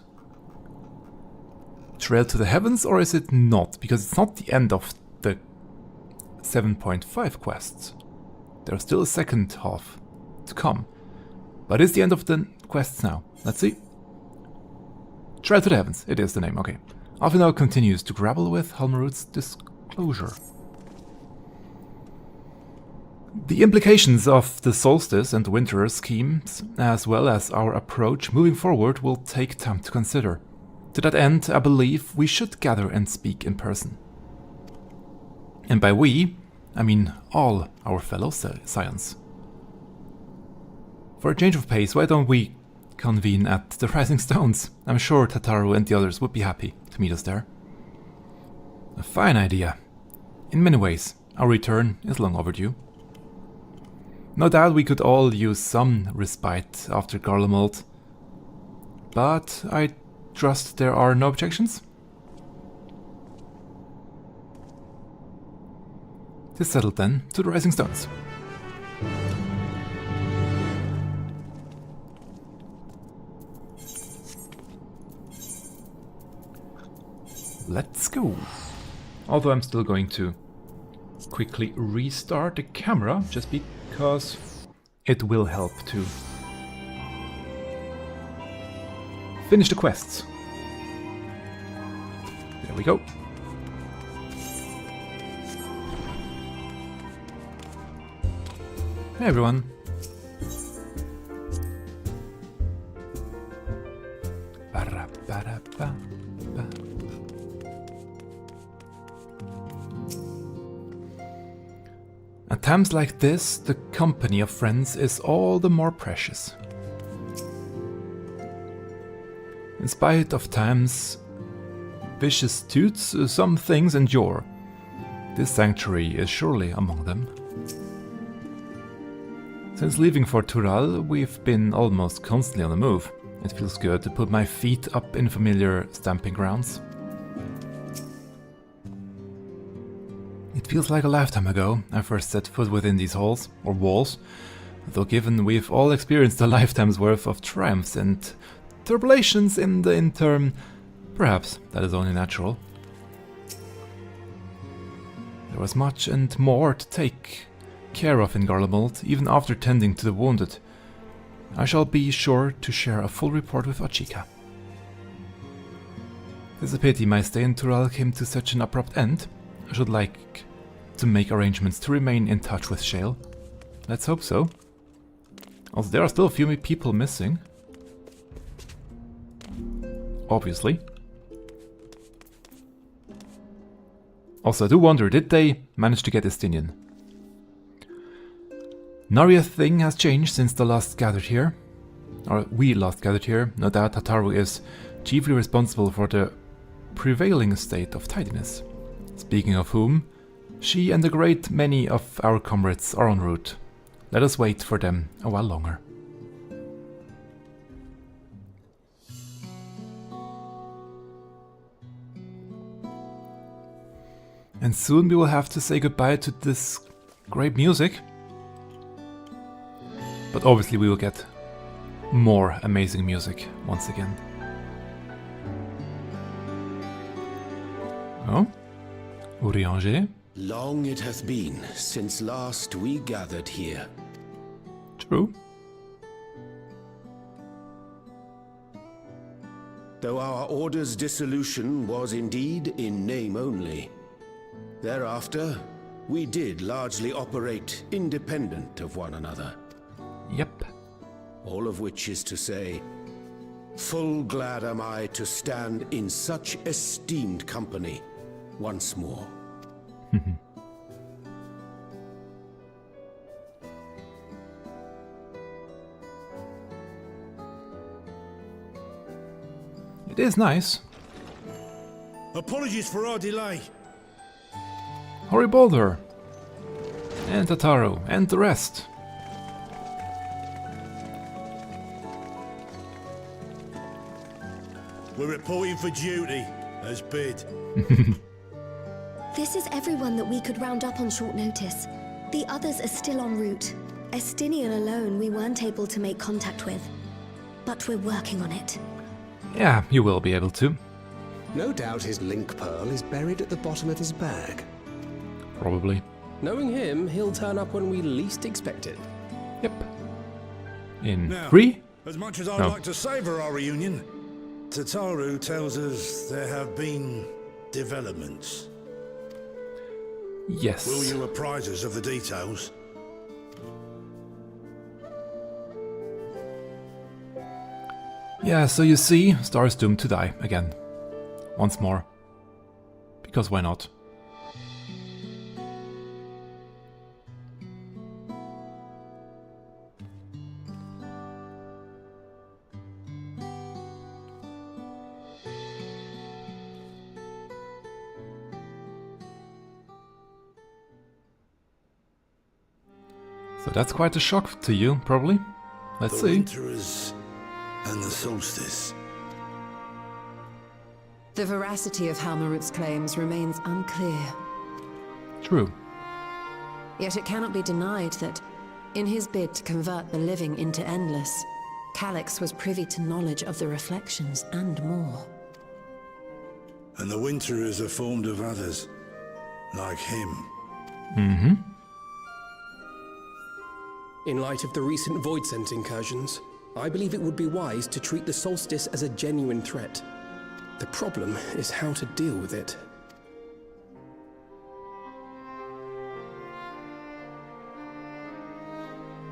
Trail to the Heavens, or is it not? Because it's not the end of the 7.5 quests. There's still a second half to come. But it's the end of the quests now. Let's see. Trail to the Heavens, it is the name, okay. Alphinaud continues to grapple with Halmarud's disclosure. The implications of the solstice and winter schemes, as well as our approach moving forward, will take time to consider. To that end, I believe we should gather and speak in person. And by we, I mean all our fellow Scions. For a change of pace, why don't we convene at the Rising Stones? I'm sure Tataru and the others would be happy to meet us there. A fine idea. In many ways, our return is long overdue. No doubt we could all use some respite after Garlemald, but I trust there are no objections? 'Tis settled then, to the Rising Stones. Let's go. Although I'm still going to quickly restart the camera, just because it will help to finish the quests. There we go. Hey everyone. At times like this, the company of friends is all the more precious. In spite of time's vicissitudes, some things endure. This sanctuary is surely among them. Since leaving for Tural, we've been almost constantly on the move. It feels good to put my feet up in familiar stamping grounds. It feels like a lifetime ago I first set foot within these halls, or walls, though given we've all experienced a lifetime's worth of triumphs and tribulations in the interim, perhaps that is only natural. There was much and more to take care of in Garlemald, even after tending to the wounded. I shall be sure to share a full report with Ochika. It's a pity my stay in Tural came to such an abrupt end. I should like to make arrangements to remain in touch with Shale. Let's hope so. Also, there are still a few people missing. Obviously. Also, I do wonder, did they manage to get Estinian? Nary a thing has changed since the last gathered here. Or we last gathered here. No doubt Tataru is chiefly responsible for the prevailing state of tidiness. Speaking of whom, she and a great many of our comrades are en route. Let us wait for them a while longer. And soon we will have to say goodbye to this great music. But obviously we will get more amazing music once again. Oh? Urianger? Long it hath been since last we gathered here. True. Though our order's dissolution was indeed in name only. Thereafter, we did largely operate independent of one another. Yep. All of which is to say, full glad am I to stand in such esteemed company once more. It is nice. Apologies for our delay. Horibolder. And Tataru. And the rest. We're reporting for duty, as bid. This is everyone that we could round up on short notice. The others are still en route. Estinian alone we weren't able to make contact with. But we're working on it. Yeah, you will be able to. No doubt his link pearl is buried at the bottom of his bag. Probably. Knowing him, he'll turn up when we least expect it. Yep. In now, 3? As much as I'd like to savour our reunion, Tataru tells us there have been developments. Yes. Will you apprise us of the details? Yeah, so you see, Star is doomed to die again. Once more. Because why not? So that's quite a shock to you, probably. Let's see. Winterers and the solstice. The veracity of Halmarut's claims remains unclear. True. Yet it cannot be denied that, in his bid to convert the living into endless, Calyx was privy to knowledge of the reflections and more. And the Winterers are formed of others, like him. Mm-hmm. In light of the recent Void Scent incursions, I believe it would be wise to treat the solstice as a genuine threat. The problem is how to deal with it.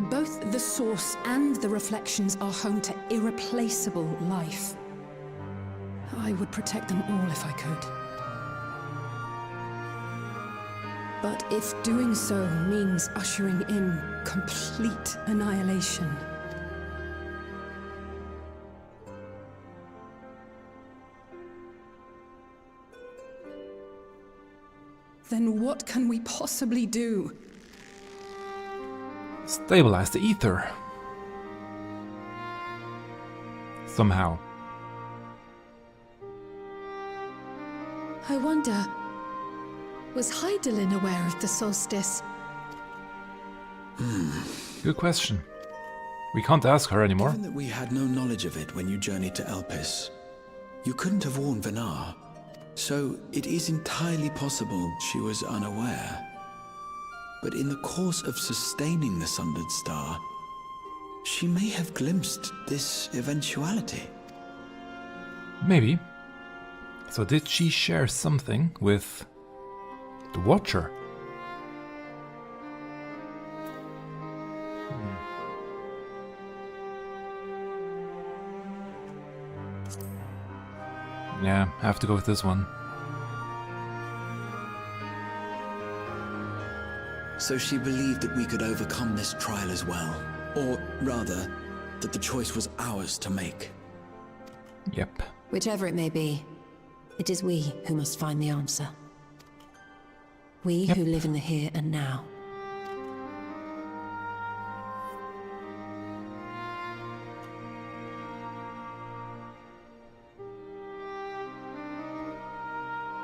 Both the source and the reflections are home to irreplaceable life. I would protect them all if I could. But if doing so means ushering in complete annihilation, then what can we possibly do? Stabilize the ether. Somehow. I wonder, was Hydaelyn aware of the solstice? Good question. We can't ask her anymore. Given that we had no knowledge of it when you journeyed to Elpis, you couldn't have warned Venar. So it is entirely possible she was unaware. But in the course of sustaining the Sundered Star, she may have glimpsed this eventuality. Maybe. So did she share something with the Watcher? Yeah, have to go with this one. So she believed that we could overcome this trial as well. Or rather, that the choice was ours to make. Yep. Whichever it may be, it is we who must find the answer. We who live in the here and now.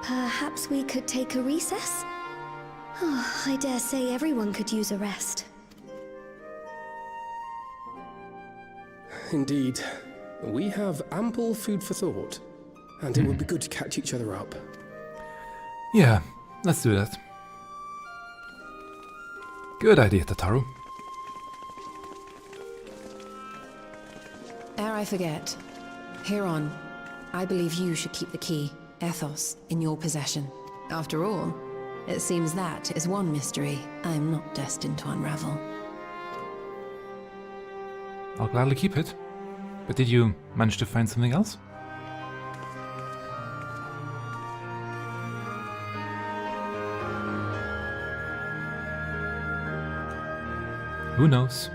Perhaps we could take a recess? Oh, I dare say everyone could use a rest. Indeed. We have ample food for thought, and it would be good to catch each other up. Yeah, let's do that. Good idea, Tataru. Ere I forget, Heron, I believe you should keep the key, Ethos, in your possession. After all, it seems that is one mystery I'm not destined to unravel. I'll gladly keep it. But did you manage to find something else? Who knows?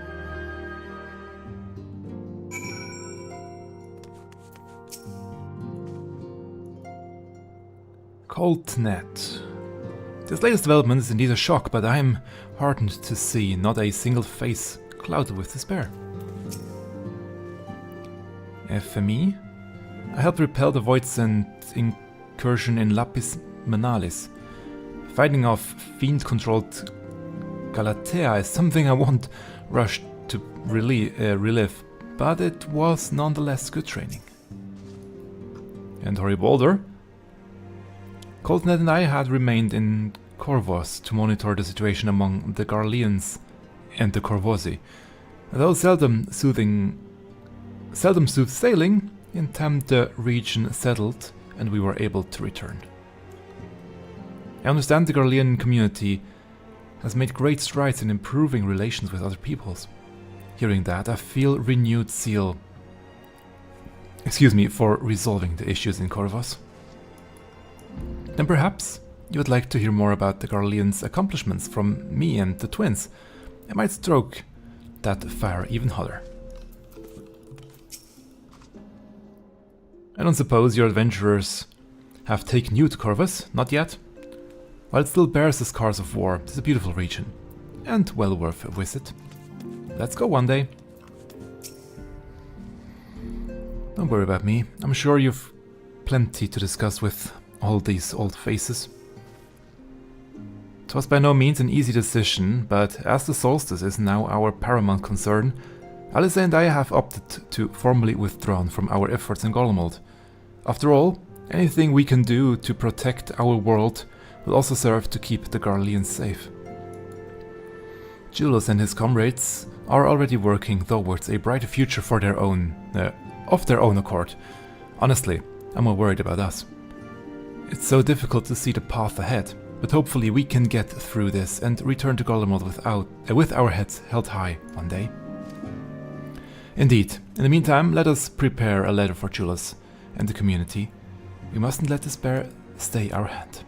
ColdNet. This latest development is indeed a shock, but I am heartened to see not a single face clouded with despair. FME. I helped repel the Voidsent incursion in Lapis Manalis. Fighting off fiend-controlled Galatea is something I won't rush to relive, but it was nonetheless good training. And Hori Boulder. ColdNet and I had remained in Corvos to monitor the situation among the Garleans and the Corvosi. Though seldom smooth sailing, in time the region settled and we were able to return. I understand the Garlean community has made great strides in improving relations with other peoples. Hearing that, I feel renewed zeal for resolving the issues in Corvos. Then perhaps you would like to hear more about the Garleans' accomplishments from me and the twins. I might stroke that fire even hotter. I don't suppose your adventurers have taken you to Corvus, not yet? While it still bears the scars of war, it's a beautiful region, and well worth a visit. Let's go one day. Don't worry about me, I'm sure you've plenty to discuss with all these old faces. It was by no means an easy decision, but as the solstice is now our paramount concern, Alice and I have opted to formally withdraw from our efforts in Golmold. After all, anything we can do to protect our world will also serve to keep the Garleans safe. Julius and his comrades are already working towards a brighter future for their own, of their own accord. Honestly, I'm more worried about us. It's so difficult to see the path ahead, but hopefully we can get through this and return to Golmold with our heads held high one day. Indeed, in the meantime, let us prepare a letter for Julius and the community. We mustn't let despair stay our hand.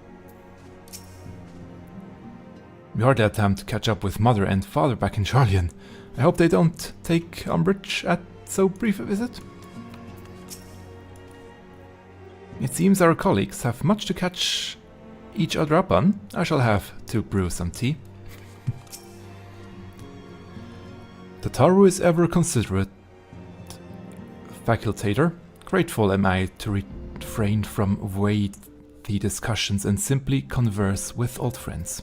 We hardly had time to catch up with Mother and Father back in Charlian. I hope they don't take umbrage at so brief a visit. It seems our colleagues have much to catch each other up on. I shall have to brew some tea. Tataru is ever considerate facultator. Grateful am I to refrain from weighty discussions and simply converse with old friends.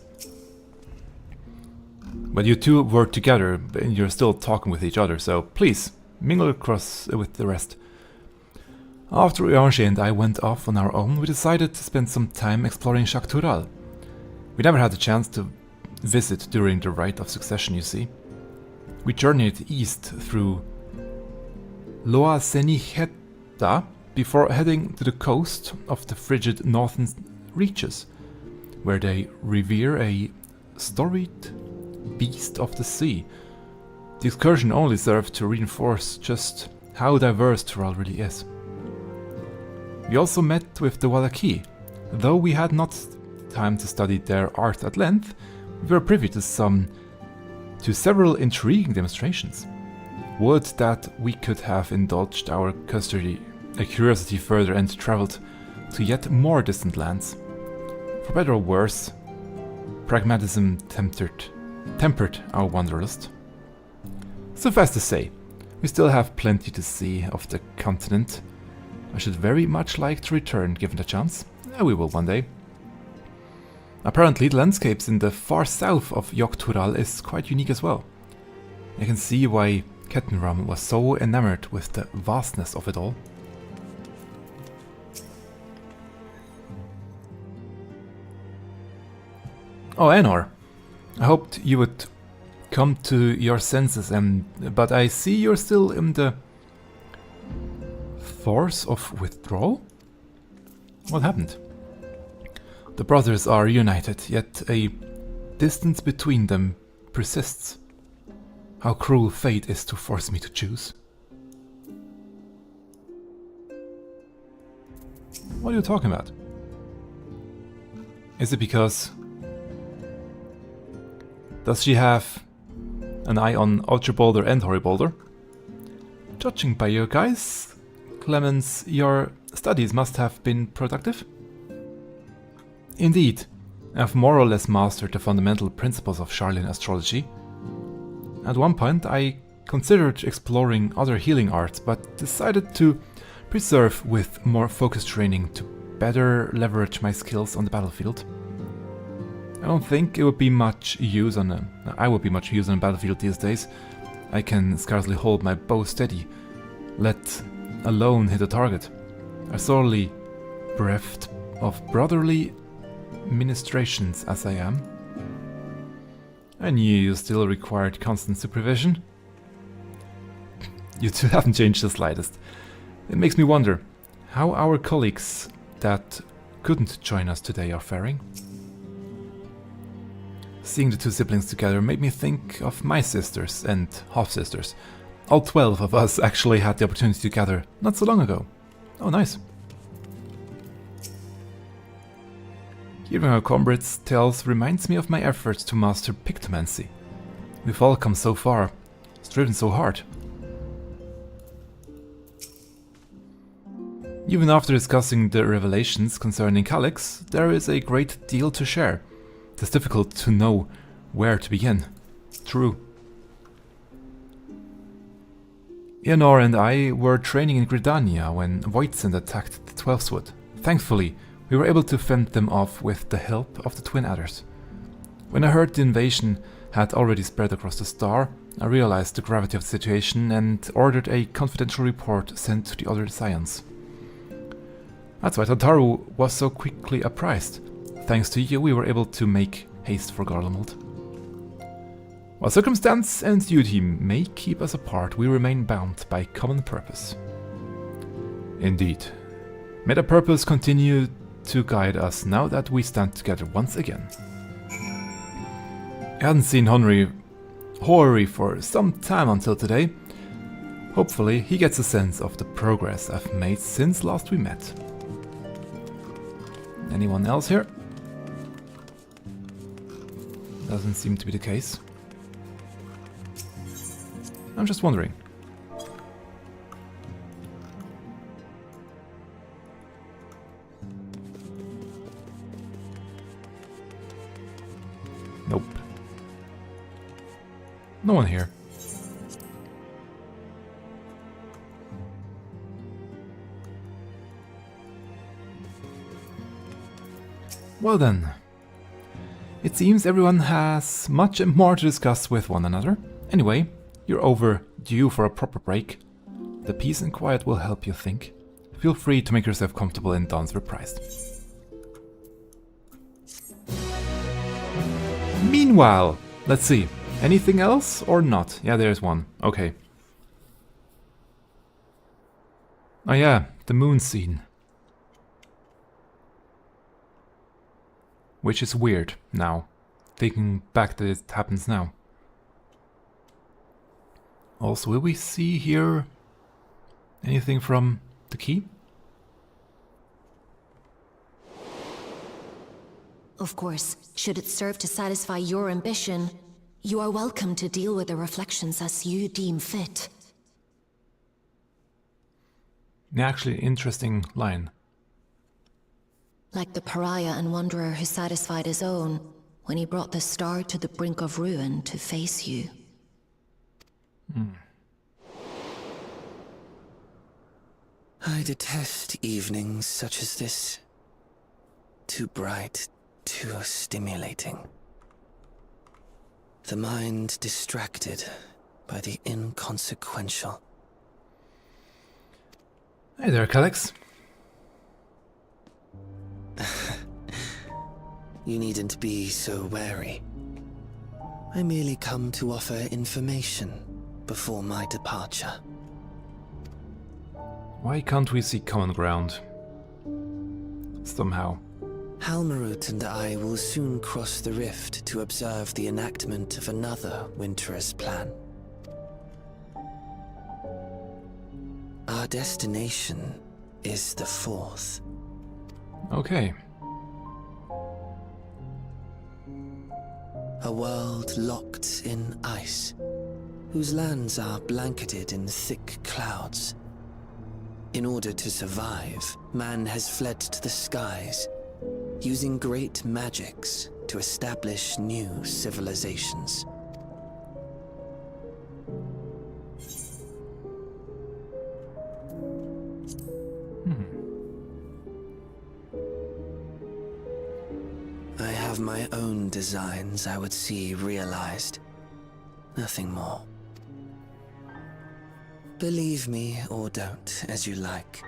But you two were together and you're still talking with each other, so please mingle across with the rest. After Uyanshi and I went off on our own, we decided to spend some time exploring Shaktural. We never had the chance to visit during the Rite of Succession, you see. We journeyed east through Loa Seniheta before heading to the coast of the frigid northern reaches, where they revere a storied beast of the sea. The excursion only served to reinforce just how diverse Tural really is. We also met with the Wallaki. Though we had not time to study their art at length, we were privy to several intriguing demonstrations. Would that we could have indulged our curiosity further and travelled to yet more distant lands. For better or worse, pragmatism tempered our wanderlust. Suffice to say, we still have plenty to see of the continent. I should very much like to return given the chance. We will one day. Apparently the landscapes in the far south of Yogg-Tural is quite unique as well. I can see why Kettenram was so enamored with the vastness of it all. Oh, Anor. I hoped you would come to your senses, but I see you're still in the force of withdrawal? What happened? The brothers are united, yet a distance between them persists. How cruel fate is to force me to choose. What are you talking about? Is it because... Does she have an eye on Ultraboulder and Horriboulder? Judging by your guys, Clemens, your studies must have been productive? Indeed, I've more or less mastered the fundamental principles of Sharlayan astrology. At one point, I considered exploring other healing arts, but decided to preserve with more focused training to better leverage my skills on the battlefield. I don't think it would be much use on a battlefield these days. I can scarcely hold my bow steady, let alone hit a target. I'm sorely bereft of brotherly ministrations as I am. I knew you still required constant supervision. You two haven't changed the slightest. It makes me wonder how our colleagues that couldn't join us today are faring. Seeing the two siblings together made me think of my sisters and half-sisters. All 12 of us actually had the opportunity to gather not so long ago. Oh, nice. Hearing our comrades' tales reminds me of my efforts to master pictomancy. We've all come so far, striven so hard. Even after discussing the revelations concerning Calyx, there is a great deal to share. It's difficult to know where to begin. True. Ianor and I were training in Gridania when Voidsent attacked the Twelfthwood. Thankfully, we were able to fend them off with the help of the Twin Adders. When I heard the invasion had already spread across the star, I realized the gravity of the situation and ordered a confidential report sent to the other Scions. That's why Tataru was so quickly apprised. Thanks to you, we were able to make haste for Garlemald. While circumstance and duty may keep us apart, we remain bound by common purpose. Indeed. May the purpose continue to guide us now that we stand together once again. I hadn't seen Hori for some time until today. Hopefully he gets a sense of the progress I've made since last we met. Anyone else here? Doesn't seem to be the case. I'm just wondering. Nope. No one here. Well then. It seems everyone has much more to discuss with one another. Anyway, you're overdue for a proper break. The peace and quiet will help you think. Feel free to make yourself comfortable in Dawn's Reprised. Meanwhile, let's see. Anything else or not? Yeah, there's one. Okay. Oh yeah, the moon scene. Which is weird now, thinking back that it happens now. Also, will we see here anything from the key? Of course, should it serve to satisfy your ambition, you are welcome to deal with the reflections as you deem fit. Actually, interesting line. Like the pariah and wanderer who satisfied his own when he brought the star to the brink of ruin to face you. I detest evenings such as this. Too bright, too stimulating. The mind distracted by the inconsequential. Hey there, Calix. You needn't be so wary. I merely come to offer information before my departure. Why can't we see common ground? Somehow. Halmarut and I will soon cross the rift to observe the enactment of another Winter's plan. Our destination is the fourth. Okay. A world locked in ice, whose lands are blanketed in thick clouds. In order to survive, man has fled to the skies, using great magics to establish new civilizations. I have my own designs I would see realized. Nothing more. Believe me or don't, as you like.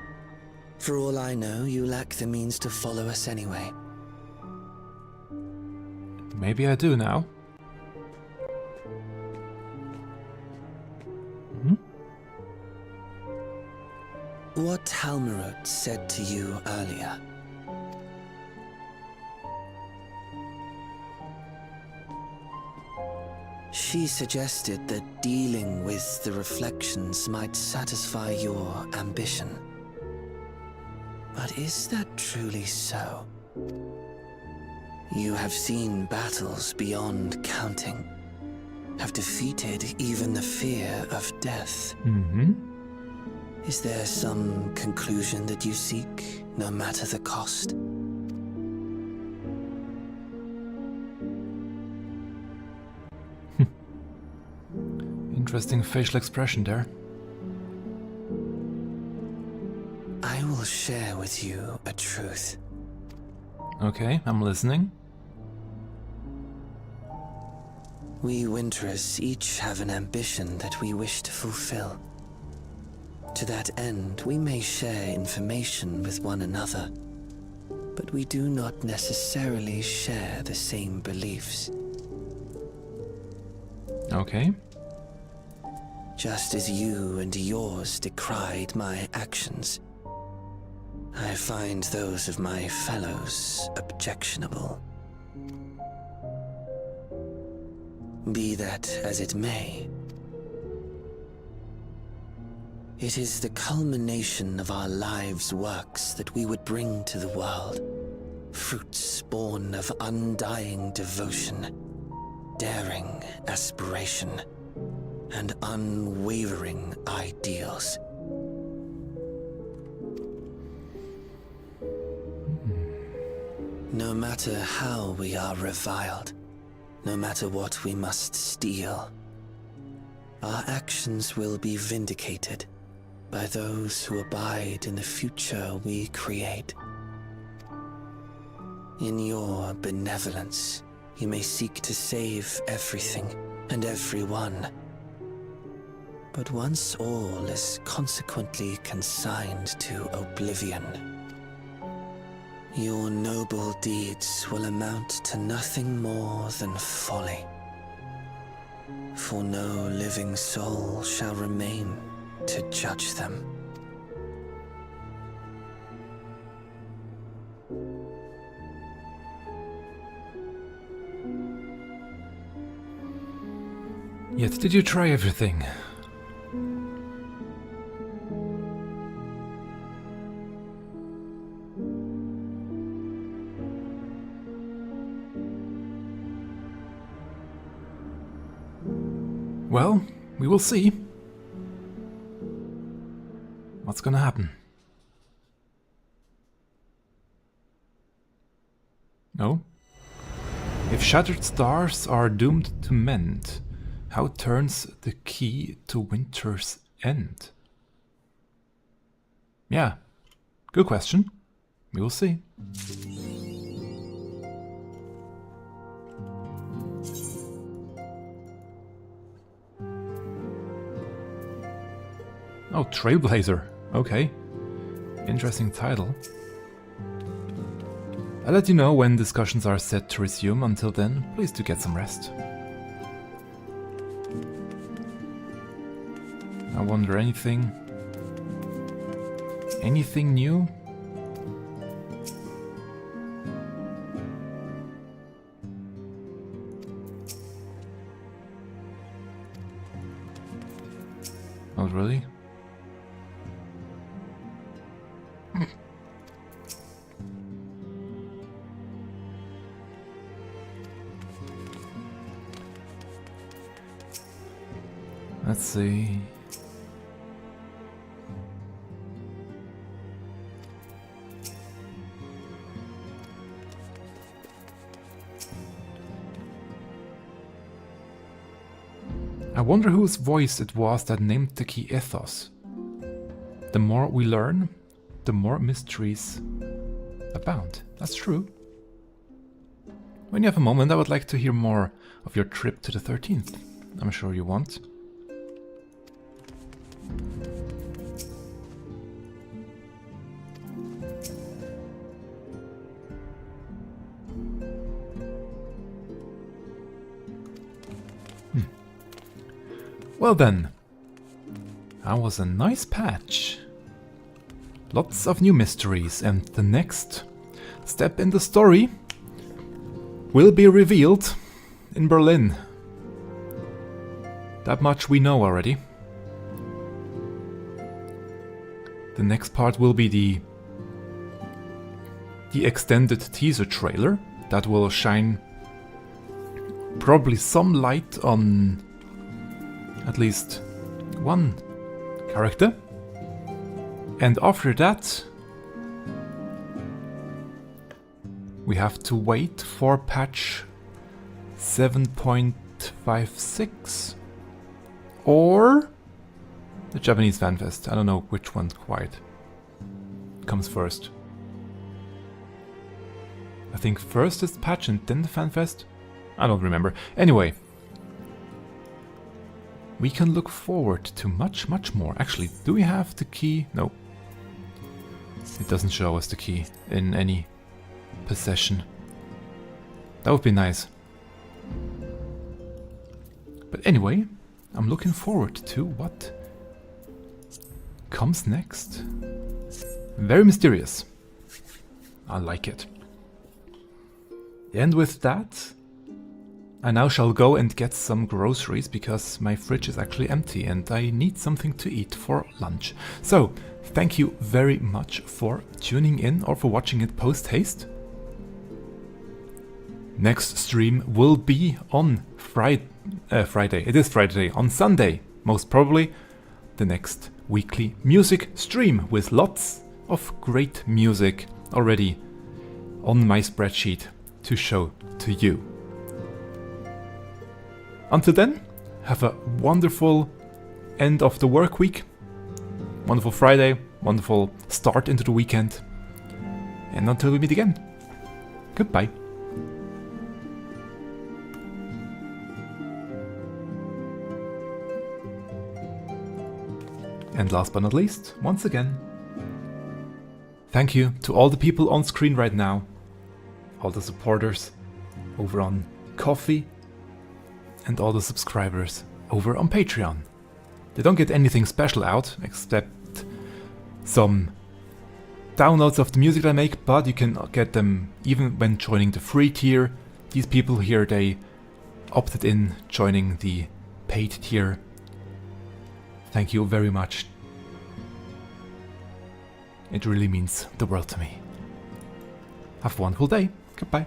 For all I know, you lack the means to follow us anyway. Maybe I do now. What Halmarut said to you earlier. She suggested that dealing with the reflections might satisfy your ambition. But is that truly so? You have seen battles beyond counting, have defeated even the fear of death. Is there some conclusion that you seek, no matter the cost? Interesting facial expression there. I will share with you a truth. Okay, I'm listening. We Winterers each have an ambition that we wish to fulfill. To that end, we may share information with one another, but we do not necessarily share the same beliefs. Okay. Just as you and yours decried my actions, I find those of my fellows objectionable. Be that as it may, it is the culmination of our lives' works that we would bring to the world, fruits born of undying devotion, daring aspiration, and unwavering ideals. No matter how we are reviled, no matter what we must steal, our actions will be vindicated by those who abide in the future we create. In your benevolence, you may seek to save everything and everyone. But once all is consequently consigned to oblivion, your noble deeds will amount to nothing more than folly. For no living soul shall remain to judge them. Yet did you try everything? Well, we will see. What's gonna happen? No? If shattered stars are doomed to mend, how turns the key to winter's end? Yeah, good question. We will see. Oh, Trailblazer. Okay. Interesting title. I'll let you know when discussions are set to resume. Until then, please do get some rest. I wonder anything new? Not really. Let's see. I wonder whose voice it was that named the key Ethos. The more we learn, the more mysteries abound. That's true. When you have a moment, I would like to hear more of your trip to the 13th. I'm sure you want. Well then, that was a nice patch. Lots of new mysteries, and the next step in the story will be revealed in Berlin. That much we know already. The next part will be the extended teaser trailer that will shine probably some light on at least one character. And after that, we have to wait for patch 7.56 or the Japanese FanFest. I don't know which one quite comes first. I think first is the patch and then the FanFest. I don't remember. Anyway, we can look forward to much more. Actually, do we have the key? No. It doesn't show us the key in any possession. That would be nice. But anyway, I'm looking forward to what comes next. Very mysterious. I like it. And with that, I now shall go and get some groceries because my fridge is actually empty and I need something to eat for lunch. So, thank you very much for tuning in or for watching it post-haste. Next stream will be on Friday. It is Friday. On Sunday, most probably, the next weekly music stream with lots of great music already on my spreadsheet to show to you. Until then, have a wonderful end of the work week, wonderful Friday, wonderful start into the weekend, and until we meet again, goodbye. And last but not least, once again, thank you to all the people on screen right now, all the supporters over on Ko-fi, and all the subscribers over on Patreon. They don't get anything special out, except some downloads of the music I make, but you can get them even when joining the free tier. These people here, they opted in joining the paid tier. Thank you very much. It really means the world to me. Have a wonderful day. Goodbye.